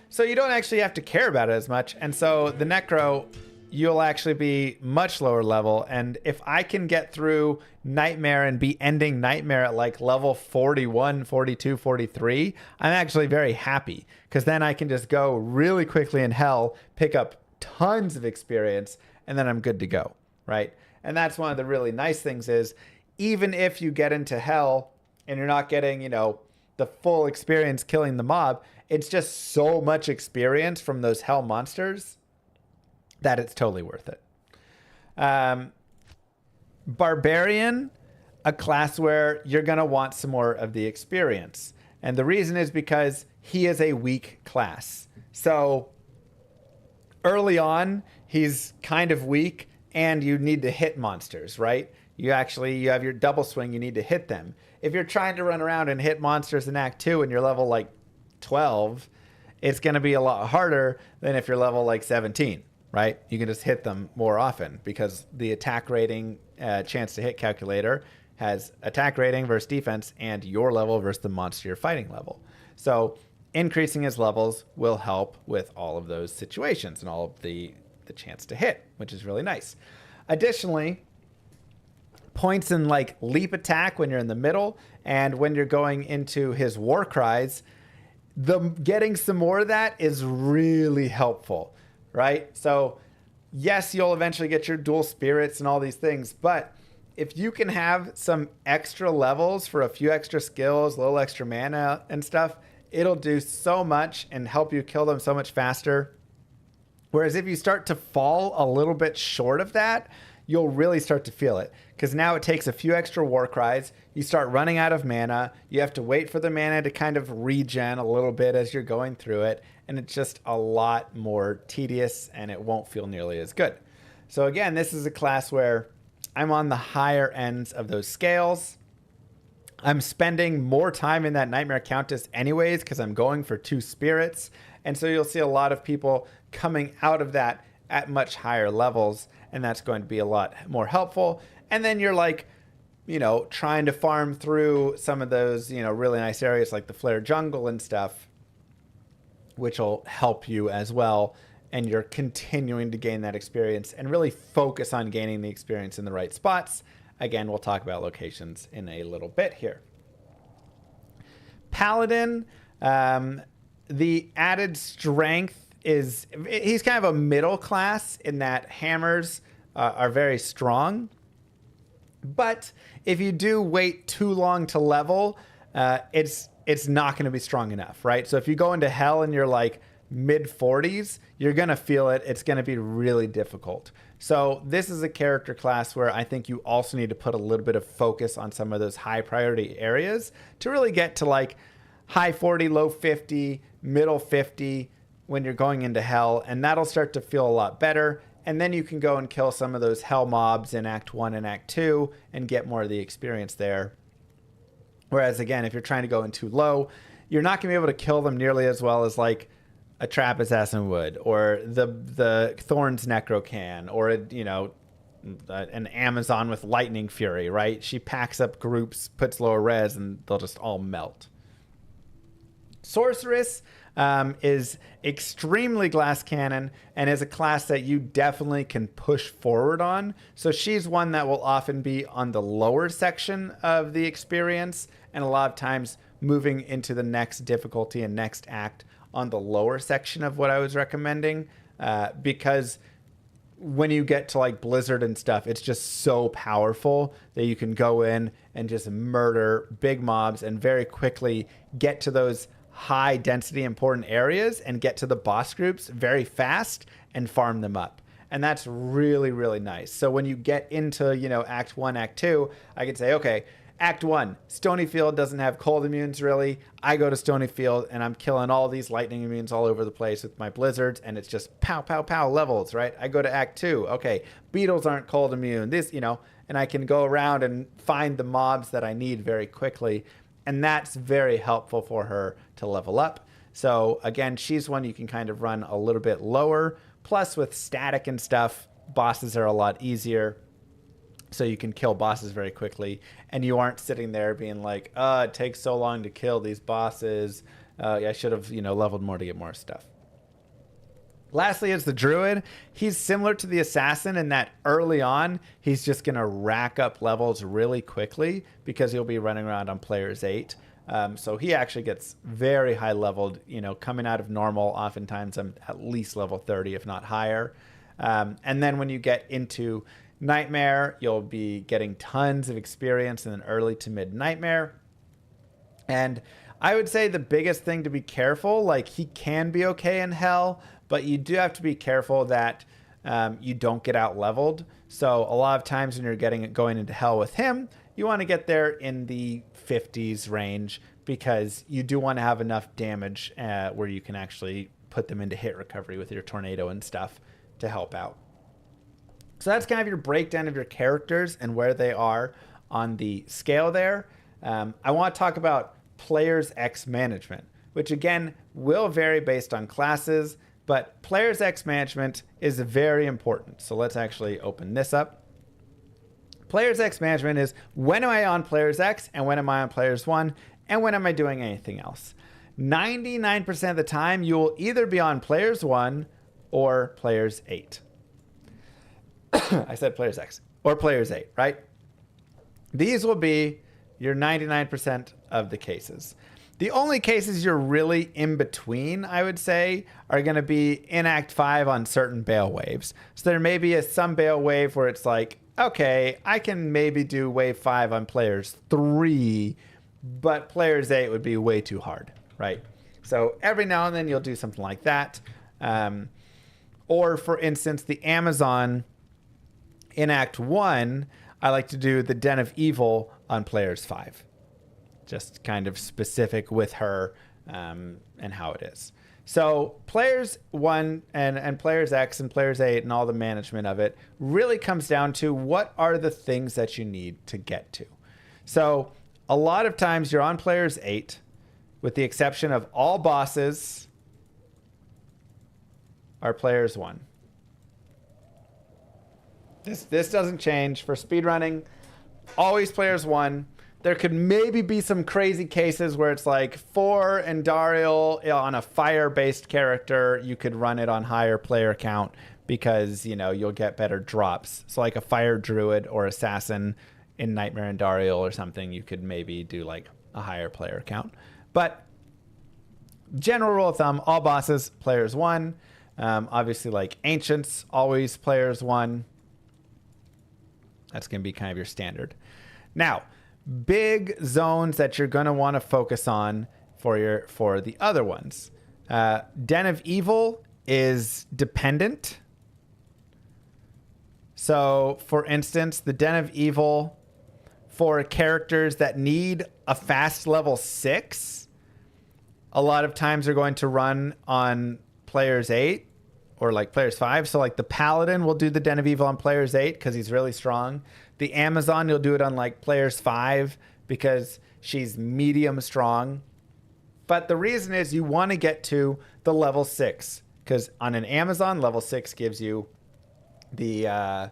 So you don't actually have to care about it as much. And so the Necro, you'll actually be much lower level. And if I can get through Nightmare and be ending Nightmare at like level 41, 42, 43, I'm actually very happy. Because then I can just go really quickly in Hell, pick up tons of experience, and then I'm good to go, right? And that's one of the really nice things is, even if you get into Hell and you're not getting, you know, the full experience killing the mob, it's just so much experience from those Hell monsters that it's totally worth it. Barbarian, a class where you're going to want some more of the experience. And the reason is because he is a weak class. So early on, he's kind of weak, and you need to hit monsters, right? You have your double swing, you need to hit them. If you're trying to run around and hit monsters in Act 2 and you're level like 12, it's going to be a lot harder than if you're level like 17, right? You can just hit them more often because the attack rating chance to hit calculator has attack rating versus defense and your level versus the monster you're fighting level. So increasing his levels will help with all of those situations and all of the chance to hit, which is really nice. Additionally, points in like leap attack when you're in the middle and when you're going into his war cries, getting some more of that is really helpful, right? So yes, you'll eventually get your dual spirits and all these things, but if you can have some extra levels for a few extra skills, a little extra mana and stuff, it'll do so much and help you kill them so much faster. Whereas if you start to fall a little bit short of that, you'll really start to feel it. Because now it takes a few extra war cries. You start running out of mana. You have to wait for the mana to kind of regen a little bit as you're going through it. And it's just a lot more tedious and it won't feel nearly as good. So again, this is a class where I'm on the higher ends of those scales. I'm spending more time in that Nightmare Countess anyways because I'm going for 2 spirits. And so you'll see a lot of people coming out of that at much higher levels, and that's going to be a lot more helpful. And then you're like, you know, trying to farm through some of those, you know, really nice areas like the Flare Jungle and stuff, which will help you as well. And you're continuing to gain that experience and really focus on gaining the experience in the right spots. Again, we'll talk about locations in a little bit here. Paladin, the added strength is, he's kind of a middle class in that hammers are very strong. But if you do wait too long to level, it's not going to be strong enough, right? So if you go into Hell and you're like mid 40s, you're going to feel it. It's going to be really difficult. So this is a character class where I think you also need to put a little bit of focus on some of those high priority areas to really get to like high 40, low 50, middle 50 when you're going into Hell. And that'll start to feel a lot better. And then you can go and kill some of those Hell mobs in Act 1 and Act 2 and get more of the experience there. Whereas again, if you're trying to go in too low, you're not going to be able to kill them nearly as well as like a Trap Assassin would, or the Thorns Necro can, or an Amazon with Lightning Fury, right? She packs up groups, puts lower res, and they'll just all melt. Sorceress is extremely glass cannon and is a class that you definitely can push forward on. So she's one that will often be on the lower section of the experience, and a lot of times moving into the next difficulty and next act on the lower section of what I was recommending, because when you get to like Blizzard and stuff, it's just so powerful that you can go in and just murder big mobs and very quickly get to those high density important areas and get to the boss groups very fast and farm them up. And that's really, really nice. So when you get into, you know, Act 1, Act 2, I could say, okay, Act 1, Stonyfield doesn't have cold immunes really. I go to Stonyfield and I'm killing all these lightning immunes all over the place with my blizzards, and it's just pow, pow, pow levels, right? I go to Act 2, okay, beetles aren't cold immune, this, you know, and I can go around and find the mobs that I need very quickly. And that's very helpful for her to level up. So again, she's one you can kind of run a little bit lower. Plus with static and stuff, bosses are a lot easier. So you can kill bosses very quickly. And you aren't sitting there being like, it takes so long to kill these bosses. I should have, you know, leveled more to get more stuff. Lastly is the druid. He's similar to the assassin in that early on, he's just going to rack up levels really quickly because he'll be running around on players 8. So he actually gets very high leveled, you know, coming out of normal. Oftentimes I'm at least level 30, if not higher. And then when you get into Nightmare, you'll be getting tons of experience in an early to mid Nightmare. And I would say the biggest thing to be careful, like he can be okay in Hell, but you do have to be careful that you don't get out leveled. So a lot of times when you're going into Hell with him, you want to get there in the 50s range because you do want to have enough damage where you can actually put them into hit recovery with your tornado and stuff to help out. So that's kind of your breakdown of your characters and where they are on the scale there. I want to talk about Players X management, which again will vary based on classes, but Players X management is very important. So let's actually open this up. Players X management is when am I on Players X and when am I on Players 1 and when am I doing anything else. 99% of the time you will either be on Players 1 or Players 8. I said Players X or Players 8, right? These will be your 99% of the cases. The only cases you're really in between, I would say, are going to be in Act 5 on certain Bale waves. So there may be some Bale wave where it's like, okay, I can maybe do wave 5 on Players 3, but Players 8 would be way too hard, right? So every now and then you'll do something like that. Or for instance, the Amazon in Act 1, I like to do the Den of Evil on Players 5. Just kind of specific with her and how it is. So Players 1 and Players X and Players 8 and all the management of it really comes down to what are the things that you need to get to. So a lot of times you're on Players 8, with the exception of all bosses are Players 1. This doesn't change for speedrunning. Always Players 1. There could maybe be some crazy cases where it's like for Andariel on a fire-based character, you could run it on higher player count because, you know, you'll get better drops. So like a fire druid or assassin in Nightmare Andariel or something, you could maybe do like a higher player count. But general rule of thumb, all bosses, Players 1. Obviously like Ancients, always Players 1. That's going to be kind of your standard. Now, big zones that you're going to want to focus on for the other ones. Den of Evil is dependent. So, for instance, the Den of Evil for characters that need a fast level 6, a lot of times are going to run on Players 8 or like Players 5. So like the Paladin will do the Den of Evil on Players 8 because he's really strong. The Amazon, you'll do it on like Players 5 because she's medium strong. But the reason is you want to get to the level 6 because on an Amazon, level 6 gives you the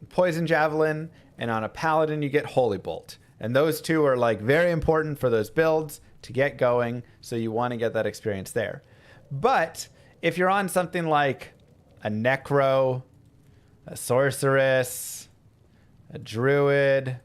Poison Javelin, and on a Paladin, you get Holy Bolt. And those two are like very important for those builds to get going. So you want to get that experience there. But if you're on something like a Necro, a Sorceress, a Druid,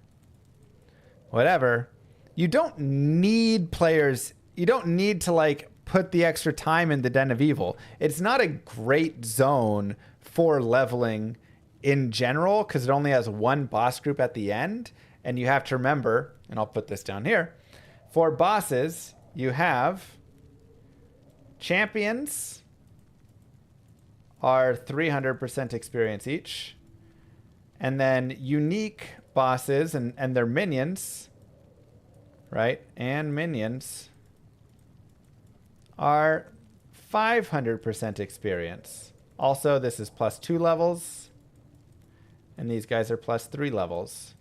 whatever, you don't need players. You don't need to like put the extra time in the Den of Evil. It's not a great zone for leveling in general because it only has one boss group at the end. And you have to remember, and I'll put this down here, for bosses, you have champions are 300% experience each. And then unique bosses and their minions, right? And minions are 500% experience. Also, this is +2 levels. And these guys are +3 levels.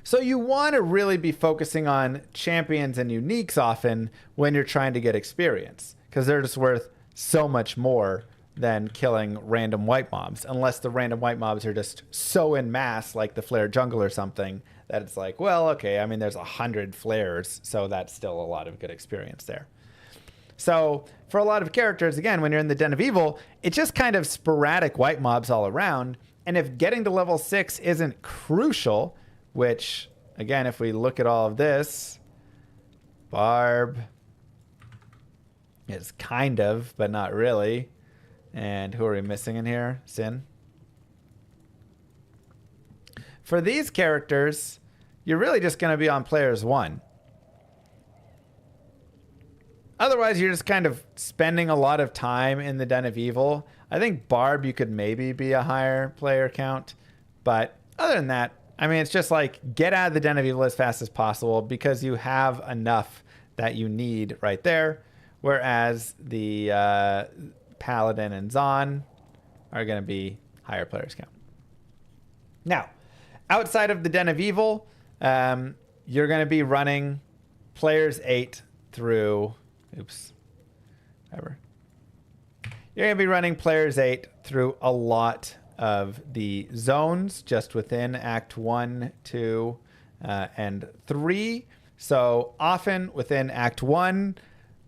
So you want to really be focusing on champions and uniques often when you're trying to get experience, because they're just worth so much more than killing random white mobs, unless the random white mobs are just so in mass, like the flare jungle or something, that it's like, well, okay, I mean, there's 100 flares, so that's still a lot of good experience there. So for a lot of characters, again, when you're in the Den of Evil, it's just kind of sporadic white mobs all around. And if getting to level 6 isn't crucial, which, again, if we look at all of this, Barb is kind of, but not really. And who are we missing in here? Sin. For these characters, you're really just going to be on players 1. Otherwise, you're just kind of spending a lot of time in the Den of Evil. I think Barb, you could maybe be a higher player count. But other than that, I mean, it's just like get out of the Den of Evil as fast as possible because you have enough that you need right there. Whereas the Paladin and Zon are going to be higher players count. Now, outside of the Den of Evil, you're going to be running players 8 through... Oops. Whatever. You're going to be running players 8 through a lot of the zones just within Act 1, 2, and 3. So often within Act 1,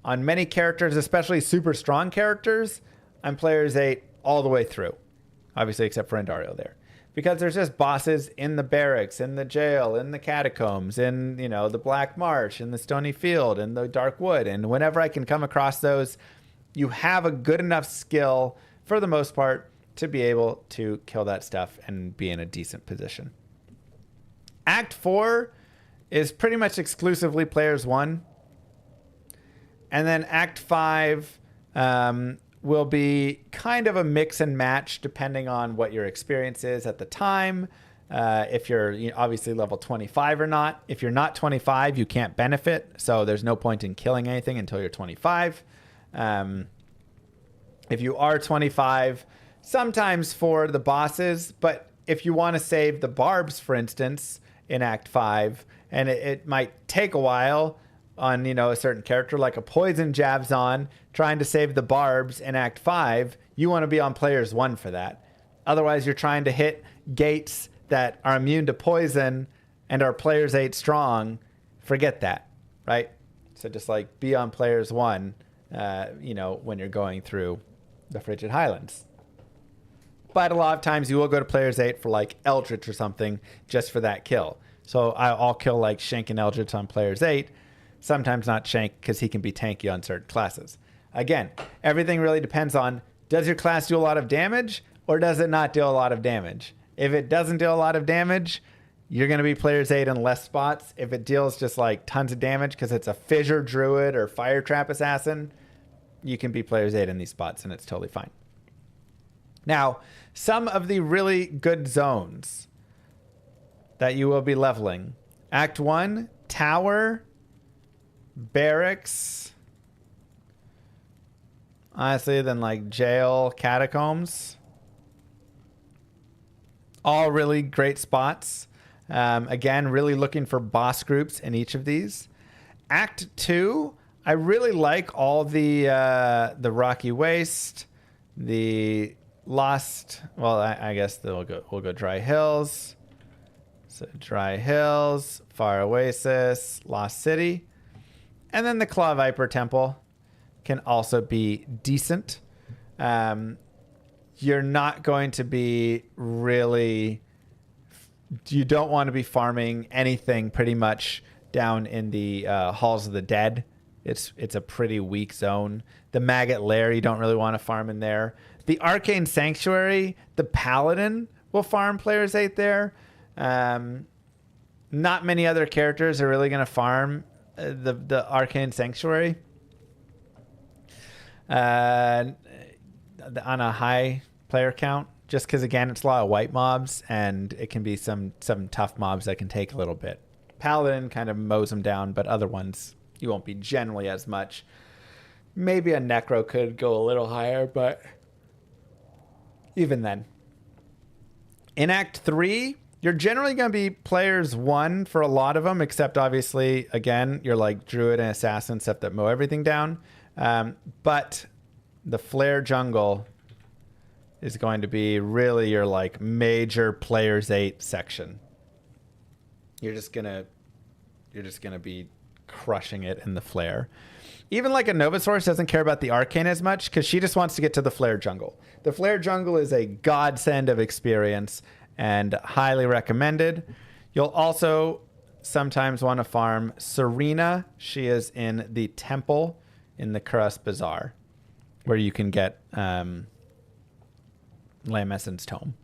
on many characters, especially super strong characters, I'm players 8 all the way through. Obviously, except for Endario there. Because there's just bosses in the barracks, in the jail, in the catacombs, in, you know, the Black Marsh, in the Stony Field, in the Dark Wood. And whenever I can come across those, you have a good enough skill, for the most part, to be able to kill that stuff and be in a decent position. Act 4 is pretty much exclusively players 1. And then Act 5 will be kind of a mix and match depending on what your experience is at the time. If you're obviously level 25 or not. If you're not 25, you can't benefit. So there's no point in killing anything until you're 25. If you are 25, sometimes for the bosses, but if you want to save the barbs, for instance, in Act 5, and it might take a while on, you know, a certain character, like a poison jabs on, trying to save the barbs in Act 5, you want to be on players 1 for that. Otherwise, you're trying to hit gates that are immune to poison and are players 8 strong. Forget that, right? So just like be on players 1, you know, when you're going through the Frigid Highlands. But a lot of times you will go to players 8 for like Eldritch or something just for that kill. So I'll kill like Shank and Eldritch on players 8. Sometimes not Shank because he can be tanky on certain classes. Again, everything really depends on, does your class do a lot of damage or does it not do a lot of damage? If it doesn't do a lot of damage, you're going to be players 8 in less spots. If it deals just like tons of damage because it's a Fissure Druid or Fire Trap Assassin, you can be players 8 in these spots and it's totally fine. Now, some of the really good zones that you will be leveling. Act 1, Tower, Barracks, honestly, then like Jail, Catacombs. All really great spots. Again, really looking for boss groups in each of these. Act 2, I really like all the Rocky Waste, the Lost. Well, I guess we'll go Dry Hills. So Dry Hills, Far Oasis, Lost City, and then the Claw Viper Temple can also be decent. You're not going to be really. You don't want to be farming anything pretty much down in the Halls of the Dead. It's a pretty weak zone. The Maggot Lair, you don't really want to farm in there. The Arcane Sanctuary, the Paladin will farm players 8 there. Not many other characters are really going to farm the Arcane Sanctuary on a high player count, just because again it's a lot of white mobs and it can be some tough mobs that can take a little bit. Paladin kind of mows them down, but other ones you won't be generally as much. Maybe a Necro could go a little higher, but even then. In Act 3, you're generally going to be players 1 for a lot of them, except obviously, again, you're like Druid and Assassin, stuff that mow everything down. But the Flare Jungle is going to be really your like major players 8 section. You're just gonna be crushing it in the Flare. Even like a Novasaurus doesn't care about the Arcane as much because she just wants to get to the Flare Jungle. The Flare Jungle is a godsend of experience and highly recommended. You'll also sometimes want to farm Serena. She is in the temple in the Kuras Bazaar, where you can get Lameson's Tome.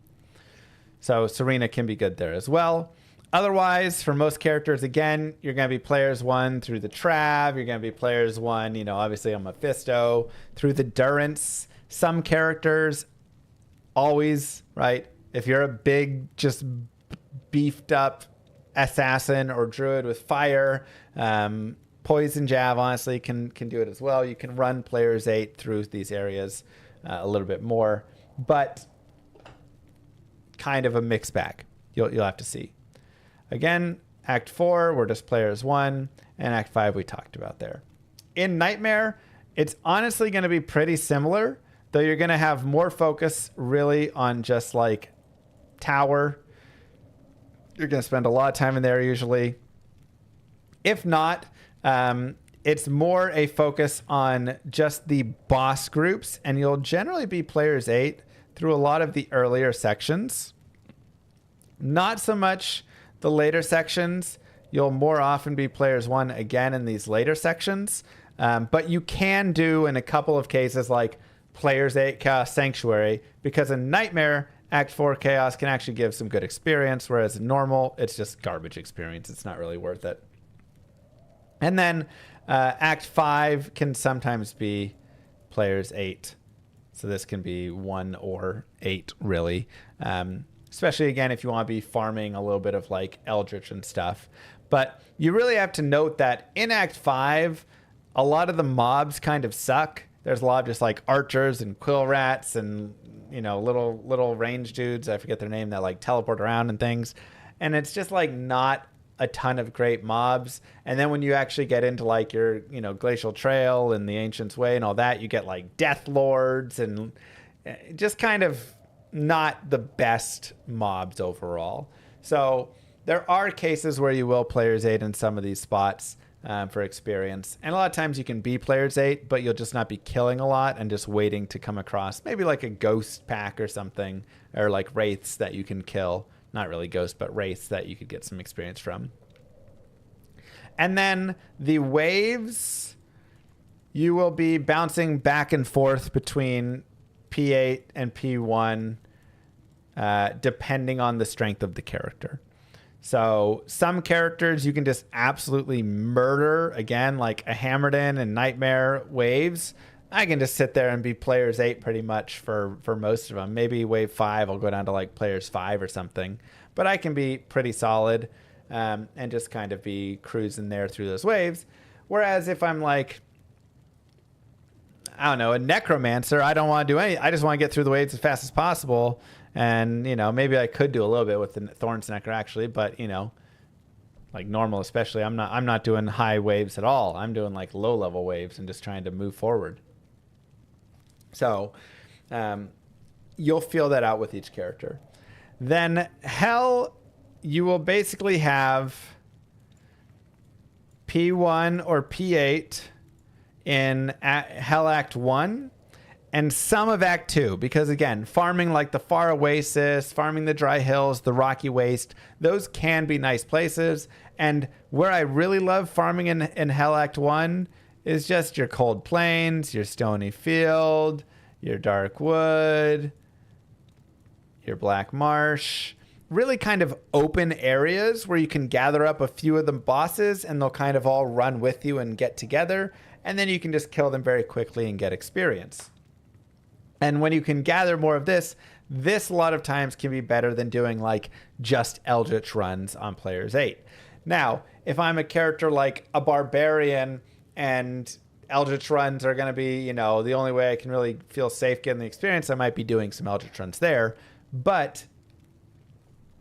So Serena can be good there as well. Otherwise, for most characters, again, you're going to be players 1 through the Trav. You're going to be players 1, obviously on Mephisto, through the Durance. Some characters, always, right? If you're a big, just beefed up assassin or druid with fire, Poison Jav, honestly, can do it as well. You can run players 8 through these areas a little bit more, but kind of a mixed bag. You'll have to see. Again, Act 4, we're just players 1, and Act 5 we talked about there. In Nightmare, it's honestly going to be pretty similar, though you're going to have more focus really on just like tower. You're going to spend a lot of time in there usually. If not, it's more a focus on just the boss groups, and you'll generally be players 8 through a lot of the earlier sections. Not so much the later sections. You'll more often be players 1 again in these later sections. But you can do in a couple of cases like players 8 Chaos Sanctuary, because in Nightmare, Act 4 Chaos can actually give some good experience, whereas in normal, it's just garbage experience. It's not really worth it. And then Act 5 can sometimes be players 8. So this can be 1 or 8, really. Especially, again, if you want to be farming a little bit of like Eldritch and stuff. But you really have to note that in Act 5, a lot of the mobs kind of suck. There's a lot of just like archers and quill rats and, little range dudes. I forget their name, that like teleport around and things. And it's just like not a ton of great mobs. And then when you actually get into like your, Glacial Trail and the Ancient's Way and all that, you get like Death Lords and just kind of not the best mobs overall. So there are cases where you will players 8 in some of these spots for experience. And a lot of times you can be players 8, but you'll just not be killing a lot and just waiting to come across maybe like a ghost pack or something, or like wraiths that you can kill. Not really ghosts, but wraiths that you could get some experience from. And then the waves, you will be bouncing back and forth between P8 and P1 depending on the strength of the character. So some characters you can just absolutely murder, again, like a Hammerden and Nightmare waves. I can just sit there and be players 8 pretty much for most of them. Maybe wave 5 I'll go down to like players 5 or something. But I can be pretty solid and just kind of be cruising there through those waves. Whereas if I'm like, I don't know, a Necromancer, I don't want to do any. I just want to get through the waves as fast as possible. And, maybe I could do a little bit with the Thornsnecker actually, but, like normal especially, I'm not doing high waves at all. I'm doing like low level waves and just trying to move forward. So you'll feel that out with each character. Then Hell, you will basically have P1 or P8 in Hell Act 1 and some of Act 2, because again, farming like the Far Oasis, farming the Dry Hills, the Rocky Waste, those can be nice places. And where I really love farming in Hell Act 1 is just your Cold Plains, your Stony Field, your Dark Wood, your Black Marsh. really kind of open areas where you can gather up a few of the bosses and they'll kind of all run with you and get together. And then you can just kill them very quickly and get experience. And when you can gather more of this a lot of times can be better than doing like just Eldritch runs on Players 8. Now, if I'm a character like a barbarian and Eldritch runs are going to be, you know, the only way I can really feel safe getting the experience, I might be doing some Eldritch runs there. But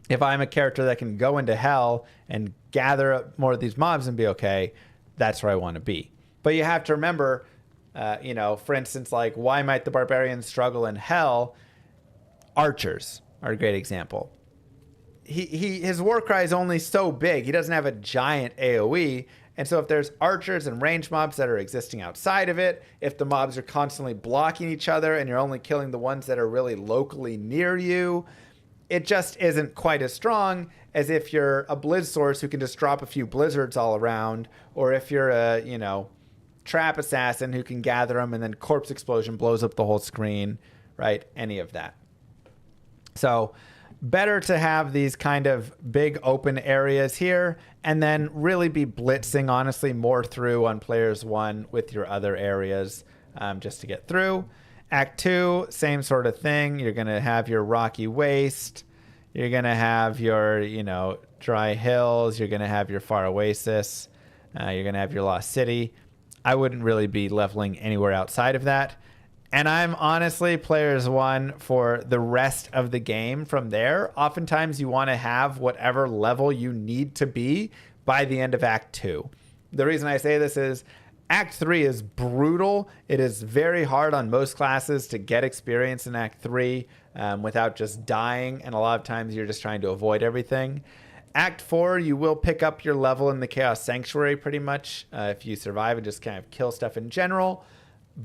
if I'm a character that can go into hell and gather up more of these mobs and be okay, that's where I want to be. But you have to remember, you know, for instance, like why might the barbarians struggle in hell? Archers are a great example. His war cry is only so big. He doesn't have a giant AoE. And so if there's archers and range mobs that are existing outside of it, if the mobs are constantly blocking each other and you're only killing the ones that are really locally near you, it just isn't quite as strong as if you're a blizz source who can just drop a few blizzards all around, or if you're a, you know, trap assassin who can gather them and then corpse explosion blows up the whole screen, right? Any of that. So better to have these kind of big open areas here and then really be blitzing, honestly, more through on Players 1 with your other areas just to get through. Act 2, same sort of thing. You're going to have your rocky waste. You're going to have your, you know, dry hills. You're going to have your far oasis. You're going to have your lost city. I wouldn't really be leveling anywhere outside of that. And I'm honestly Players 1 for the rest of the game from there. Oftentimes you want to have whatever level you need to be by the end of Act 2. The reason I say this is Act 3 is brutal. It is very hard on most classes to get experience in Act 3 without just dying. And a lot of times you're just trying to avoid everything. Act 4, you will pick up your level in the Chaos Sanctuary pretty much if you survive and just kind of kill stuff in general.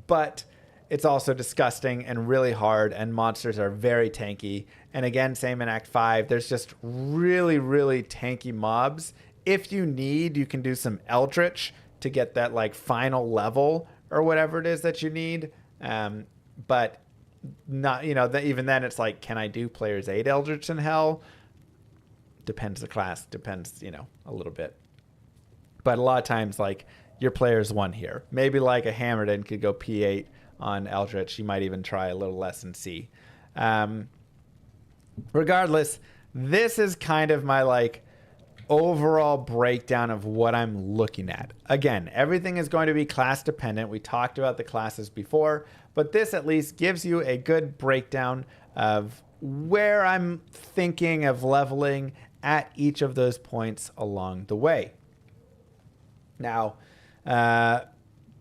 But it's also disgusting and really hard, and monsters are very tanky. And again, same in Act 5. There's just really, really tanky mobs. If you need, you can do some Eldritch to get that like final level or whatever it is that you need. But not, you know, even then it's like, can I do Players 8 Eldritch in hell? Depends the class, depends, you know, a little bit. But a lot of times, like, your Players 1 here. Maybe like a Hammerden could go P8 on Eldritch. You might even try a little less and see. Regardless, this is kind of my like overall breakdown of what I'm looking at. Again, everything is going to be class dependent. We talked about the classes before, but this at least gives you a good breakdown of where I'm thinking of leveling at each of those points along the way. Now,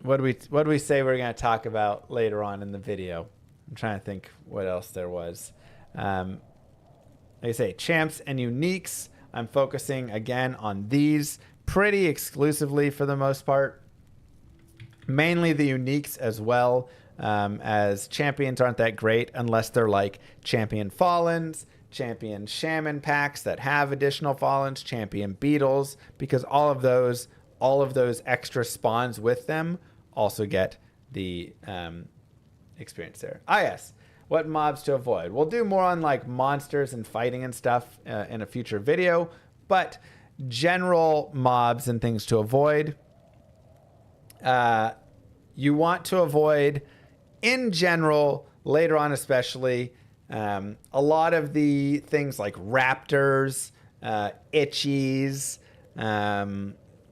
what do we say we're going to talk about later on in the video? I'm trying to think what else there was. Like I say, champs and uniques. I'm focusing again on these pretty exclusively for the most part. Mainly the uniques as well, as champions aren't that great unless they're like champion fallens, champion shaman packs that have additional fallens, champion beetles, because all of those extra spawns with them also get the experience there. Yes, what mobs to avoid. We'll do more on like monsters and fighting and stuff in a future video, but general mobs and things to avoid. You want to avoid, in general, later on especially, a lot of the things like raptors, itchies,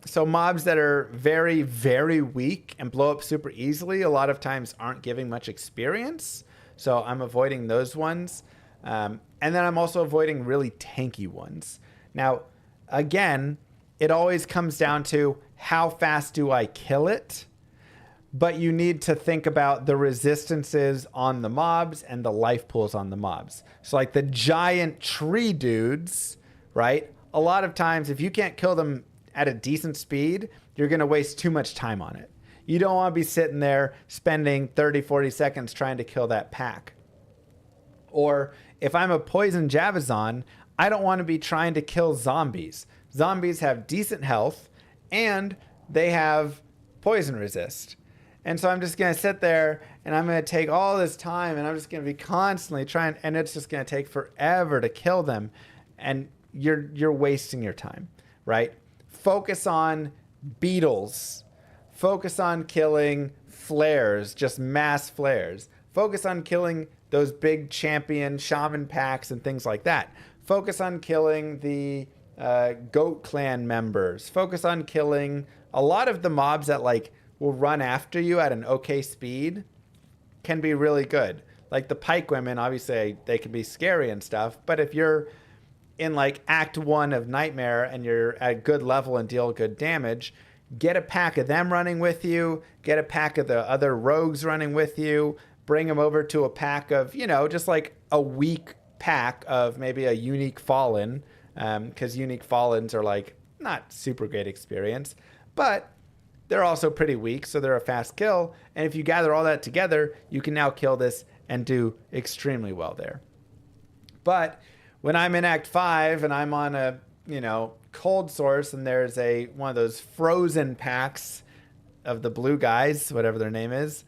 so mobs that are very, very weak and blow up super easily, a lot of times aren't giving much experience. So I'm avoiding those ones. And then I'm also avoiding really tanky ones. Now, again, it always comes down to how fast do I kill it? But you need to think about the resistances on the mobs and the life pools on the mobs. So like the giant tree dudes, right? A lot of times, if you can't kill them at a decent speed, you're going to waste too much time on it. You don't want to be sitting there spending 30, 40 seconds trying to kill that pack. Or if I'm a poison Javazon, I don't want to be trying to kill zombies. Zombies have decent health and they have poison resist. And so I'm just going to sit there and I'm going to take all this time and I'm just going to be constantly trying, and it's just going to take forever to kill them. and you're wasting your time, right? Focus on beetles. Focus on killing flares, just mass flares. Focus on killing those big champion shaman packs and things like that. Focus on killing the goat clan members. Focus on killing a lot of the mobs that like will run after you at an okay speed. Can be really good. Like the pike women, obviously they can be scary and stuff, but if you're in like Act 1 of Nightmare and you're at a good level and deal good damage, get a pack of them running with you, get a pack of the other rogues running with you, bring them over to a pack of, you know, just like a weak pack of maybe a unique fallen, because unique fallens are like not super great experience, but they're also pretty weak, so they're a fast kill. And if you gather all that together, you can now kill this and do extremely well there. But when I'm in Act 5 and I'm on a, you know, cold source and there's one of those frozen packs of the blue guys, whatever their name is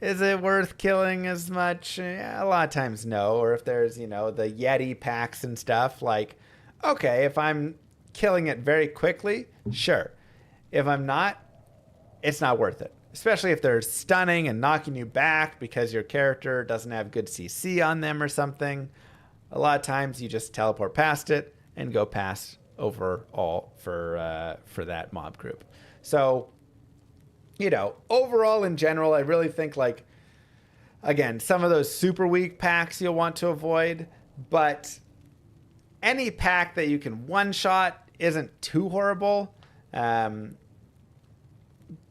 it worth killing as much? Yeah, a lot of times no. Or if there's, you know, the Yeti packs and stuff, like, okay, if I'm killing it very quickly, sure. If I'm not, it's not worth it. Especially if they're stunning and knocking you back because your character doesn't have good CC on them or something. A lot of times you just teleport past it and go past overall for that mob group. So, you know, overall in general, I really think like, again, some of those super weak packs you'll want to avoid, but any pack that you can one-shot isn't too horrible.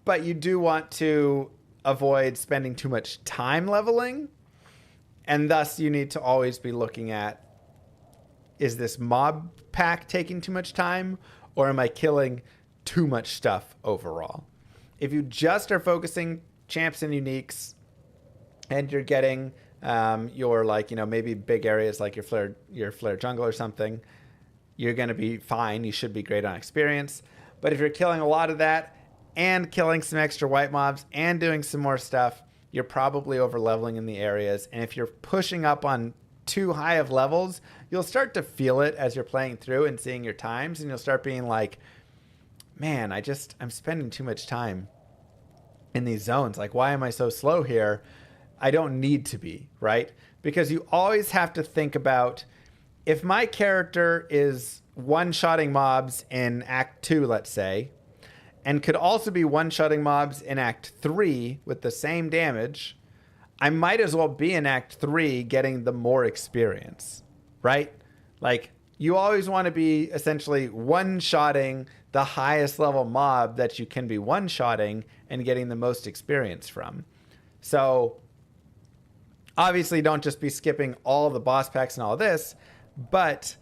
But you do want to avoid spending too much time leveling. And thus you need to always be looking at, is this mob pack taking too much time, or am I killing too much stuff overall? If you just are focusing champs and uniques and you're getting your, like, you know, maybe big areas like your flare jungle or something, you're going to be fine. You should be great on experience. But if you're killing a lot of that and killing some extra white mobs and doing some more stuff, you're probably over leveling in the areas. And if you're pushing up on too high of levels, you'll start to feel it as you're playing through and seeing your times, and you'll start being like, man, I'm spending too much time in these zones. Like, why am I so slow here? I don't need to be, right? Because you always have to think about, if my character is one-shotting mobs in Act 2, let's say, and could also be one-shotting mobs in Act 3 with the same damage, I might as well be in Act 3 getting the more experience, right? Like, you always want to be essentially one-shotting the highest level mob that you can be one-shotting and getting the most experience from. So, obviously, don't just be skipping all the boss packs and all of this, but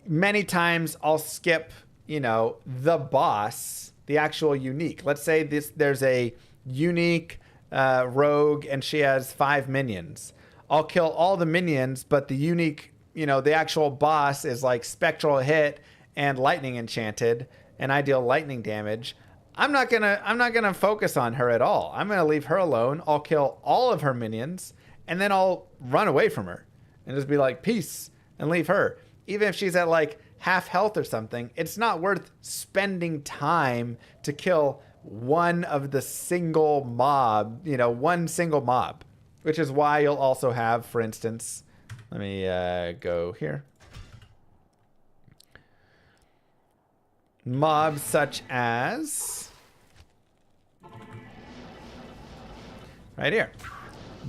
many times I'll skip, you know, the boss, the actual unique. Let's say there's a unique rogue and she has 5 minions. I'll kill all the minions, but the unique, you know, the actual boss is like spectral hit and lightning enchanted, and I deal lightning damage. I'm not gonna focus on her at all. I'm gonna leave her alone. I'll kill all of her minions, and then I'll run away from her and just be like, peace, and leave her. Even if she's at like half health or something, it's not worth spending time to kill one of the single mob, you know, one single mob, which is why you'll also have, for instance, let me go here. Mobs such as, right here,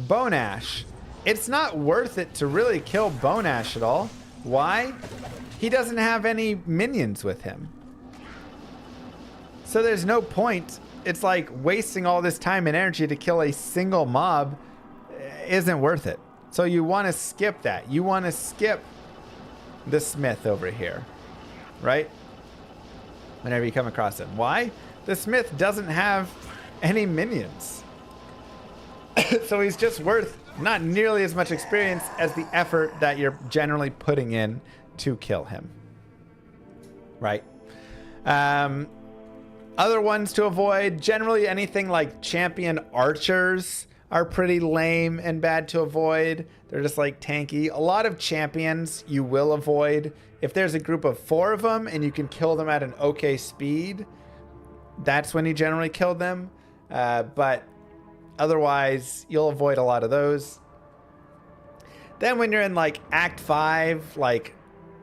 Bone Ash. It's not worth it to really kill Bone Ash at all. Why? He doesn't have any minions with him. So there's no point. It's like wasting all this time and energy to kill a single mob isn't worth it. So you want to skip that. You want to skip the Smith over here, right? Whenever you come across him. Why? The Smith doesn't have any minions. So he's just worth not nearly as much experience as the effort that you're generally putting in to kill him. Right? Other ones to avoid, generally anything like champion archers are pretty lame and bad to avoid. They're just like tanky. A lot of champions you will avoid. If there's a group of 4 of them and you can kill them at an okay speed, that's when you generally kill them. But otherwise, you'll avoid a lot of those. Then when you're in like Act 5, like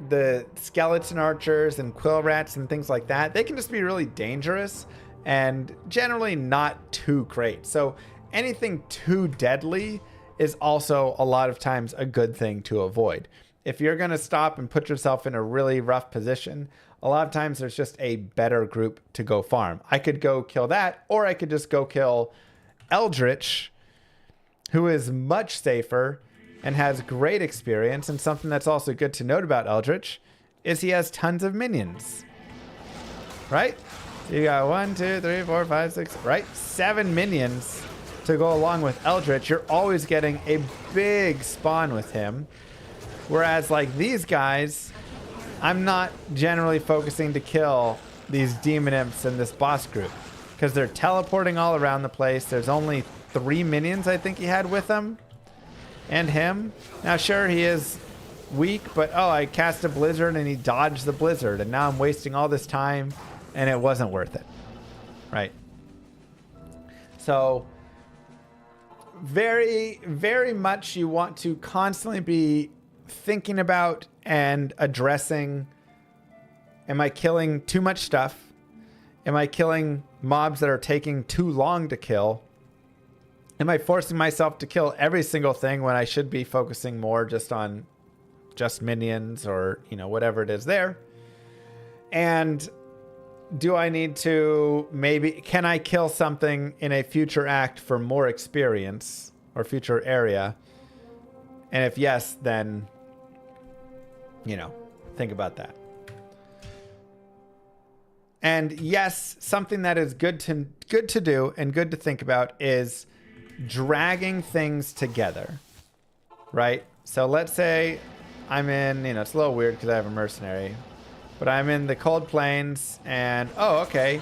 the skeleton archers and quill rats and things like that, they can just be really dangerous and generally not too great. So anything too deadly is also a lot of times a good thing to avoid. If you're going to stop and put yourself in a really rough position, a lot of times there's just a better group to go farm. I could go kill that, or I could just go kill Eldritch, who is much safer and has great experience. And something that's also good to note about Eldritch is he has tons of minions, right? So you got 1, 2, 3, 4, 5, 6, right? 7 minions to go along with Eldritch. You're always getting a big spawn with him. Whereas like these guys, I'm not generally focusing to kill these demon imps in this boss group because they're teleporting all around the place. There's only 3 minions I think he had with him and him. Now sure, he is weak, but oh, I cast a blizzard and he dodged the blizzard and now I'm wasting all this time and it wasn't worth it, right? So very, very much you want to constantly be thinking about and addressing, am I killing too much stuff? Am I killing mobs that are taking too long to kill? Am I forcing myself to kill every single thing when I should be focusing more just on just minions or, you know, whatever it is there? And do I need to can I kill something in a future act for more experience or future area? And if yes, then, you know, think about that. And yes, something that is good to do and good to think about is dragging things together, right? So let's say I'm in, you know, it's a little weird because I have a mercenary, but I'm in the cold plains and, oh, okay,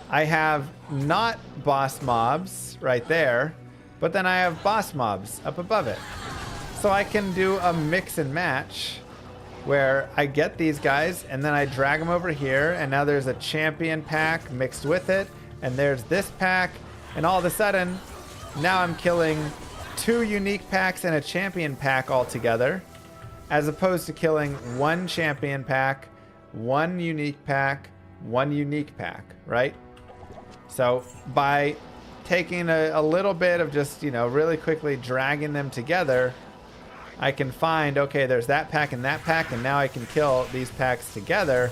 I have not boss mobs right there, but then I have boss mobs up above it. So I can do a mix and match where I get these guys and then I drag them over here and now there's a champion pack mixed with it and there's this pack and all of a sudden now I'm killing 2 unique packs and a champion pack all together as opposed to killing 1 champion pack, 1 unique pack, 1 unique pack, right? So by taking a little bit of just, you know, really quickly dragging them together, I can find, okay, there's that pack and now I can kill these packs together.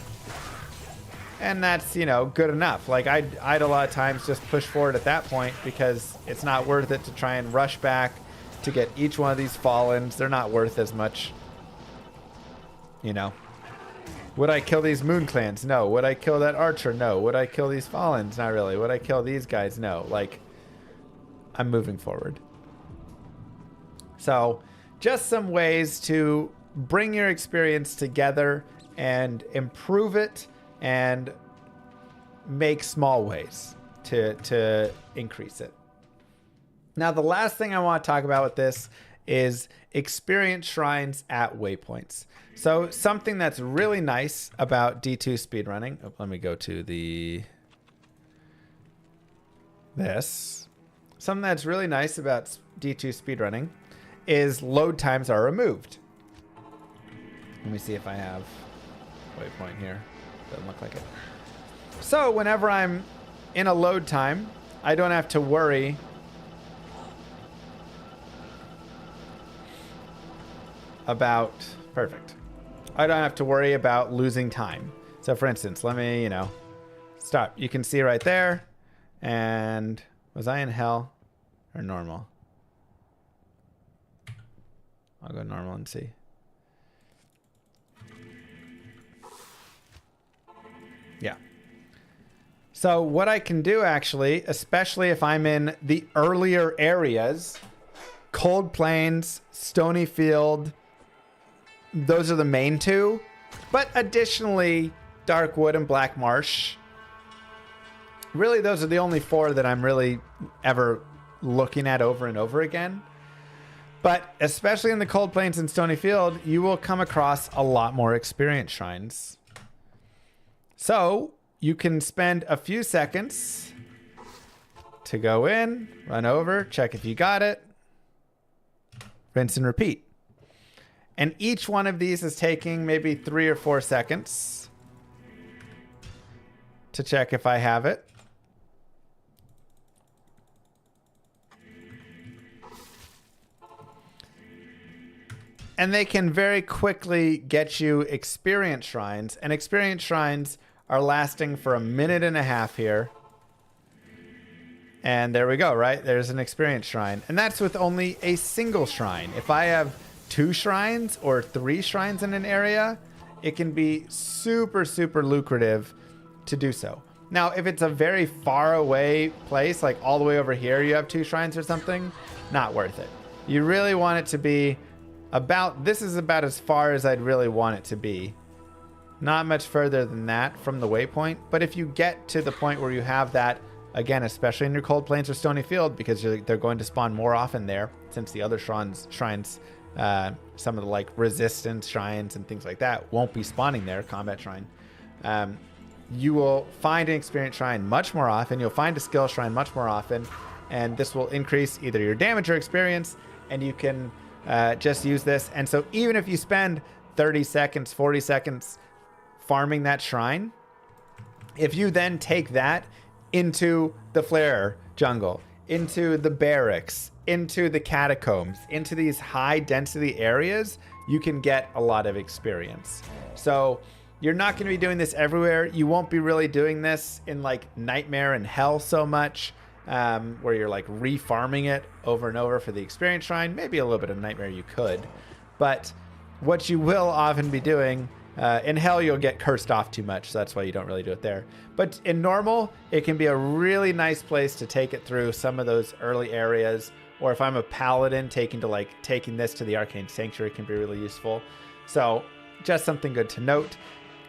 And that's, you know, good enough. Like I'd a lot of times just push forward at that point because it's not worth it to try and rush back to get each one of these Fallens. They're not worth as much, you know. Would I kill these Moon Clans? No. Would I kill that Archer? No. Would I kill these Fallens? Not really. Would I kill these guys? No. Like, I'm moving forward. So just some ways to bring your experience together and improve it and make small ways to increase it. Now, the last thing I want to talk about with this is experience shrines at waypoints. So something that's really nice about D2 speedrunning. Oh, let me go to this. Something that's really nice about D2 speedrunning is load times are removed. Let me see if I have waypoint here. Doesn't look like it. So whenever I'm in a load time, I don't have to worry about, perfect. I don't have to worry about losing time. So for instance, let me, you know, stop. You can see right there. And was I in hell or normal? I'll go normal and see. Yeah. So what I can do actually, especially if I'm in the earlier areas, Cold Plains, Stony Field, those are the main 2. But additionally, Darkwood and Black Marsh. Really, those are the only 4 that I'm really ever looking at over and over again. But especially in the Cold Plains and Stony Field, you will come across a lot more experience shrines. So you can spend a few seconds to go in, run over, check if you got it, rinse and repeat. And each one of these is taking maybe 3 or 4 seconds to check if I have it. And they can very quickly get you experience shrines. And experience shrines are lasting for 1.5 minutes here. And there we go, right? There's an experience shrine. And that's with only a single shrine. If I have 2 shrines or 3 shrines in an area, it can be super, super lucrative to do so. Now, if it's a very far away place, like all the way over here, you have 2 shrines or something, not worth it. You really want it to be this is about as far as I'd really want it to be. Not much further than that from the waypoint. But if you get to the point where you have that, again, especially in your Cold Plains or Stony Field, because they're going to spawn more often there, since the other shrines, some of the like resistance shrines and things like that won't be spawning there, combat shrine. You will find an experience shrine much more often. You'll find a skill shrine much more often. And this will increase either your damage or experience. And you can just use this. And so even if you spend 30 seconds, 40 seconds farming that shrine, if you then take that into the flare jungle, into the barracks, into the catacombs, into these high density areas, you can get a lot of experience. So you're not going to be doing this everywhere. You won't be really doing this in like Nightmare and Hell so much, where you're like refarming it over and over for the experience shrine. Maybe a little bit of Nightmare you could. But what you will often be doing, in Hell you'll get cursed off too much, so that's why you don't really do it there. But in normal, it can be a really nice place to take it through some of those early areas. Or if I'm a paladin, taking this to the Arcane Sanctuary can be really useful. So just something good to note.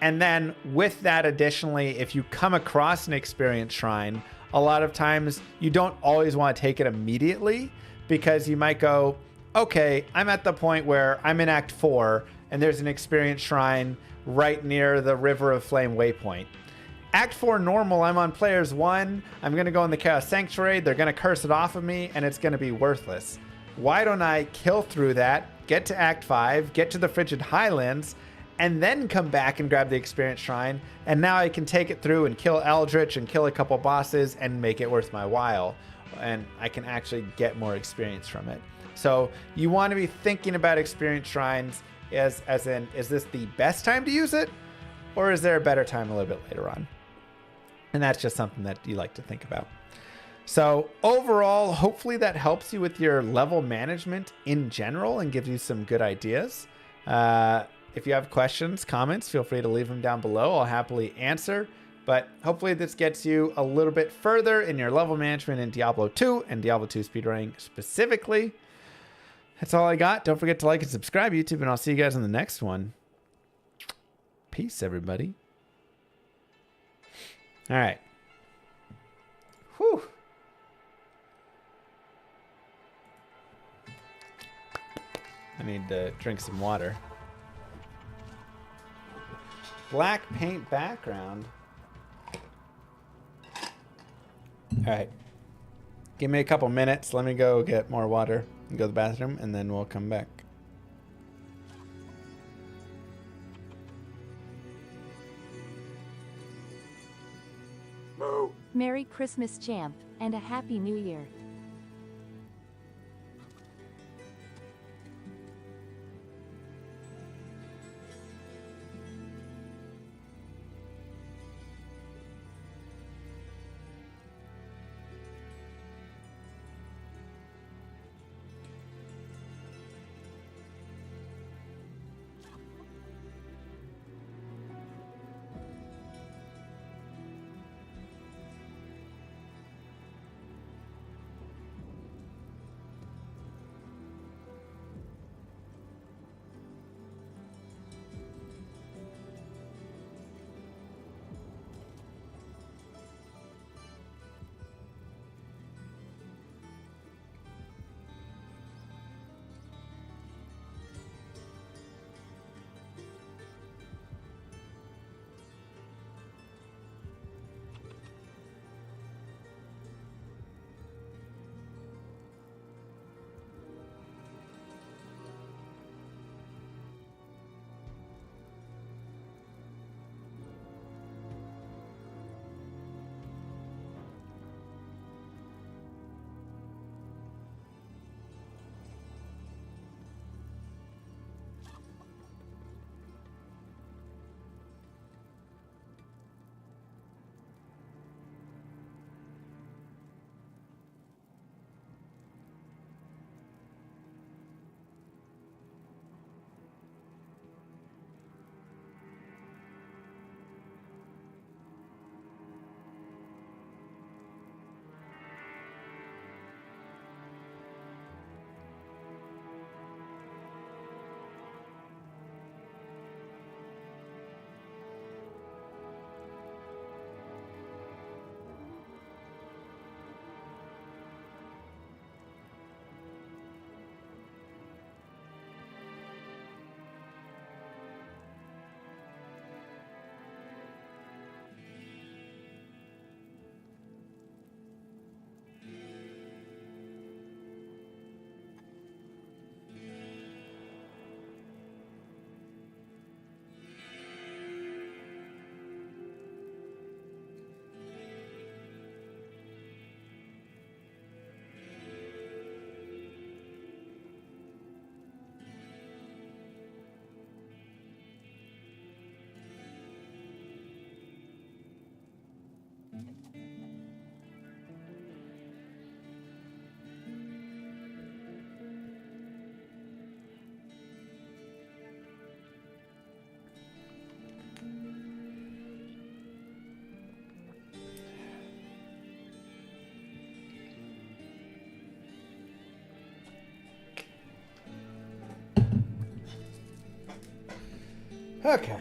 And then with that, additionally, if you come across an experience shrine, a lot of times you don't always want to take it immediately, because you might go, okay, I'm at the point where I'm in Act 4 and there's an experience shrine right near the River of Flame waypoint. Act 4 normal, I'm on players 1. I'm going to go in the Chaos Sanctuary. They're going to curse it off of me and it's going to be worthless. Why don't I kill through that, get to Act 5, get to the Frigid Highlands, and then come back and grab the experience shrine. And now I can take it through and kill Eldritch and kill a couple bosses and make it worth my while. And I can actually get more experience from it. So you want to be thinking about experience shrines as in, is this the best time to use it? Or is there a better time a little bit later on? And that's just something that you like to think about. So overall, hopefully that helps you with your level management in general and gives you some good ideas. If you have questions, comments, feel free to leave them down below. I'll happily answer. But hopefully this gets you a little bit further in your level management in Diablo 2 and Diablo 2 speedrunning specifically. That's all I got. Don't forget to like and subscribe, YouTube, and I'll see you guys in the next one. Peace, everybody. All right. Whew. I need to drink some water. Black paint background. All right. Give me a couple minutes. Let me go get more water and go to the bathroom, and then we'll come back. Merry Christmas, champ, and a Happy New Year. Okay.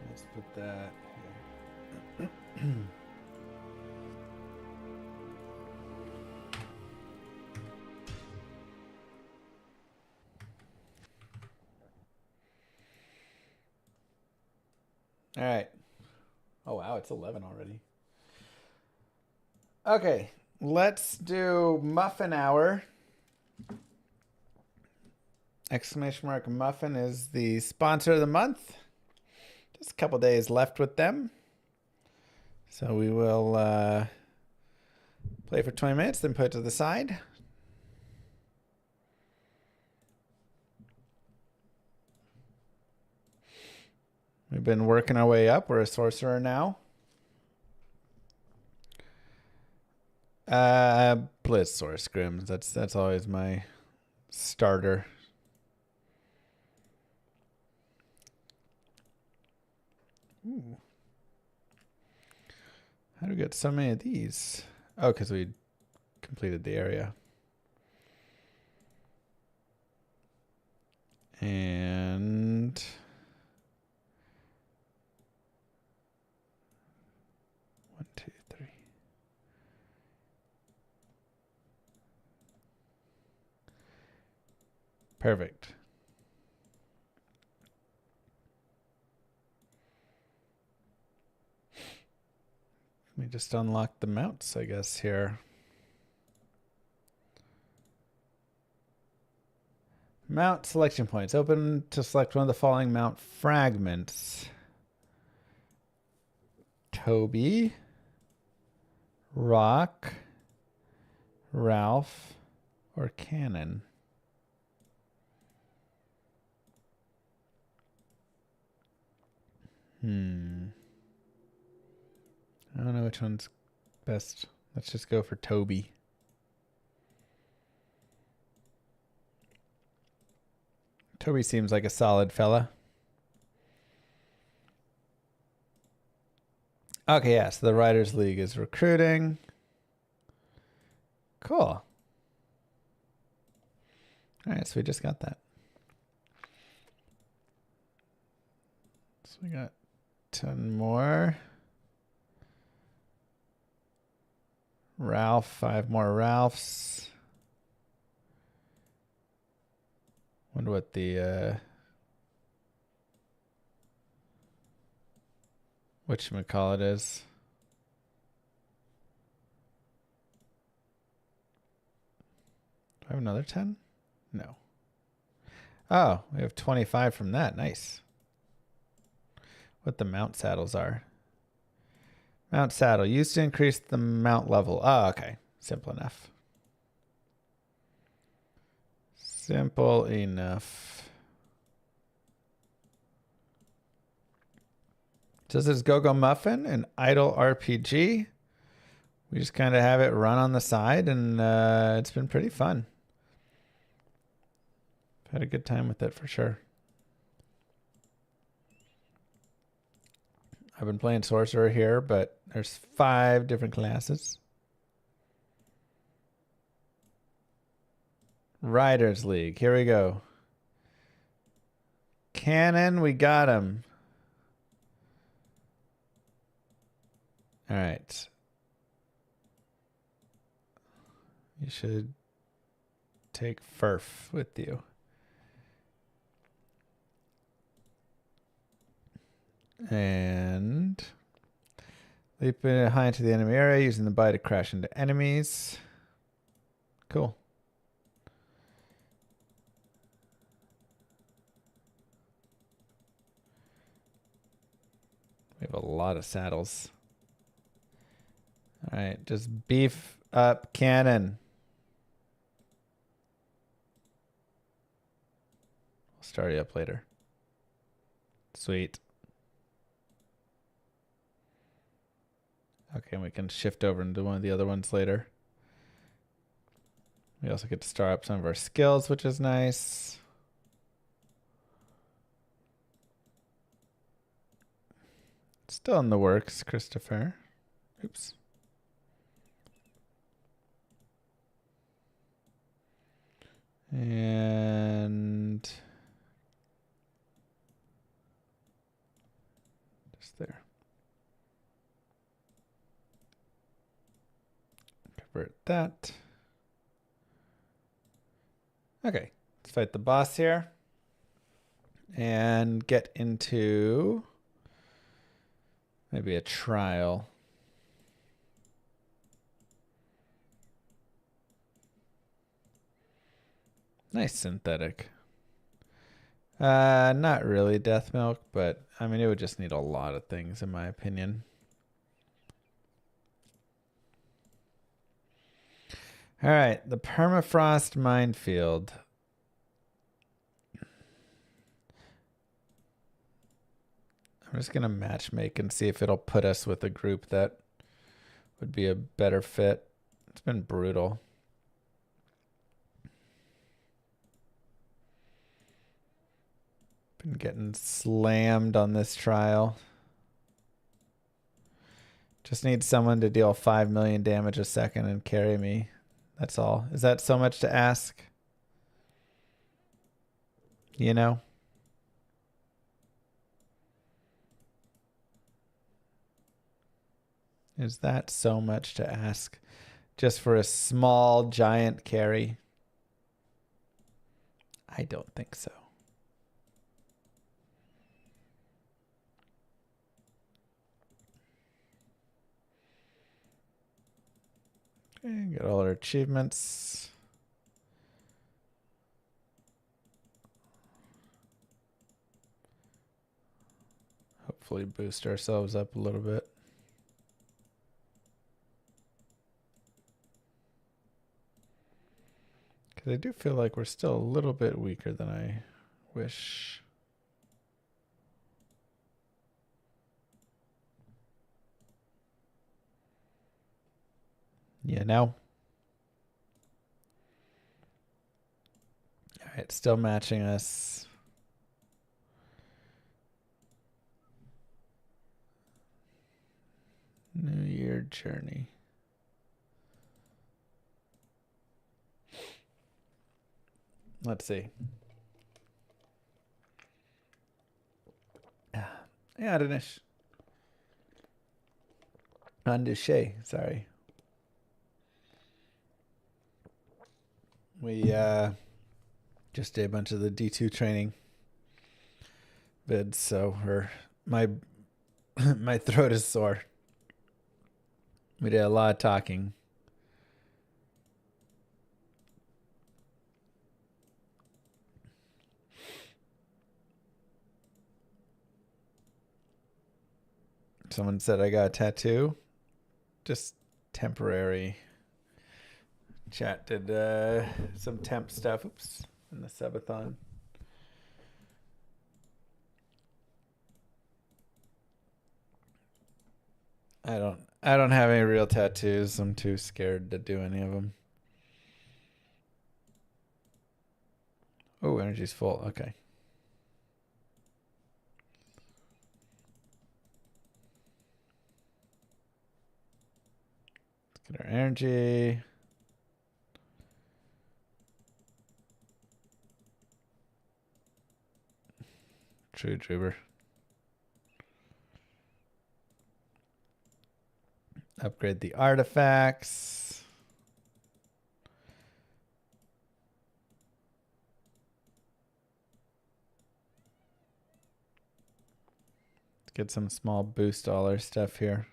Let's put that here. All right. Oh, wow. It's 11 already. Okay. Let's do Muffin Hour. Exclamation mark Muffin is the sponsor of the month. Just a couple days left with them. So we will play for 20 minutes, then put it to the side. We've been working our way up. We're a sorcerer now. Blizzsaur Scrims. That's always my starter. Ooh. How do we get so many of these? Oh, because we completed the area. And 1, 2, 3. Perfect. Let me just unlock the mounts, I guess, here. Mount selection points. Open to select one of the following mount fragments. Toby, Rock, Ralph, or Cannon. I don't know which one's best. Let's just go for Toby. Toby seems like a solid fella. Okay, yeah, so the Riders League is recruiting. Cool. All right, so we just got that. So we got 10 more. Ralph, 5 more Ralphs. Wonder what the whatchamacallit is. Do I have another 10? No. Oh, we have 25 from that. Nice. What the mount saddles are. Mount saddle. Used to increase the mount level. Oh, okay. Simple enough. Simple enough. So this is Go-Go Muffin, an idle RPG. We just kind of have it run on the side, and it's been pretty fun. I've had a good time with it for sure. I've been playing Sorcerer here, but there's 5 different classes. Riders League. Here we go. Cannon, we got him. All right. You should take Furf with you. And leap high into the enemy area using the bite to crash into enemies. Cool. We have a lot of saddles. All right, just beef up Cannon. I'll start you up later. Sweet. Okay, and we can shift over into one of the other ones later. We also get to start up some of our skills, which is nice. Still in the works, Christopher. Oops. And just there. Convert that. Okay, let's fight the boss here and get into maybe a trial. Nice synthetic. Not really death milk, but I mean, it would just need a lot of things in my opinion. All right, the permafrost minefield. I'm just gonna matchmake and see if it'll put us with a group that would be a better fit. It's been brutal. Been getting slammed on this trial. Just need someone to deal 5 million damage a second and carry me. That's all. Is that so much to ask? You know? Is that so much to ask? Just for a small giant carry? I don't think so. Okay, got all our achievements. Hopefully boost ourselves up a little bit. Because I do feel like we're still a little bit weaker than I wish. You know? All right, still matching us. New Year journey. Let's see. Yeah, Danish. Andouche, sorry. We just did a bunch of the D2 training vids, so my my throat is sore. We did a lot of talking. Someone said I got a tattoo. Just temporary. Chat did some temp stuff. Oops, in the subathon. I don't have any real tattoos. I'm too scared to do any of them. Oh, energy's full. Okay. Let's get our energy. True Droober. Upgrade the artifacts. Let's get some small boost all our stuff here.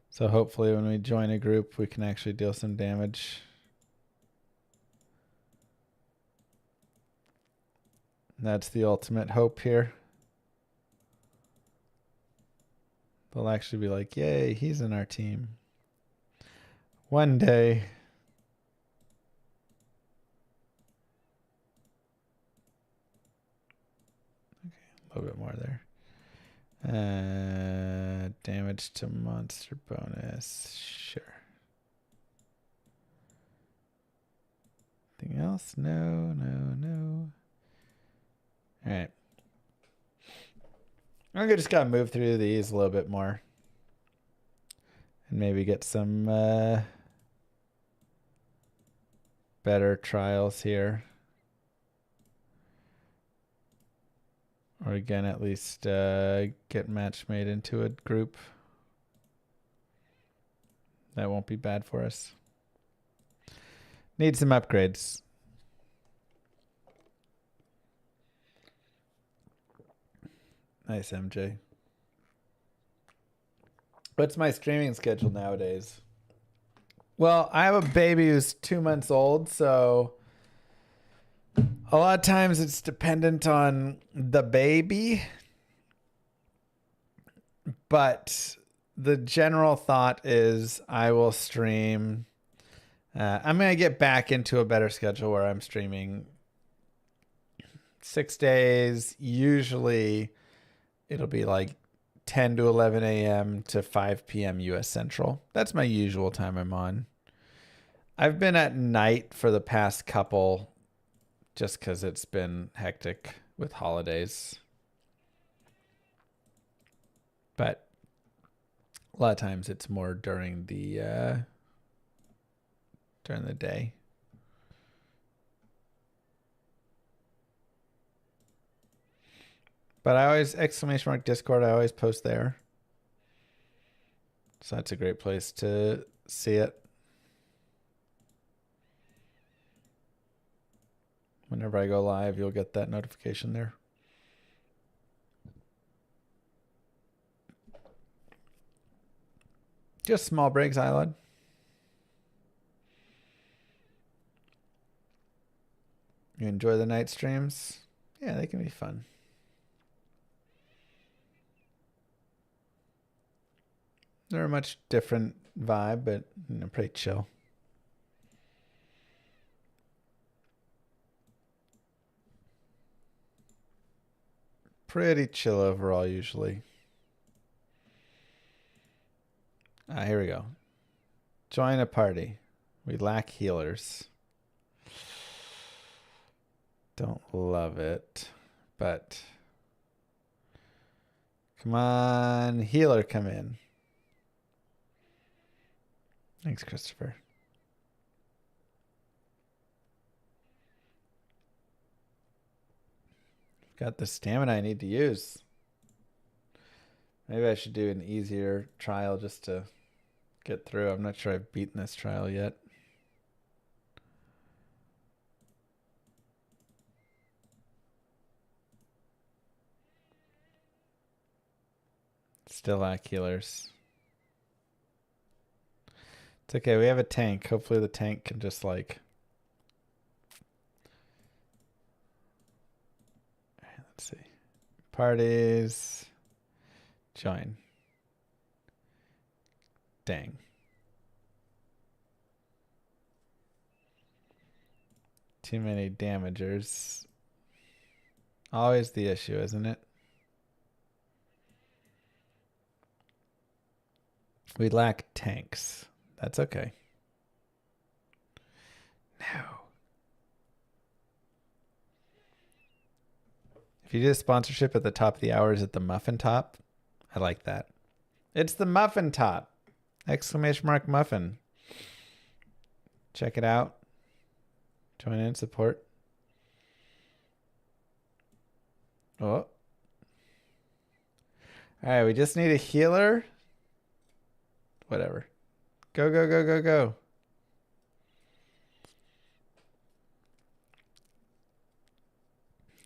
So hopefully when we join a group, we can actually deal some damage. That's the ultimate hope here. They'll actually be like, yay, he's in our team. One day. Okay, a little bit more there. Damage to monster bonus. Sure. Anything else? No. All right. I'm just gotta move through these a little bit more. And maybe get some better trials here. Or again, at least get match made into a group. That won't be bad for us. Need some upgrades. Nice, MJ. What's my streaming schedule nowadays? Well, I have a baby who's 2 months old, so a lot of times it's dependent on the baby. But the general thought is I will stream. I'm going to get back into a better schedule where I'm streaming 6 days. Usually it'll be like 10 to 11 a.m. to 5 p.m. U.S. Central. That's my usual time I'm on. I've been at night for the past couple just because it's been hectic with holidays. But a lot of times it's more during the day. But I always, !Discord, I always post there. So that's a great place to see it. Whenever I go live, you'll get that notification there. Just small breaks, Ilod. You enjoy the night streams? Yeah, they can be fun. They're a much different vibe, but pretty chill. Pretty chill overall, usually. Here we go. Join a party. We lack healers. Don't love it, but come on, healer, come in. Thanks, Christopher. Got the stamina I need to use. Maybe I should do an easier trial just to get through. I'm not sure I've beaten this trial yet. Still lack healers. It's okay, we have a tank. Hopefully the tank can just like... Let's see. Parties. Join. Dang. Too many damagers. Always the issue, isn't it? We lack tanks. That's okay. No. If you do a sponsorship at the top of the hour, is it the Muffin top? I like that. It's the Muffin top! Exclamation mark Muffin. Check it out. Join in, support. Oh. Alright, we just need a healer. Whatever. Go, go, go, go, go.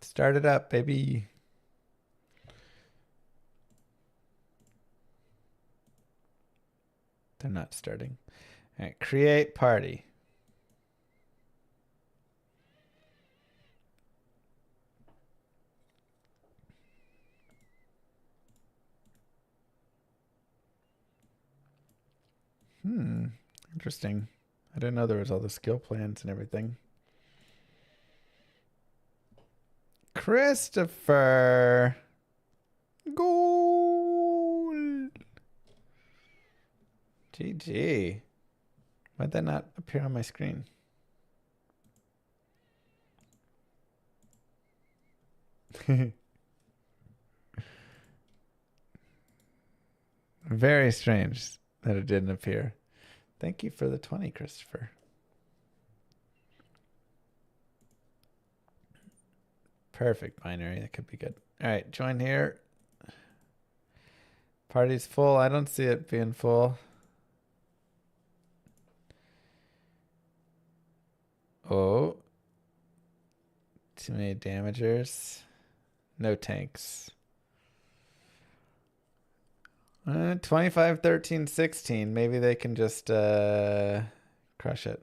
Start it up, baby. They're not starting. All right, create party. Interesting. I didn't know there was all the skill plans and everything. Christopher. Goal. GG. Why'd that not appear on my screen? Very strange that it didn't appear. Thank you for the 20, Christopher. Perfect binary. That could be good. All right, join here. Party's full. I don't see it being full. Oh. Too many damagers. No tanks. 25, 13, 16. Maybe they can just crush it.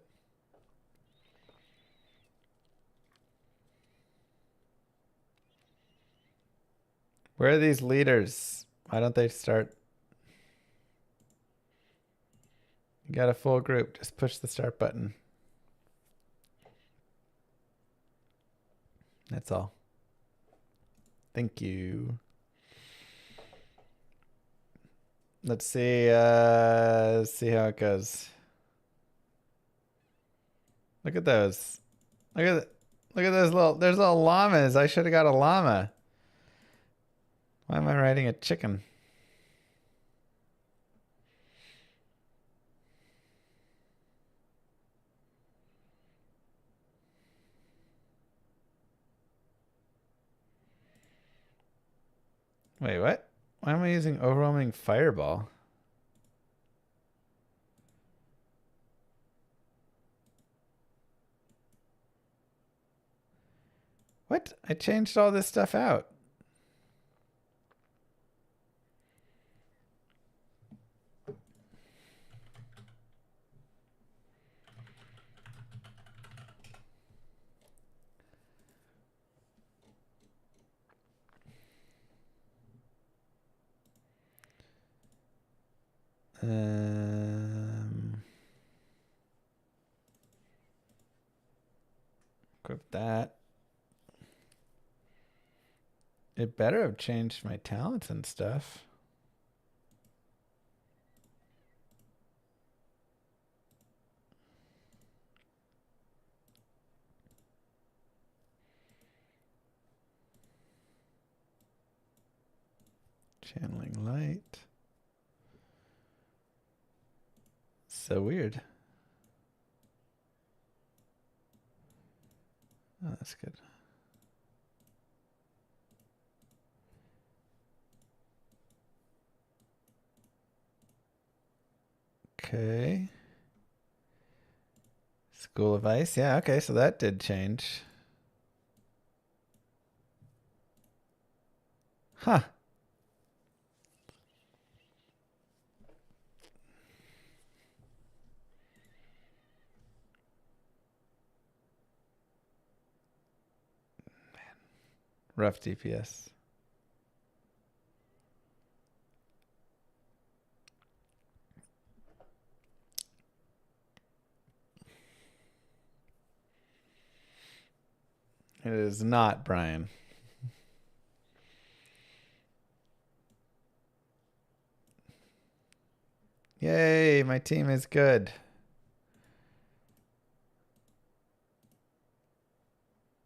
Where are these leaders? Why don't they start? You got a full group. Just push the start button. That's all. Thank you. Let's see how it goes. Look at those. Look at those there's little llamas. I should have got a llama. Why am I riding a chicken? Wait, what? Why am I using overwhelming fireball? What? I changed all this stuff out. Equip that. It better have changed my talents and stuff. Channeling light. So weird. Oh, that's good. Okay. School of Ice. Yeah, okay, so that did change. Huh. Man. Rough DPS. It is not Brian. Yay, my team is good.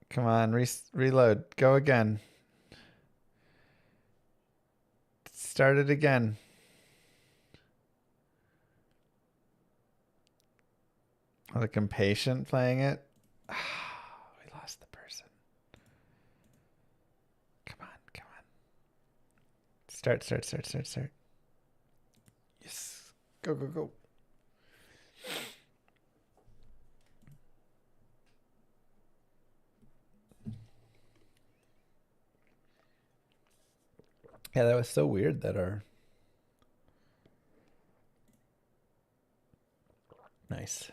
Come on, reload. Go again. Start it again. Like impatient playing it. We lost the person. Come on, come on. Start. Yes. Go, go, go. Yeah, that was so weird that our... Nice.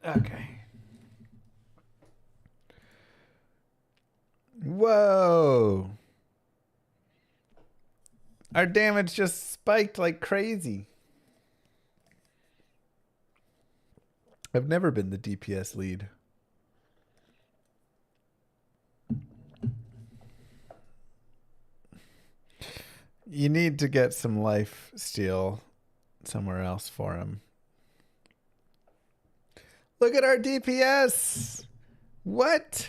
Okay. Whoa. Our damage just spiked like crazy. I've never been the DPS lead. You need to get some life steal somewhere else for him. Look at our DPS. What?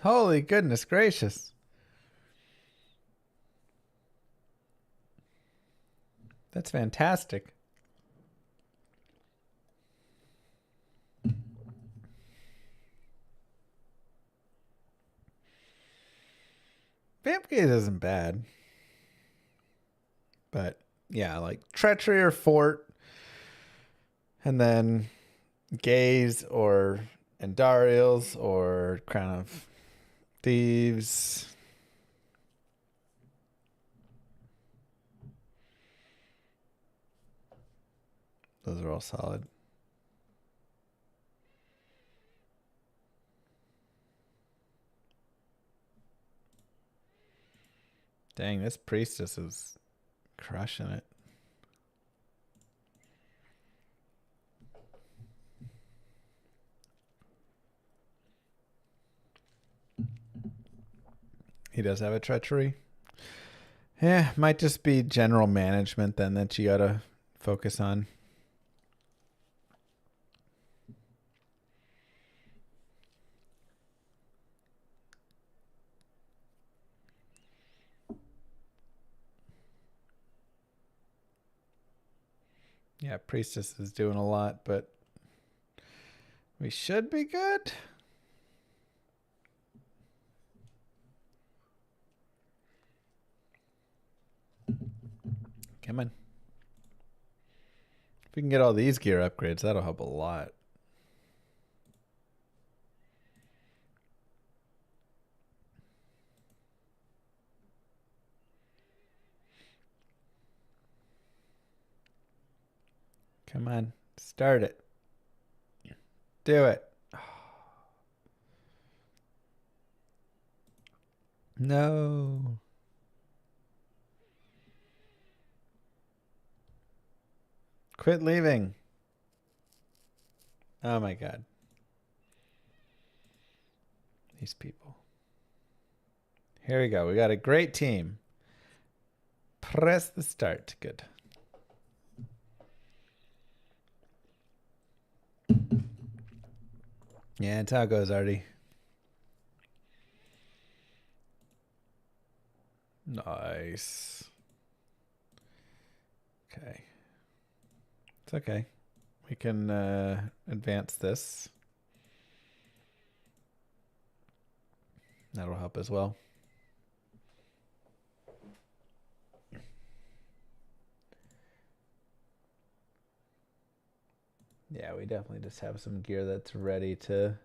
Holy goodness gracious. That's fantastic. Vamp Gaze isn't bad. But yeah, like Treachery or Fort. And then Gaze or Andariels or Crown of Thieves. Those are all solid. Dang, this priestess is crushing it. He does have a treachery. Yeah, might just be general management then that you gotta focus on. Yeah, priestess is doing a lot, but we should be good. Come on. If we can get all these gear upgrades, that'll help a lot. Come on. Start it. Do it. No. Quit leaving. Oh my God. These people. Here we go. We got a great team. Press the start. Good. Yeah, that's how it goes, Artie. Nice. Okay. It's okay. We can advance this. That'll help as well. Yeah, we definitely just have some gear that's ready to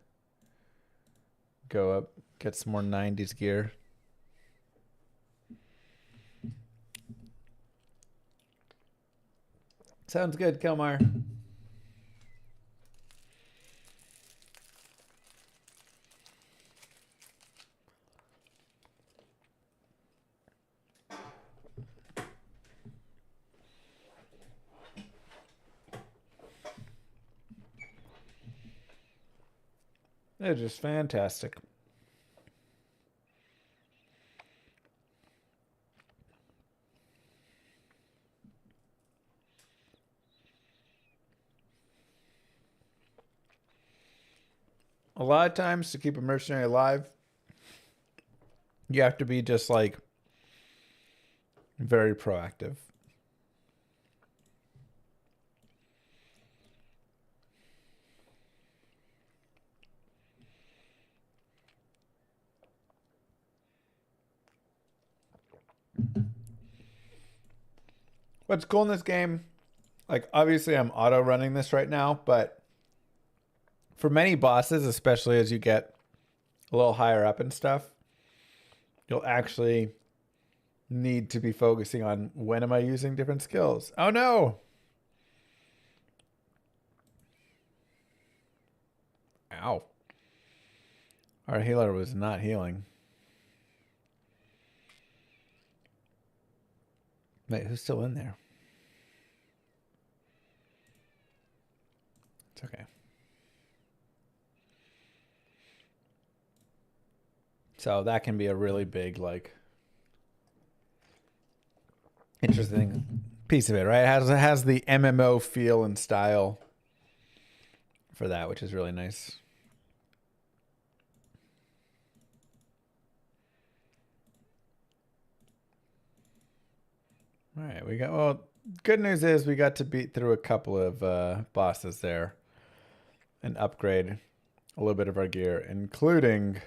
go up, get some more 90s gear. Sounds good, Kelmar. They're just fantastic. A lot of times to keep a mercenary alive, you have to be just like very proactive. What's cool in this game, like obviously I'm auto running this right now, but for many bosses, especially as you get a little higher up and stuff, you'll actually need to be focusing on when am I using different skills. Oh no! Ow. Our healer was not healing. Wait, who's still in there? It's okay. So that can be a really big, like, interesting piece of it, right? It has the MMO feel and style for that, which is really nice. All right, well, good news is we got to beat through a couple of bosses there and upgrade a little bit of our gear, including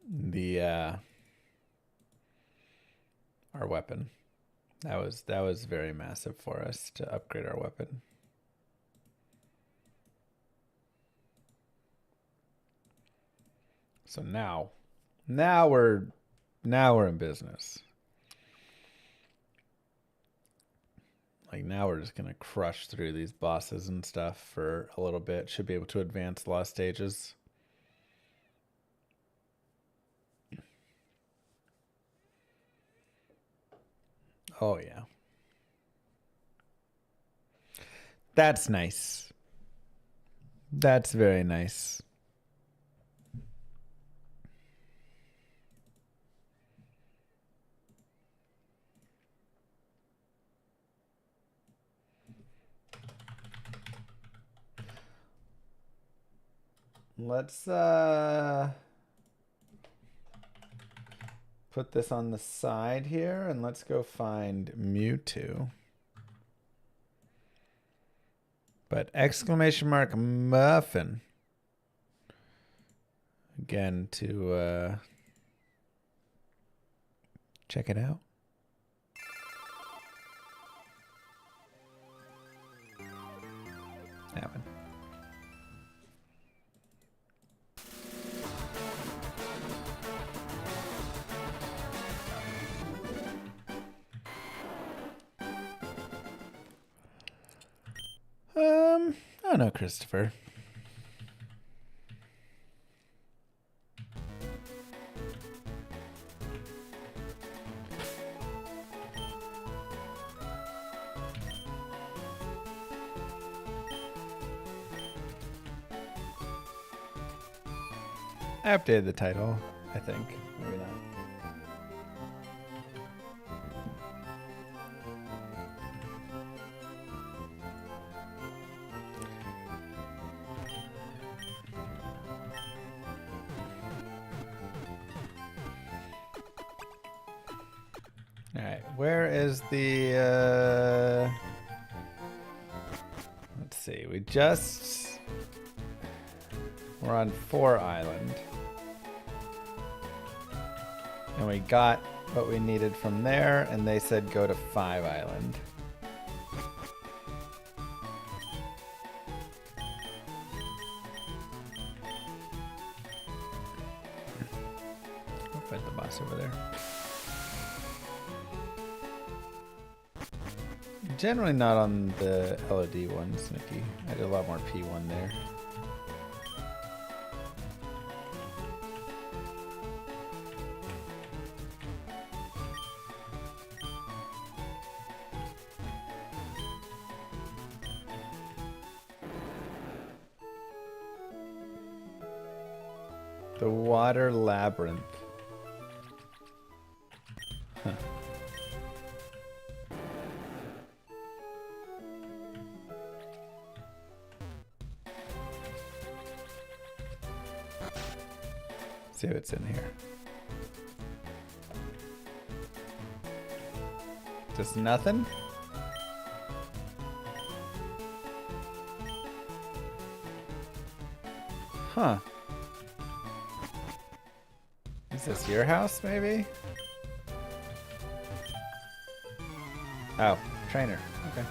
the our weapon. That was very massive for us to upgrade our weapon. So now we're in business. Like, now we're just gonna crush through these bosses and stuff for a little bit. Should be able to advance the last stages. Oh yeah. That's nice. That's very nice. Let's put this on the side here and let's go find Mewtwo. But exclamation mark Muffin. Again, to check it out. That one. I don't know, Christopher. I updated the title, I think. Maybe not. Alright, where is the let's see, we're on 4 Island. And we got what we needed from there, and they said go to 5 Island. Go fight the boss over there. Generally not on the LOD ones, Nikki. I did a lot more P1 there. The Water Labyrinth. Huh. See what's in here. Just nothing? Huh. Is this your house, maybe? Oh, trainer. Okay.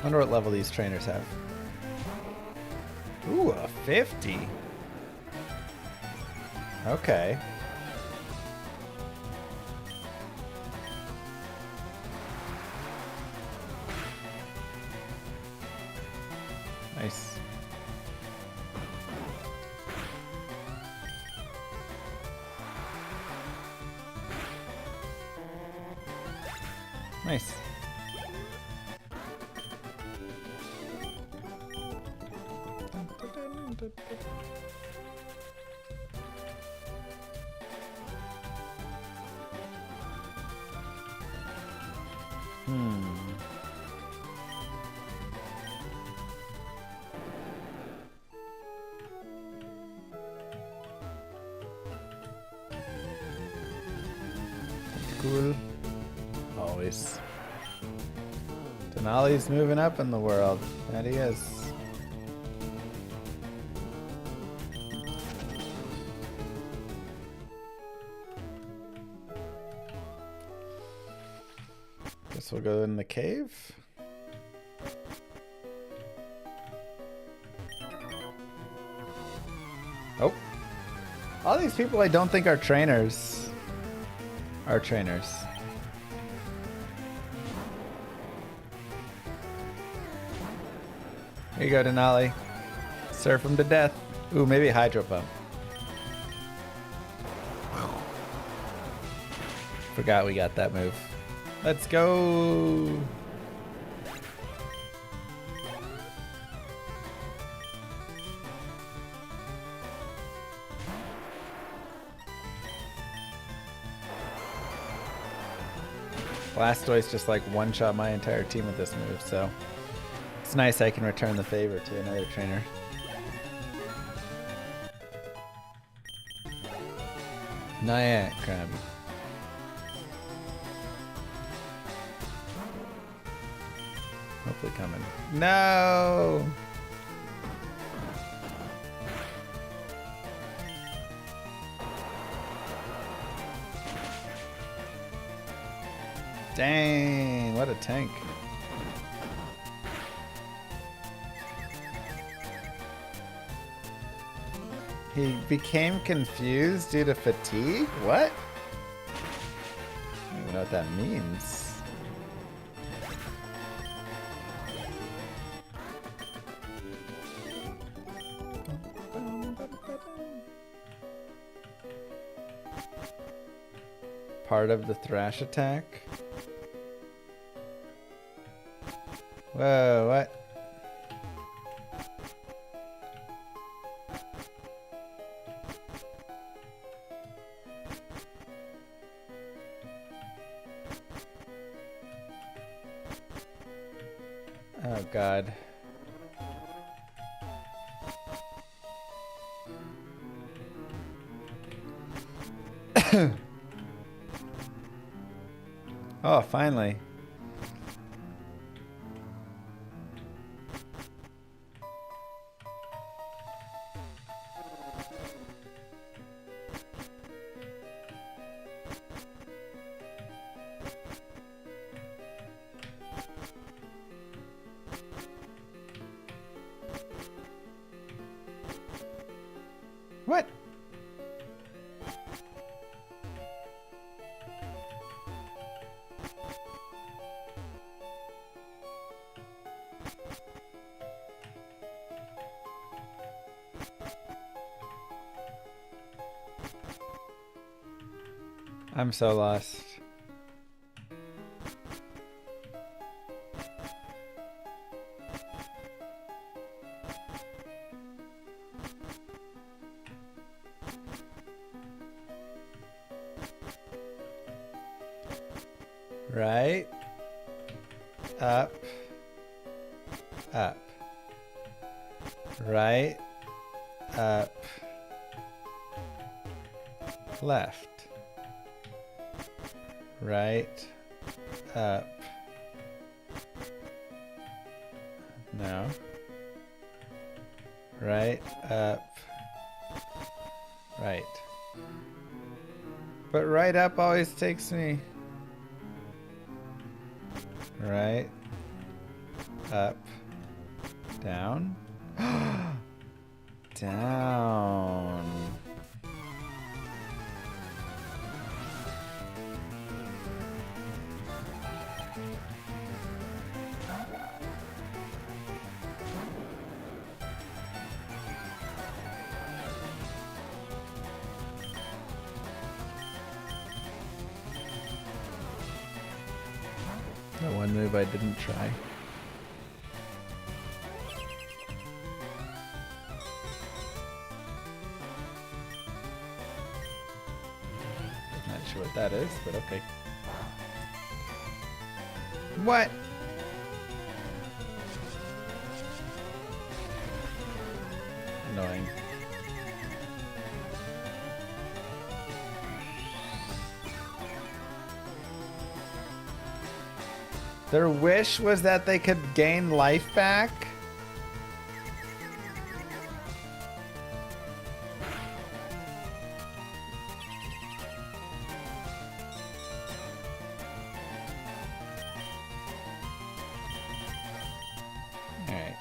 Wonder what level these trainers have. Ooh, a 50. Okay. Nice. Nice. Cool. Always. Denali's moving up in the world. That he is. Guess we'll go in the cave. Oh. All these people I don't think are trainers. Are trainers. Here you go, Denali. Surf him to death. Ooh, maybe Hydro Pump. Forgot we got that move. Let's go. Blastoise just like one-shot my entire team with this move, so it's nice I can return the favor to another trainer. Nyack Crab. Hopefully coming. No! Dang, what a tank. He became confused due to fatigue? What? I don't even know what that means. Part of the thrash attack? Whoa, what? Oh God. Oh, finally. What? I'm so lost. Right, up, up, right, up, left, right, up, no, right, up, right, but right up always takes me. Right, up, down, down. The one move I didn't try. Not sure what that is, but okay. What? Annoying. Their wish was that they could gain life back? Alright.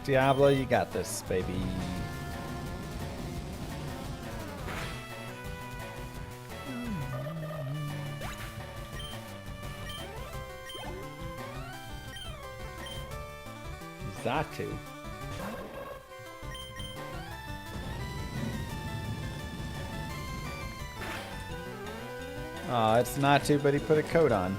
Diablo, you got this, baby. Zatu. Oh, it's Natu, but he put a coat on.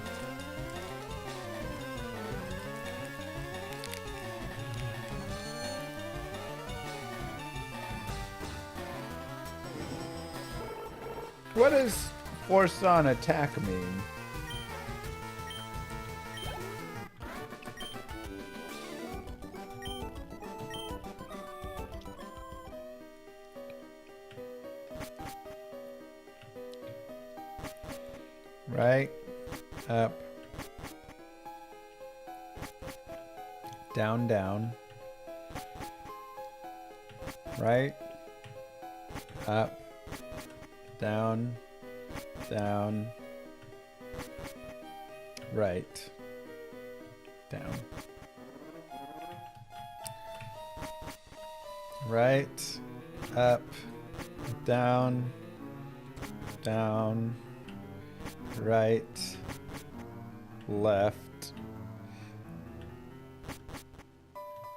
What does force on attack mean? Right, up, down, down, right, up, down, down, right, down, right, up, down, down, right, left,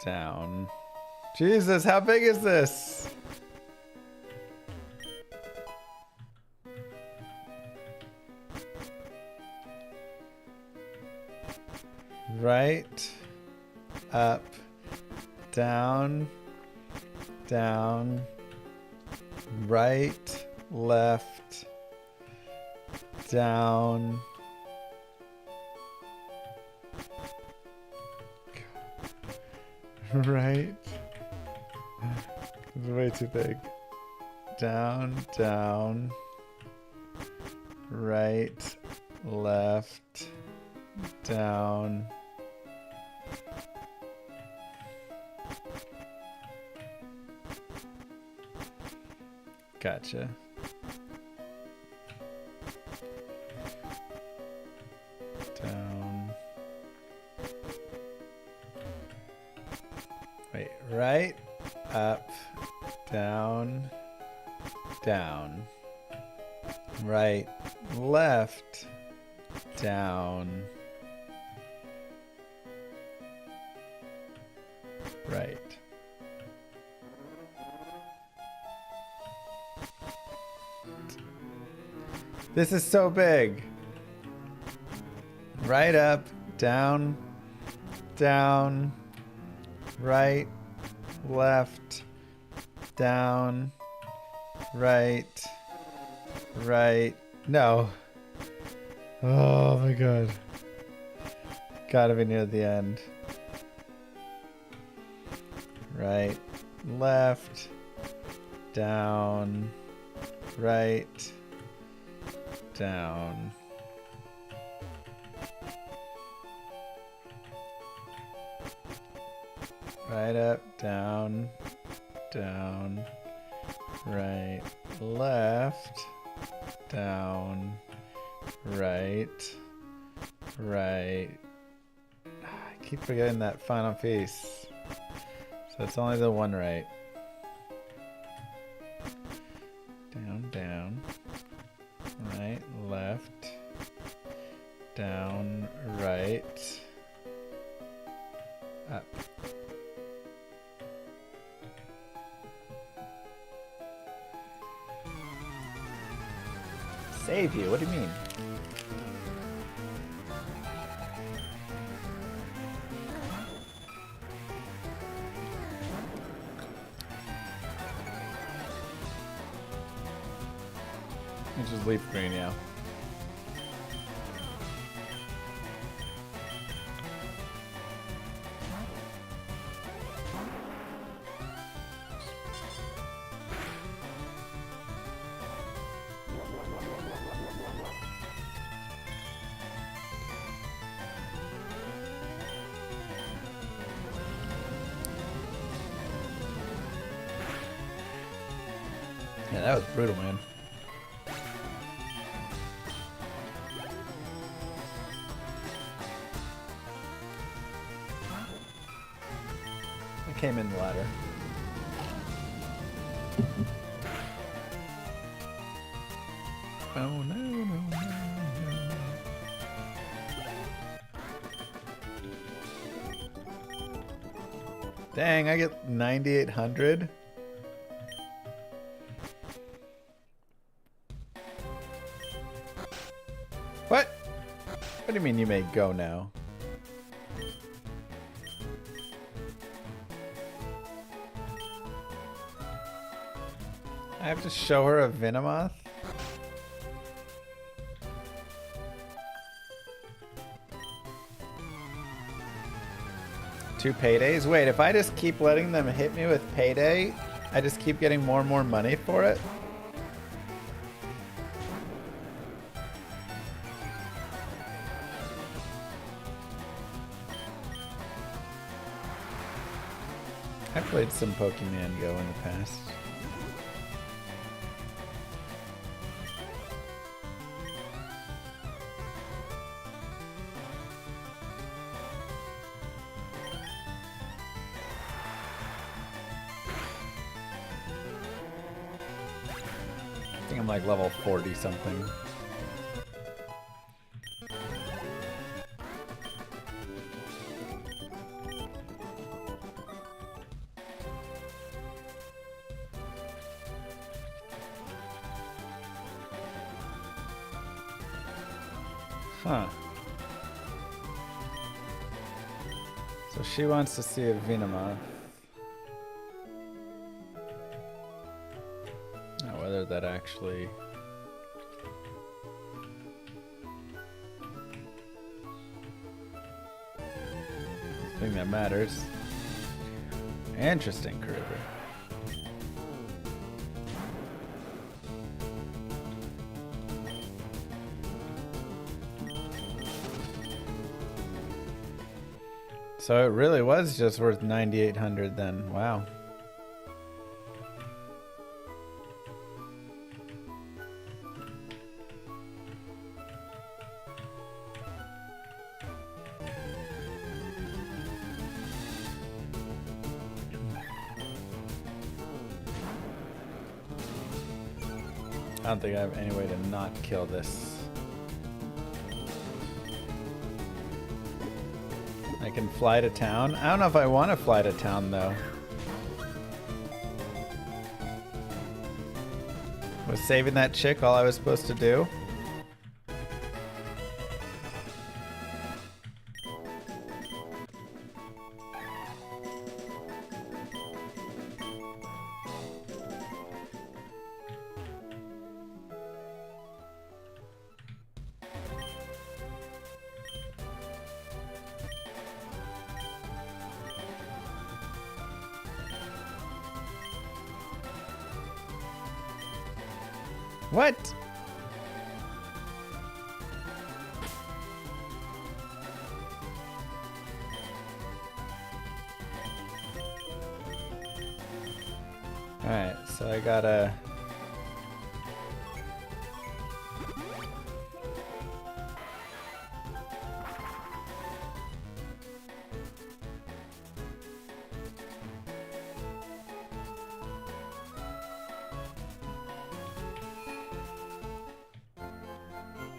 down. Jesus, how big is this? Right, up, down, down, right, left, down. Right. It's way too big. Down, down. Right, left, down. Gotcha. Down. Wait, right, up, down, down. Right, left, down. Right. This is so big. Right, up, down, down, right, left, down, right, right. No. Oh my god. Gotta be near the end. Right, left, down, right, down. Right, up, down, down, right, left, down, right, right. I keep forgetting that final piece. So it's only the one right. Down, down, right, left, down, Save you? What do you mean? It's just leaf green, yeah. Yeah, that was brutal, man. I came in the ladder. Oh no, no, no, no. Dang, I get 9,800. What? What do you mean you may go now? I have to show her a Venomoth? Two paydays? Wait, if I just keep letting them hit me with payday, I just keep getting more and more money for it? I played some Pokemon Go in the past. I think I'm like level 40 something. Huh. So she wants to see a Venomoth. Now whether that actually... thing that matters. Interesting, Kruger. So it really was just worth 9,800 then. Wow. I don't think I have any way to not kill this. I can fly to town. I don't know if I want to fly to town though. Was saving that chick all I was supposed to do? What? Alright, so I gotta...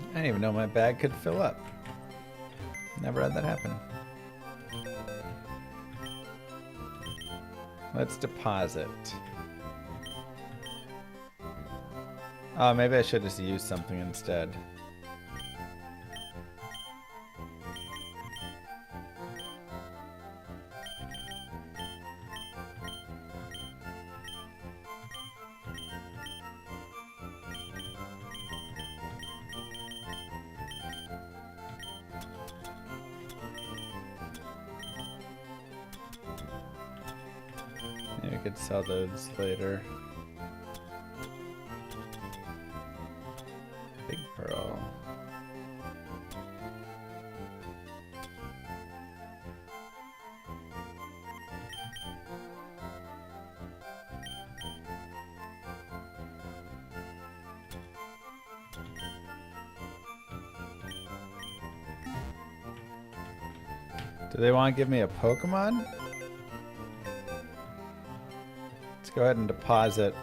I didn't even know my bag could fill up. Never had that happen. Let's deposit. Oh, maybe I should just use something instead. Yeah, I could sell those later. Big pearl. Do they want to give me a Pokemon? Let's go ahead and deposit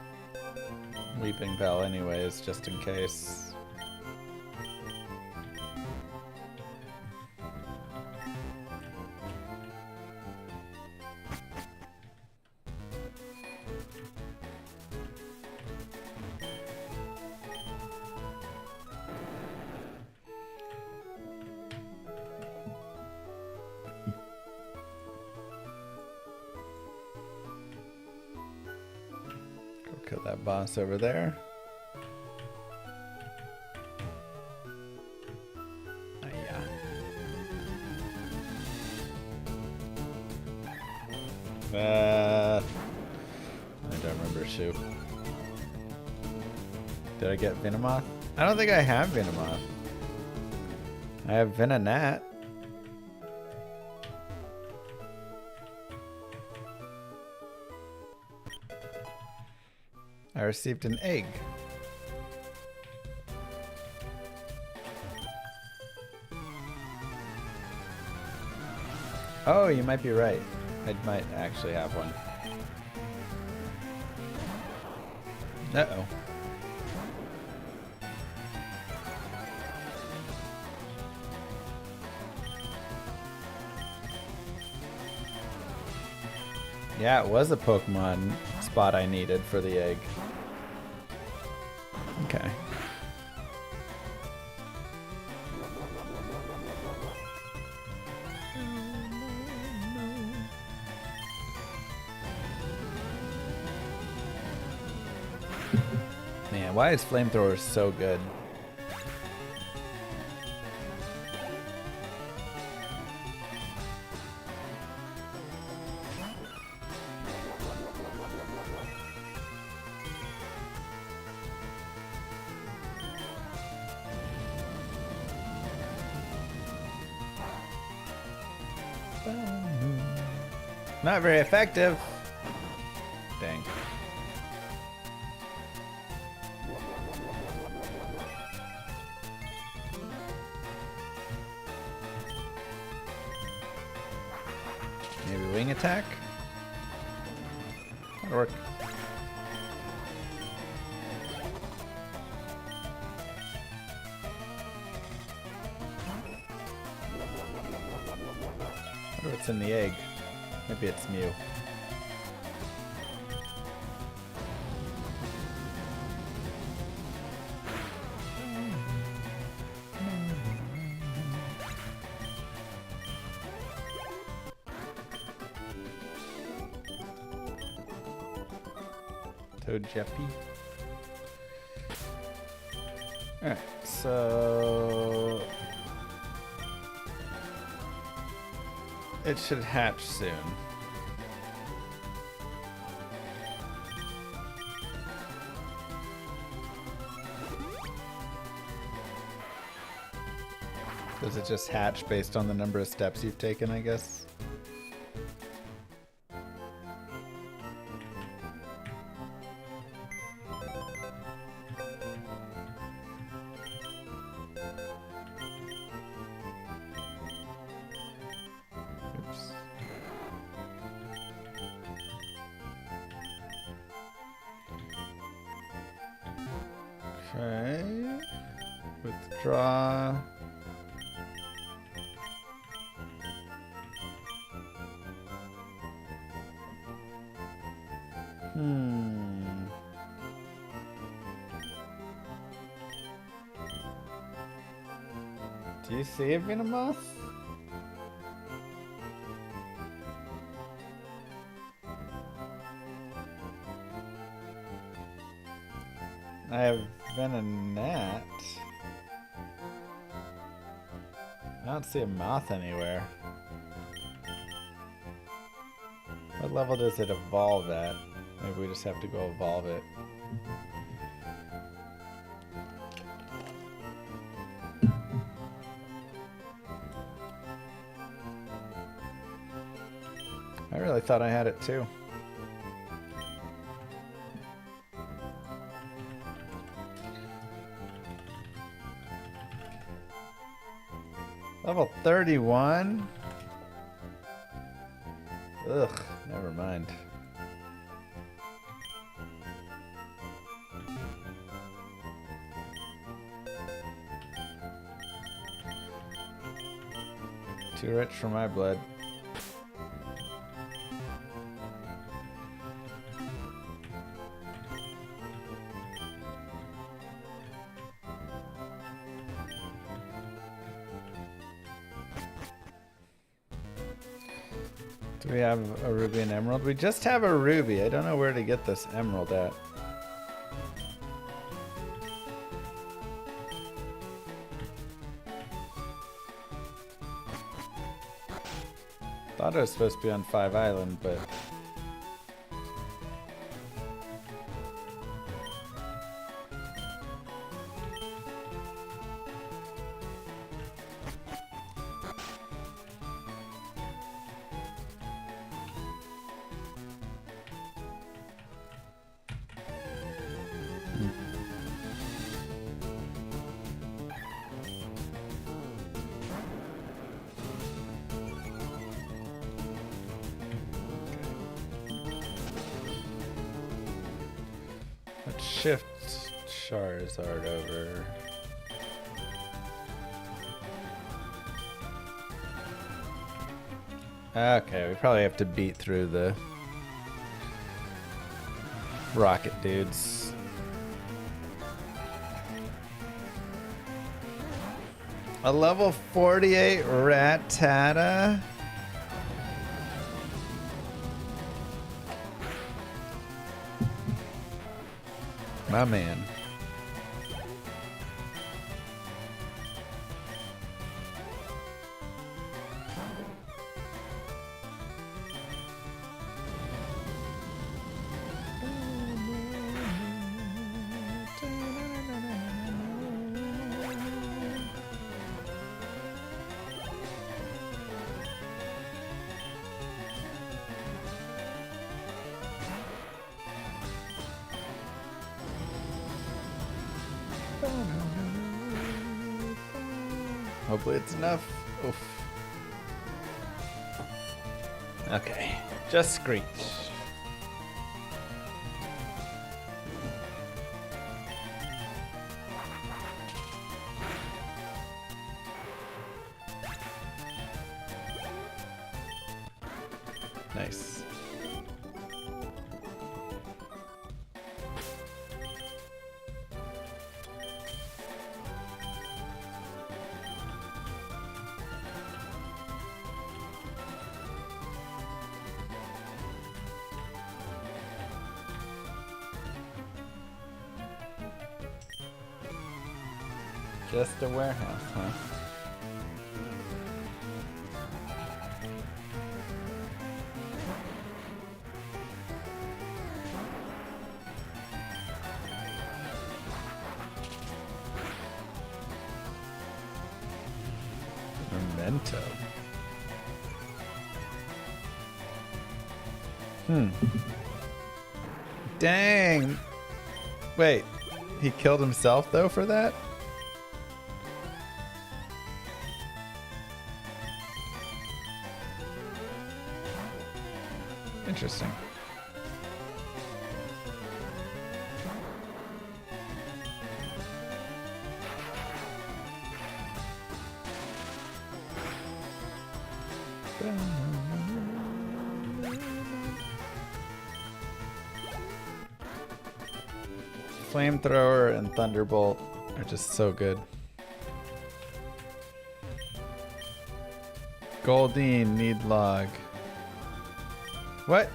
Weeping Bell anyways, just in case. Kill that boss over there. Oh, yeah. I don't remember shoot. Did I get Venomoth? I don't think I have Venomoth. I have Venonat. I received an egg. Oh, you might be right. I might actually have one. Uh-oh. Yeah, it was a Pokemon spot I needed for the egg. Okay. Man, why is Flamethrower so good? Not very effective. Dang. Maybe wing attack? That'll work. I wonder what's in the egg. Maybe it's Mew. Toad Jeppy. Alright, so it should hatch soon. Does it just hatch based on the number of steps you've taken, I guess? Oops. Okay. Withdraw. Do you see a Venomoth? I have Venonat. I don't see a moth anywhere. What level does it evolve at? Maybe we just have to go evolve it. I really thought I had it too. Level 31? Ugh, never mind. Too rich for my blood. Do we have a ruby and emerald? We just have a ruby. I don't know where to get this emerald at. Thought it was supposed to be on 5 Island, but... Let's shift Charizard over. Okay, we probably have to beat through the rocket dudes. A level 48 Rattata? My man. Hopefully it's enough. Oof. Okay, just screech. Nice. Just a warehouse, huh? Memento. Dang. Wait, he killed himself though for that? Interesting. Flamethrower and Thunderbolt are just so good. Goldine, need log. What?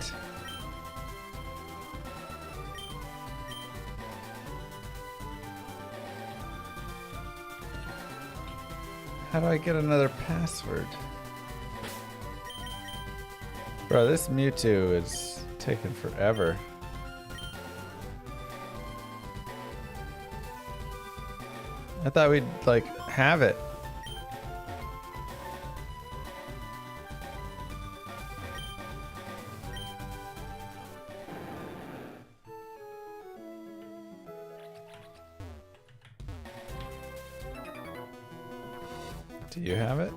How do I get another password? Bro, this Mewtwo is taking forever. I thought we'd, like, have it. Do you have it?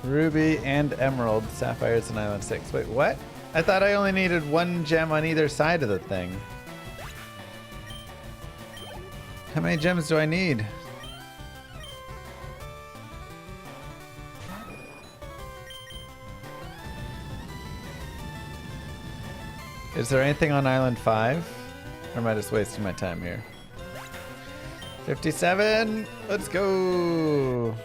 Ruby and Emerald, Sapphires and Island 6. Wait, what? I thought I only needed one gem on either side of the thing. How many gems do I need? Is there anything on Island 5? Or am I just wasting my time here? 57! Let's go!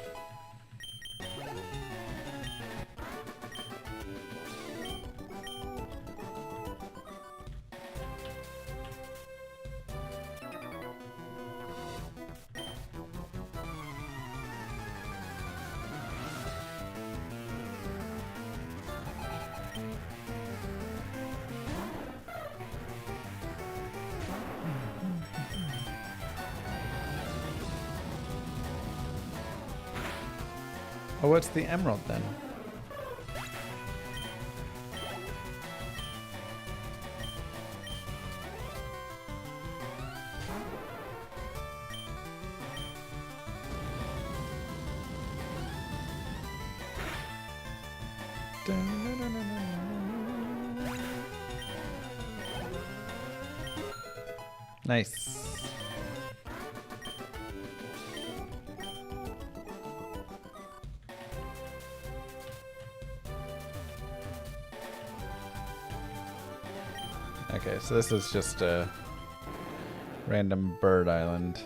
Oh, what's the emerald then? Nice. Okay, so this is just a random bird island.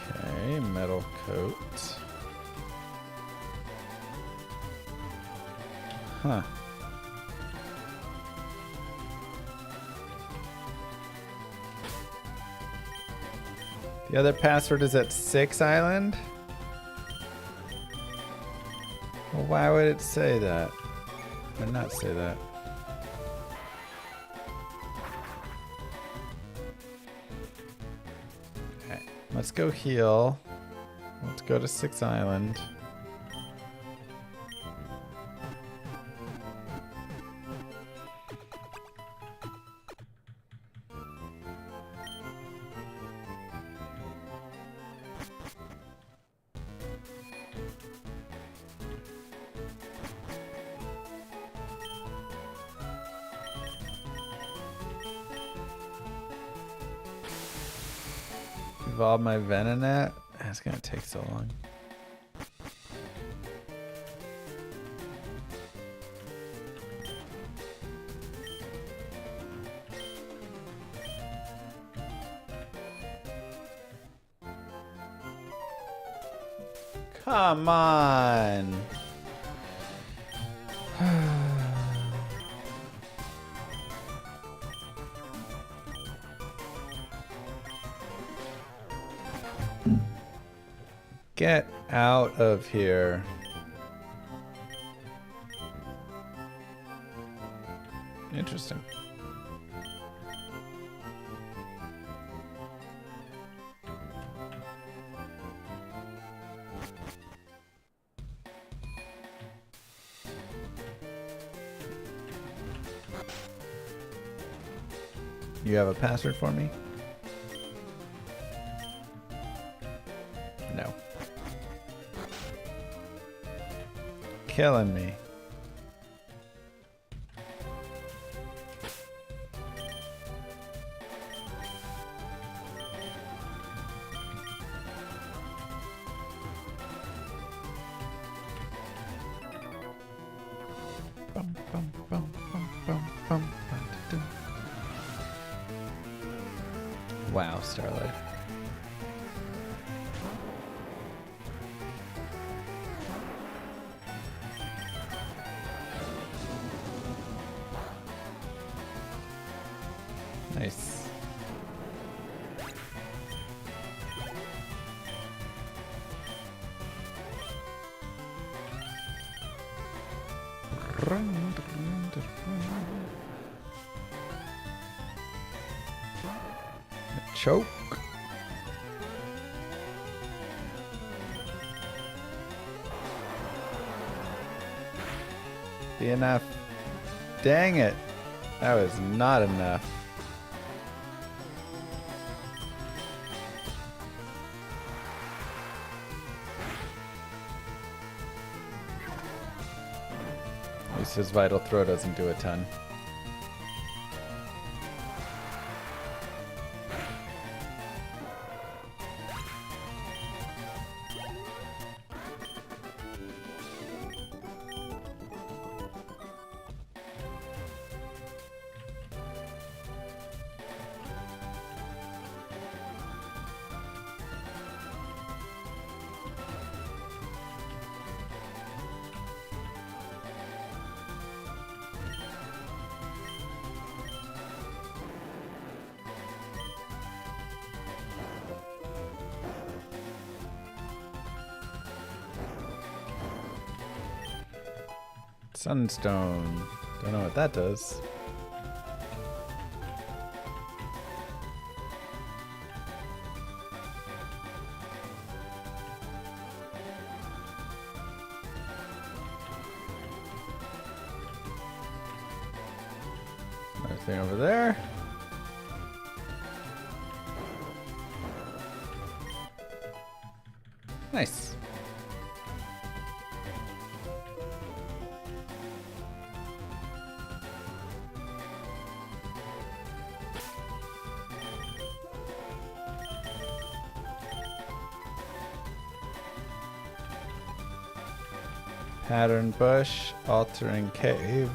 Okay, metal coat. Huh. The other password is at 6 Island? Well, why would it say that? Or not say that? Okay, let's go heal. Let's go to 6 Island. Evolve my Venonat? That's gonna take so long. Come on. Get out of here. Interesting. You have a password for me? No. Killing me. Wow, Starlight. Nice. Choke. Be enough. Dang it. That was not enough. At least his vital throw doesn't do a ton. Sunstone. Don't know what that does. Another thing over there. Nice. Pattern bush, altering cave,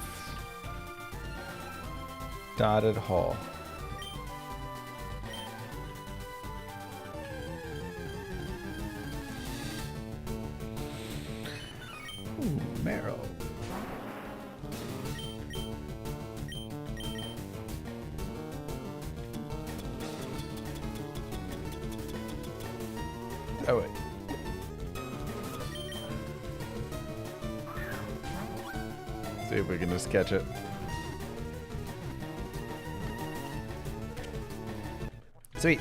dotted hall. Ooh, marrow. Oh wait. See if we can just catch it. Sweet.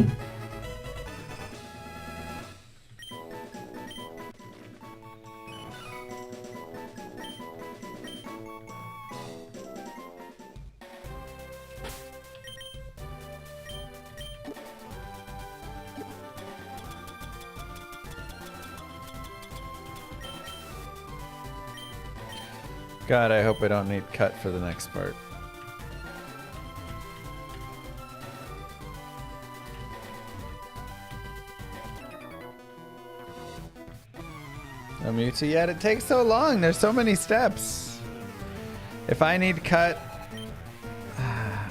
God, I hope I don't need cut for the next part. No Mewtwo yet? It takes so long. There's so many steps. If I need cut,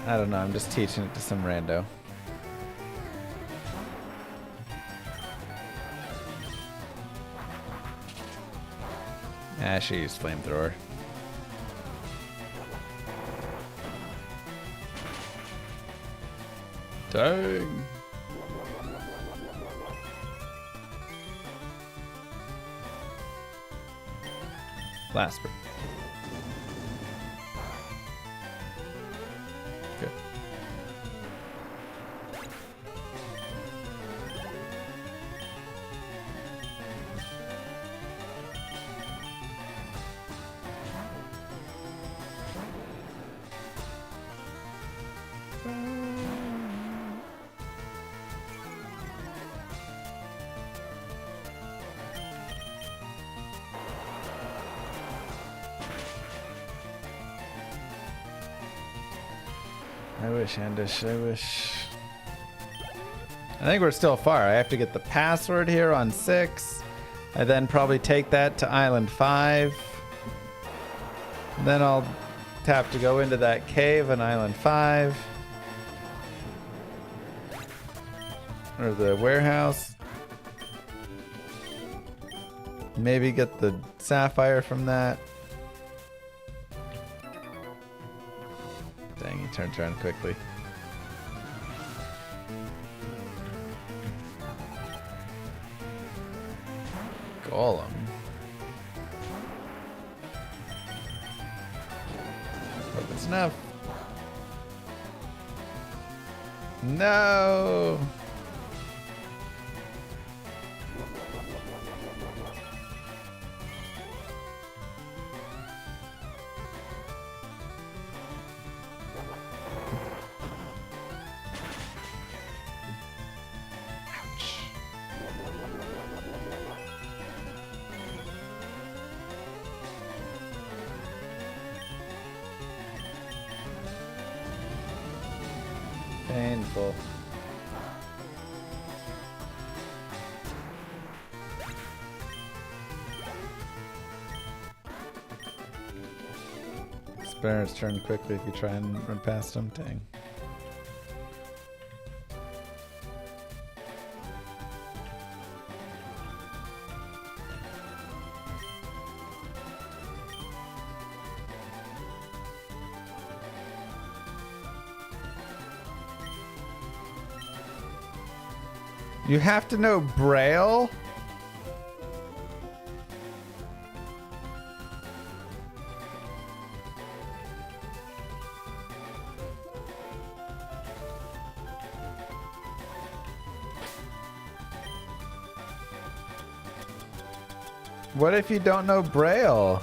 I don't know. I'm just teaching it to some rando. Ah, she used flamethrower. Dang. Last one. Good. I wish, Andish, I wish. I think we're still far. I have to get the password here on 6. I then probably take that to Island 5. And then I'll have to go into that cave on Island 5. or the warehouse. Maybe get the sapphire from that. Dang, he turned around quickly. Golem. Hope it's enough. No! Painful. Sparrows turn quickly if you try and run past them. Dang. You have to know Braille? What if you don't know Braille?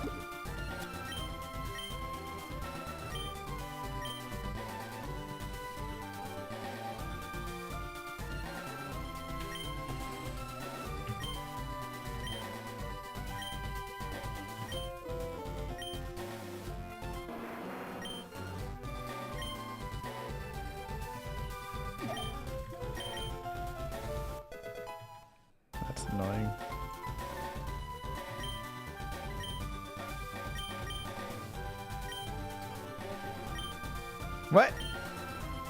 That's annoying. What?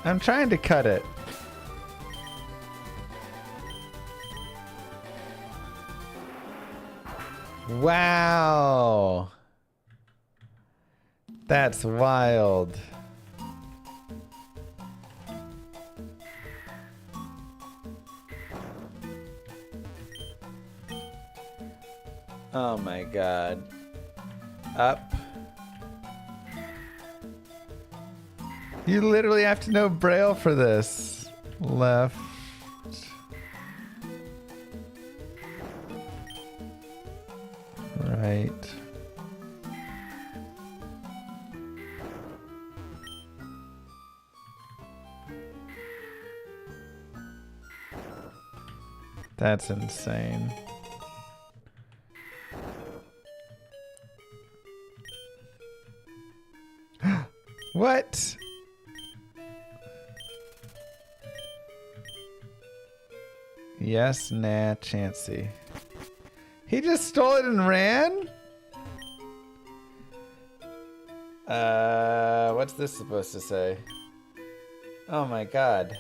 I'm trying to cut it. Wow. That's wild. Oh my god. Up. You literally have to know Braille for this. Left. Right. That's insane. What? Yes, nah, Chansey. He just stole it and ran? What's this supposed to say? Oh my god.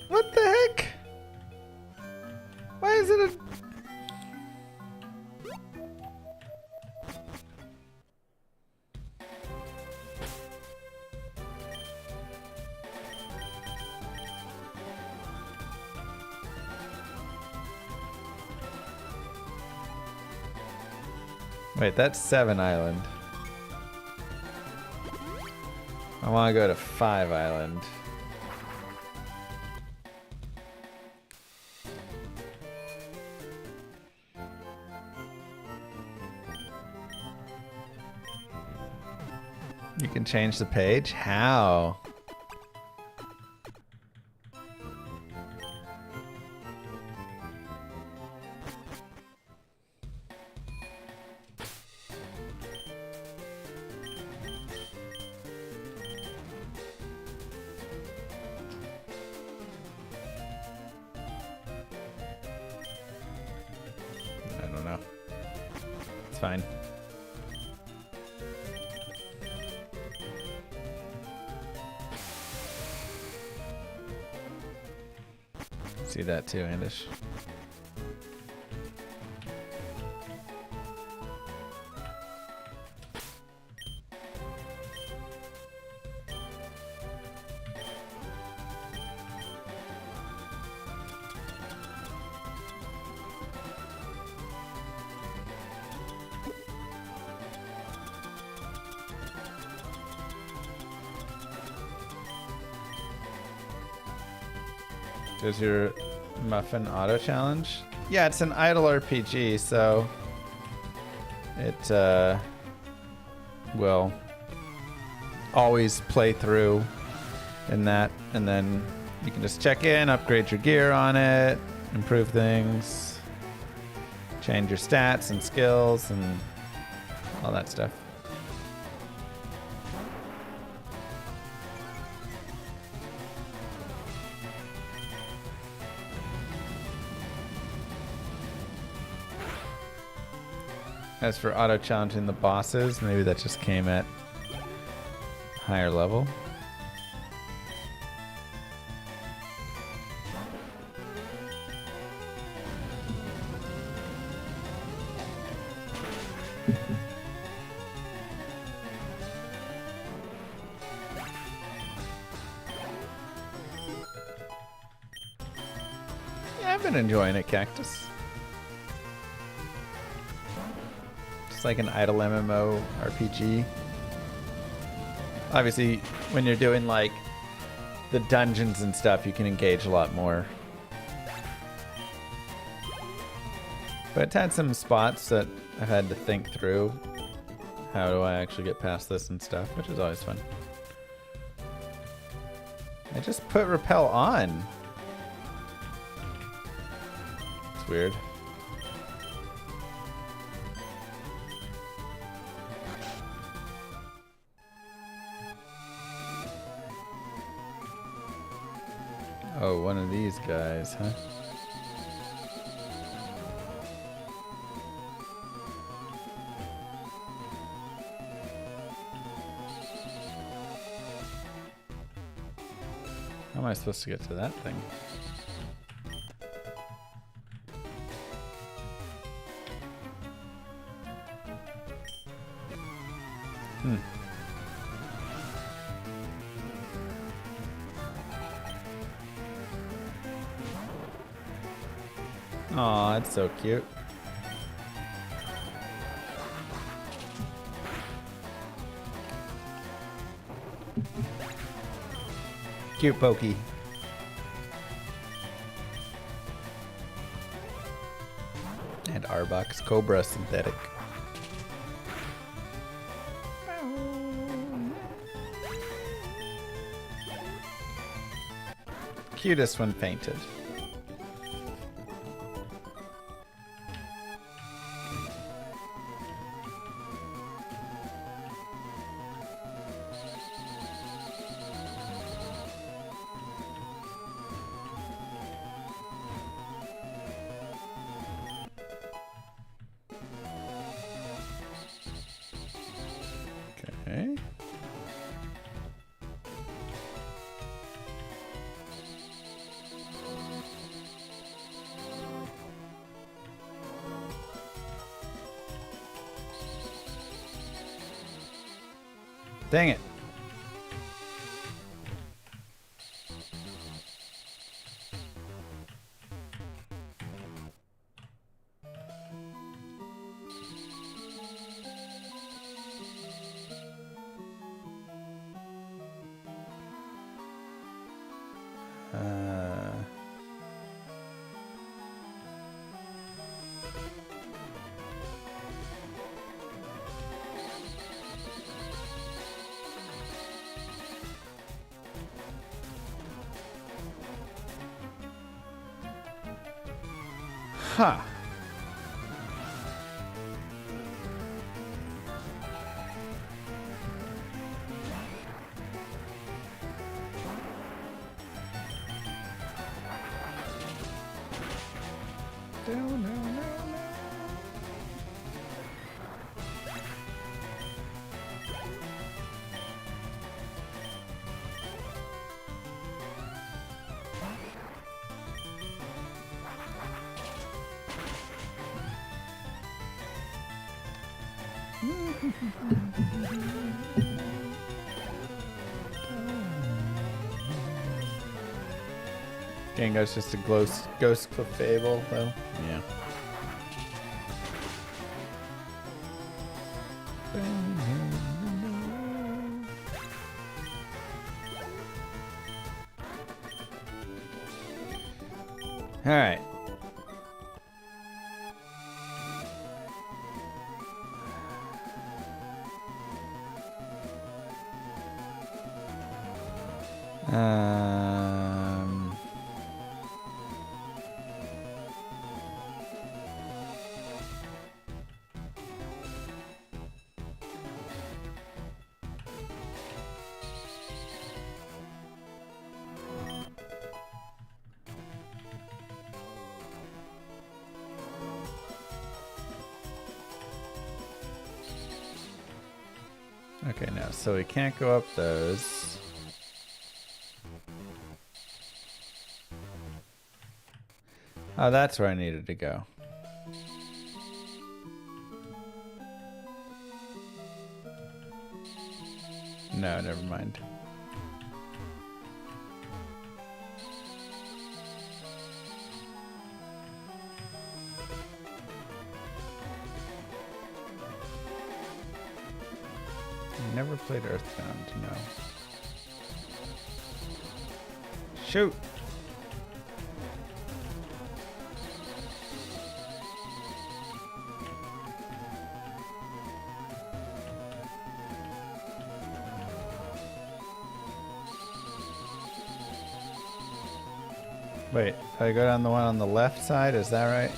What the heck? Why is it a... Wait, that's 7 Island. I want to go to 5 Island. You can change the page? How? fine. See that too, Andish. Does your Muffin auto challenge? Yeah, it's an idle RPG, so it will always play through in that, and then you can just check in, upgrade your gear on it, improve things, change your stats and skills and all that stuff. As for auto-challenging the bosses, maybe that just came at higher level. Yeah, I've been enjoying it, Cactus. It's like an idle MMO RPG. Obviously, when you're doing like the dungeons and stuff, you can engage a lot more. But it's had some spots that I've had to think through. How do I actually get past this and stuff, which is always fun. I just put repel on. It's weird. Oh, one of these guys, huh? How am I supposed to get to that thing? Aw, that's so cute. Cute Pokey. And Arbok's Cobra Synthetic. Cutest when painted. Okay. Dang it. Huh. Gengar's just a ghost cliff fable, though. Yeah. All right. Okay, no, so we can't go up those. Oh, that's where I needed to go. No, never mind. Never played Earthbound, no. Shoot! Wait, I go down the one on the left side, is that right?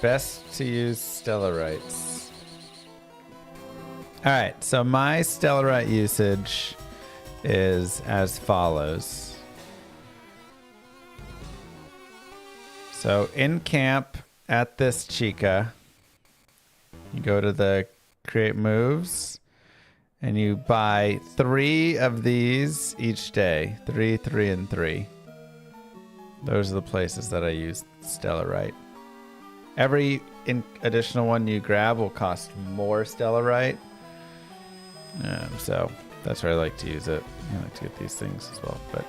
Best to use Stellarites. Alright, so my Stellarite usage is as follows. So in camp at this Chica, you go to the create moves and you buy 3 of these each day. 3, 3, and 3. Those are the places that I use Stellarite. Every additional one you grab will cost more Stellarite. So that's where I like to use it. I like to get these things as well, but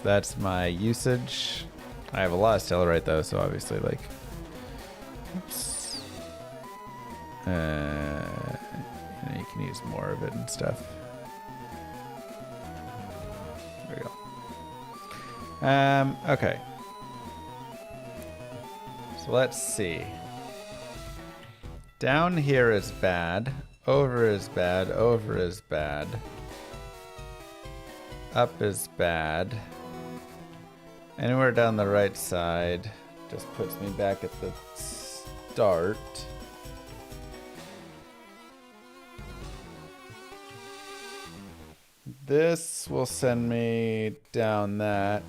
that's my usage. I have a lot of Stellarite though, so obviously like, oops. You know, you can use more of it and stuff. There we go. Okay. So let's see. Down here is bad. Over is bad. Over is bad. Up is bad. Anywhere down the right side just puts me back at the start. This will send me down that,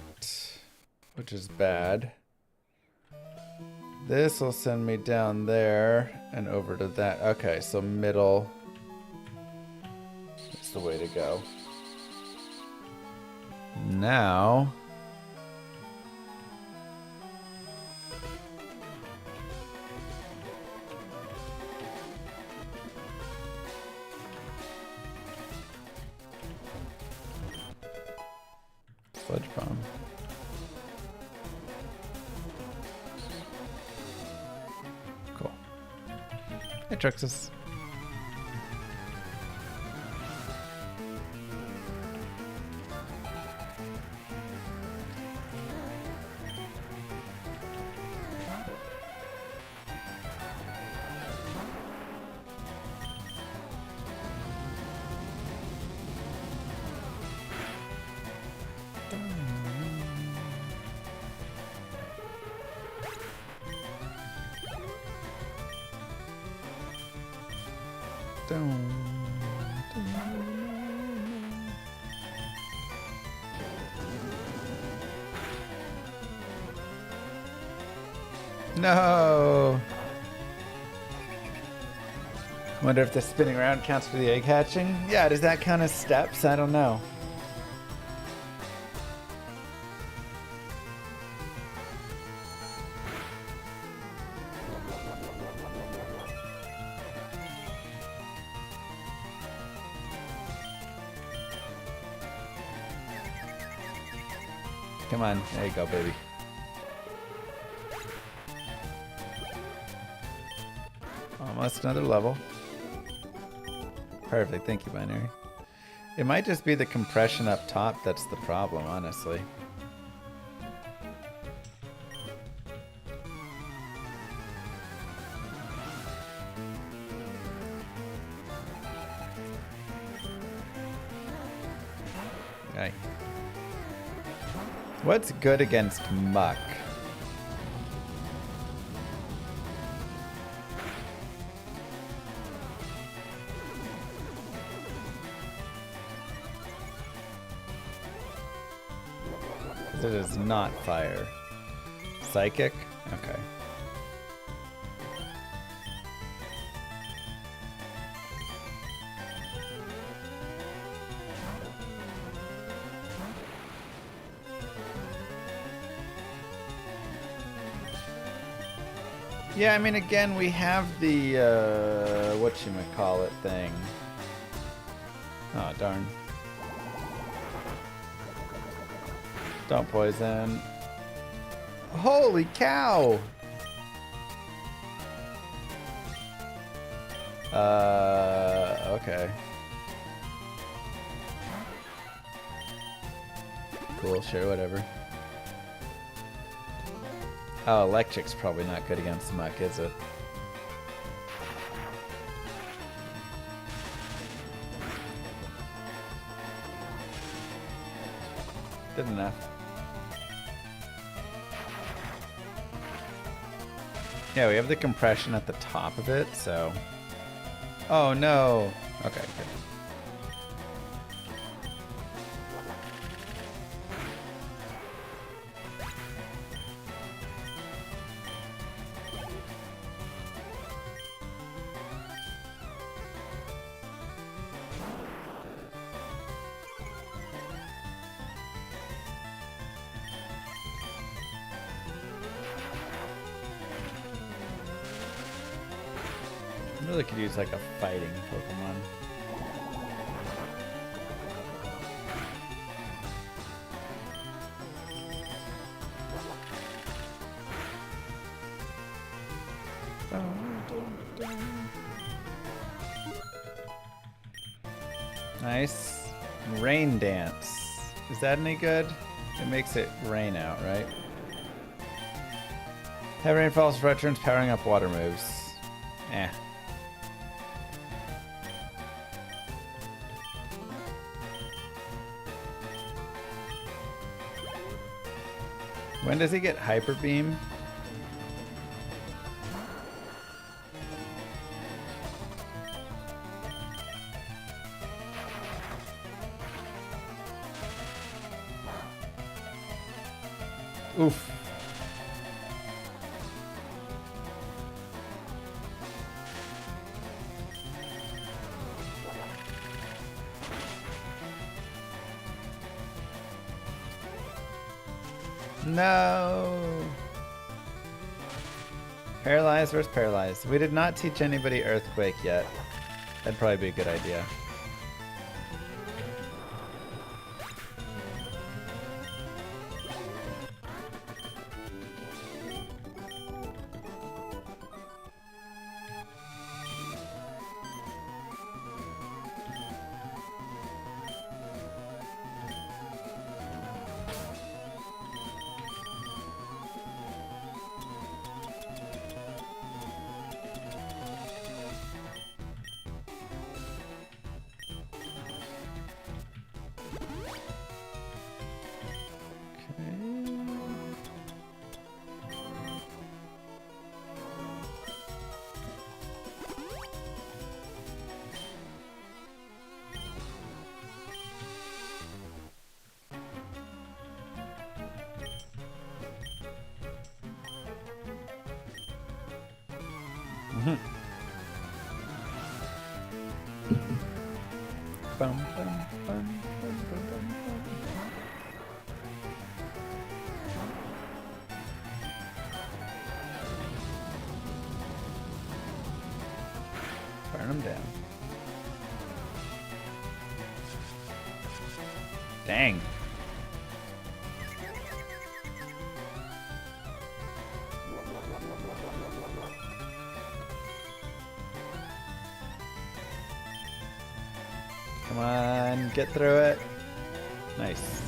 which is bad. This will send me down there and over to that. Okay, so middle is the way to go. Now, Sludge Bomb. Cool. Hey, Trixus. No. Wonder if the spinning around counts for the egg hatching. Yeah, does that count as steps? I don't know. Come on. There you go, baby. Almost another level. Perfect. Thank you, Binary. It might just be the compression up top that's the problem, honestly. Okay. What's good against muck? It is not fire. Psychic? Okay. Yeah, I mean, again, we have the, whatchamacallit thing. Oh, darn. Don't poison. Holy cow! Okay. Cool, sure, whatever. Oh, electric's probably not good against muck, is it? Good enough. Yeah, we have the compression at the top of it, so... Oh, no! Okay, good. I really could use like a fighting Pokemon. Nice. Rain Dance. Is that any good? It makes it rain out, right? Heavy rain falls for turns, powering up water moves. Eh. When does he get Hyper Beam? Oof. No. Paralyzed versus paralyzed. We did not teach anybody Earthquake yet. That'd probably be a good idea. Bum, bum, bum, bum, bum, bum, bum. Burn them down. on, get through it. Nice.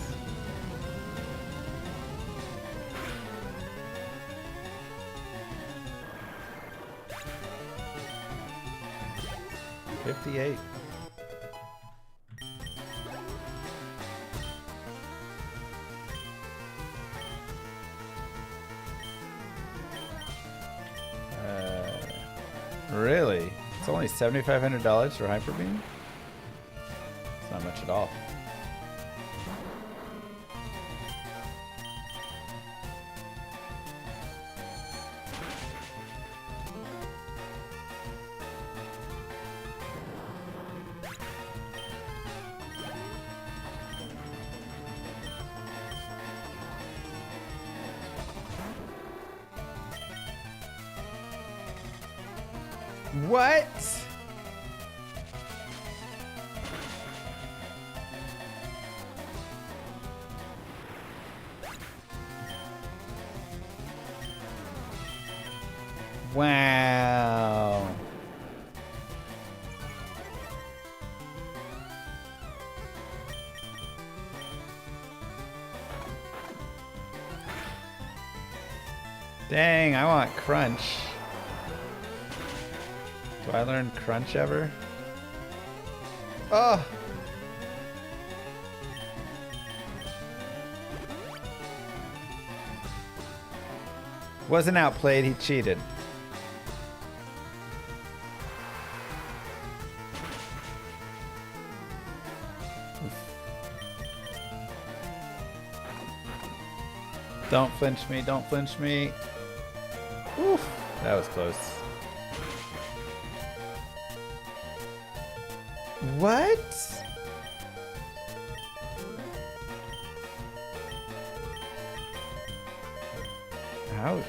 $58. Really? It's only $7,500 for Hyper Beam? It's not much at all. What? Wow. Dang, I want Crunch. Do I learn Crunch ever? Oh! Wasn't outplayed, he cheated. Don't flinch me, don't flinch me. Oof, that was close. What? Ouch.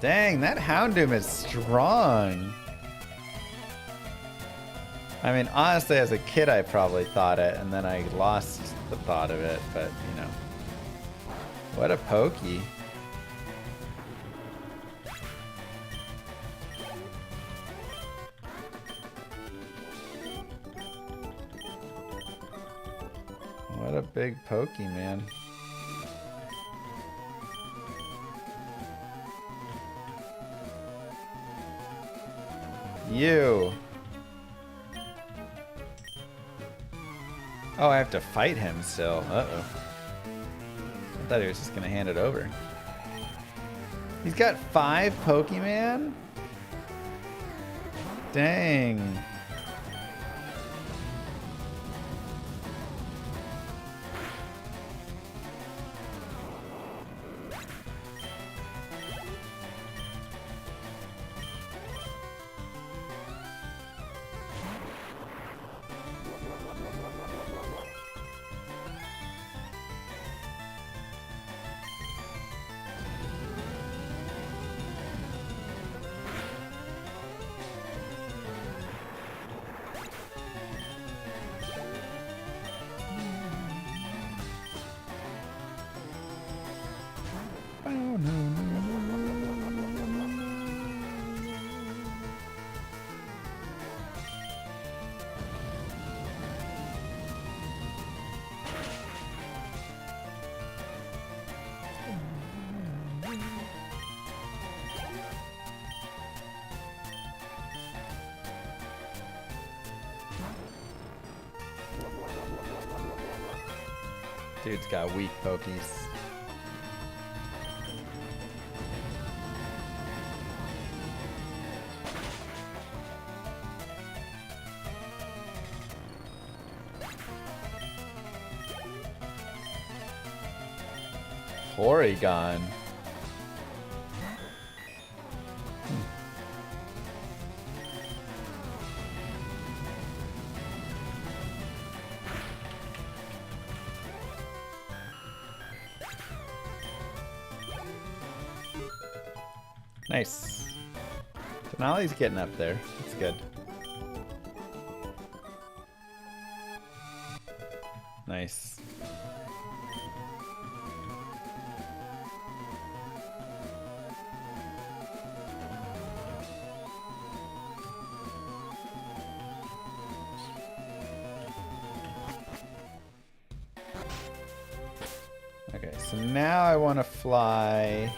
Dang, that Houndoom is strong. I mean, honestly, as a kid, I probably thought it, and then I lost the thought of it, but, you know. What a pokey. What a big pokey, man. You. Oh, I have to fight him still. Uh-oh. I thought he was just gonna hand it over. He's got 5 Pokemon? Dang. Dude's got weak pokies. Porygon. Nice. So now he's getting up there. That's good. Nice. Okay, so now I want to fly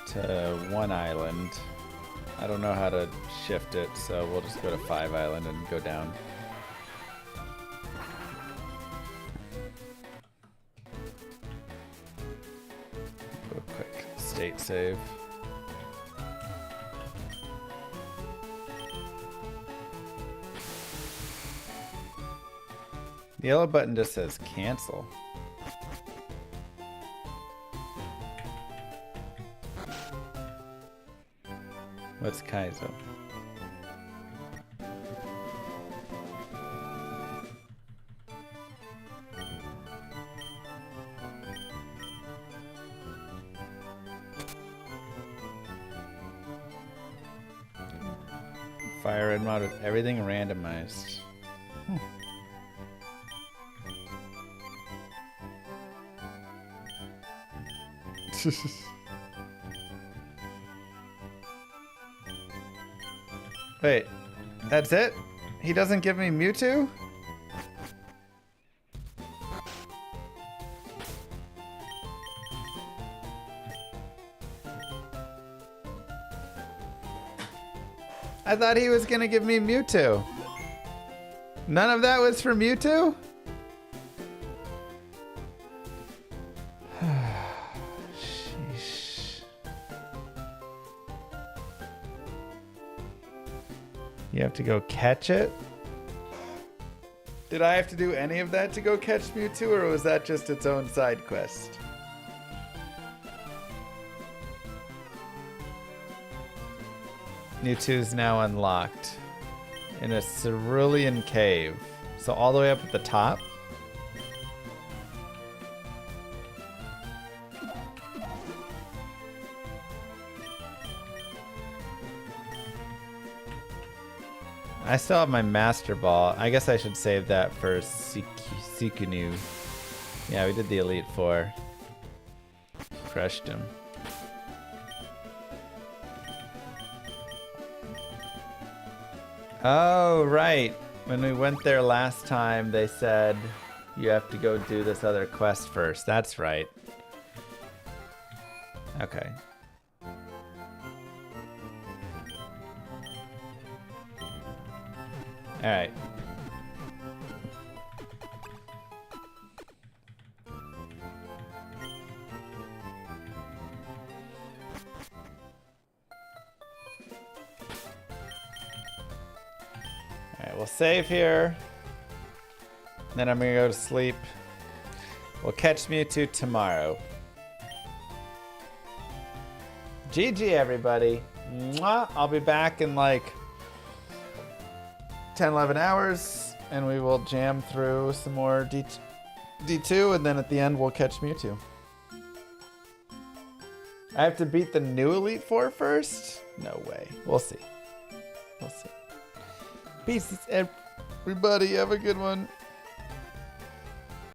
to one island. I don't know how to shift it, so we'll just go to 5 island and go down. Do a quick state save. The yellow button just says cancel. What's Kaizo? Fire red mod with everything randomized. Wait, that's it? He doesn't give me Mewtwo? I thought he was gonna give me Mewtwo. None of that was for Mewtwo? You have to go catch it? Did I have to do any of that to go catch Mewtwo, or was that just its own side quest? Mewtwo's now unlocked in a cerulean cave. So all the way up at the top? I still have my Master Ball. I guess I should save that for Sikunu. Yeah, we did the Elite Four. Crushed him. Oh, right. When we went there last time, they said you have to go do this other quest first. That's right. Okay. All right. All right, we'll save here. Then I'm gonna go to sleep. We'll catch Mewtwo tomorrow. GG, everybody. Mwah. I'll be back in like 10, 11 hours, and we will jam through some more D2, and then at the end we'll catch Mewtwo. I have to beat the new Elite Four first? No way. We'll see. We'll see. Peace, everybody. Have a good one.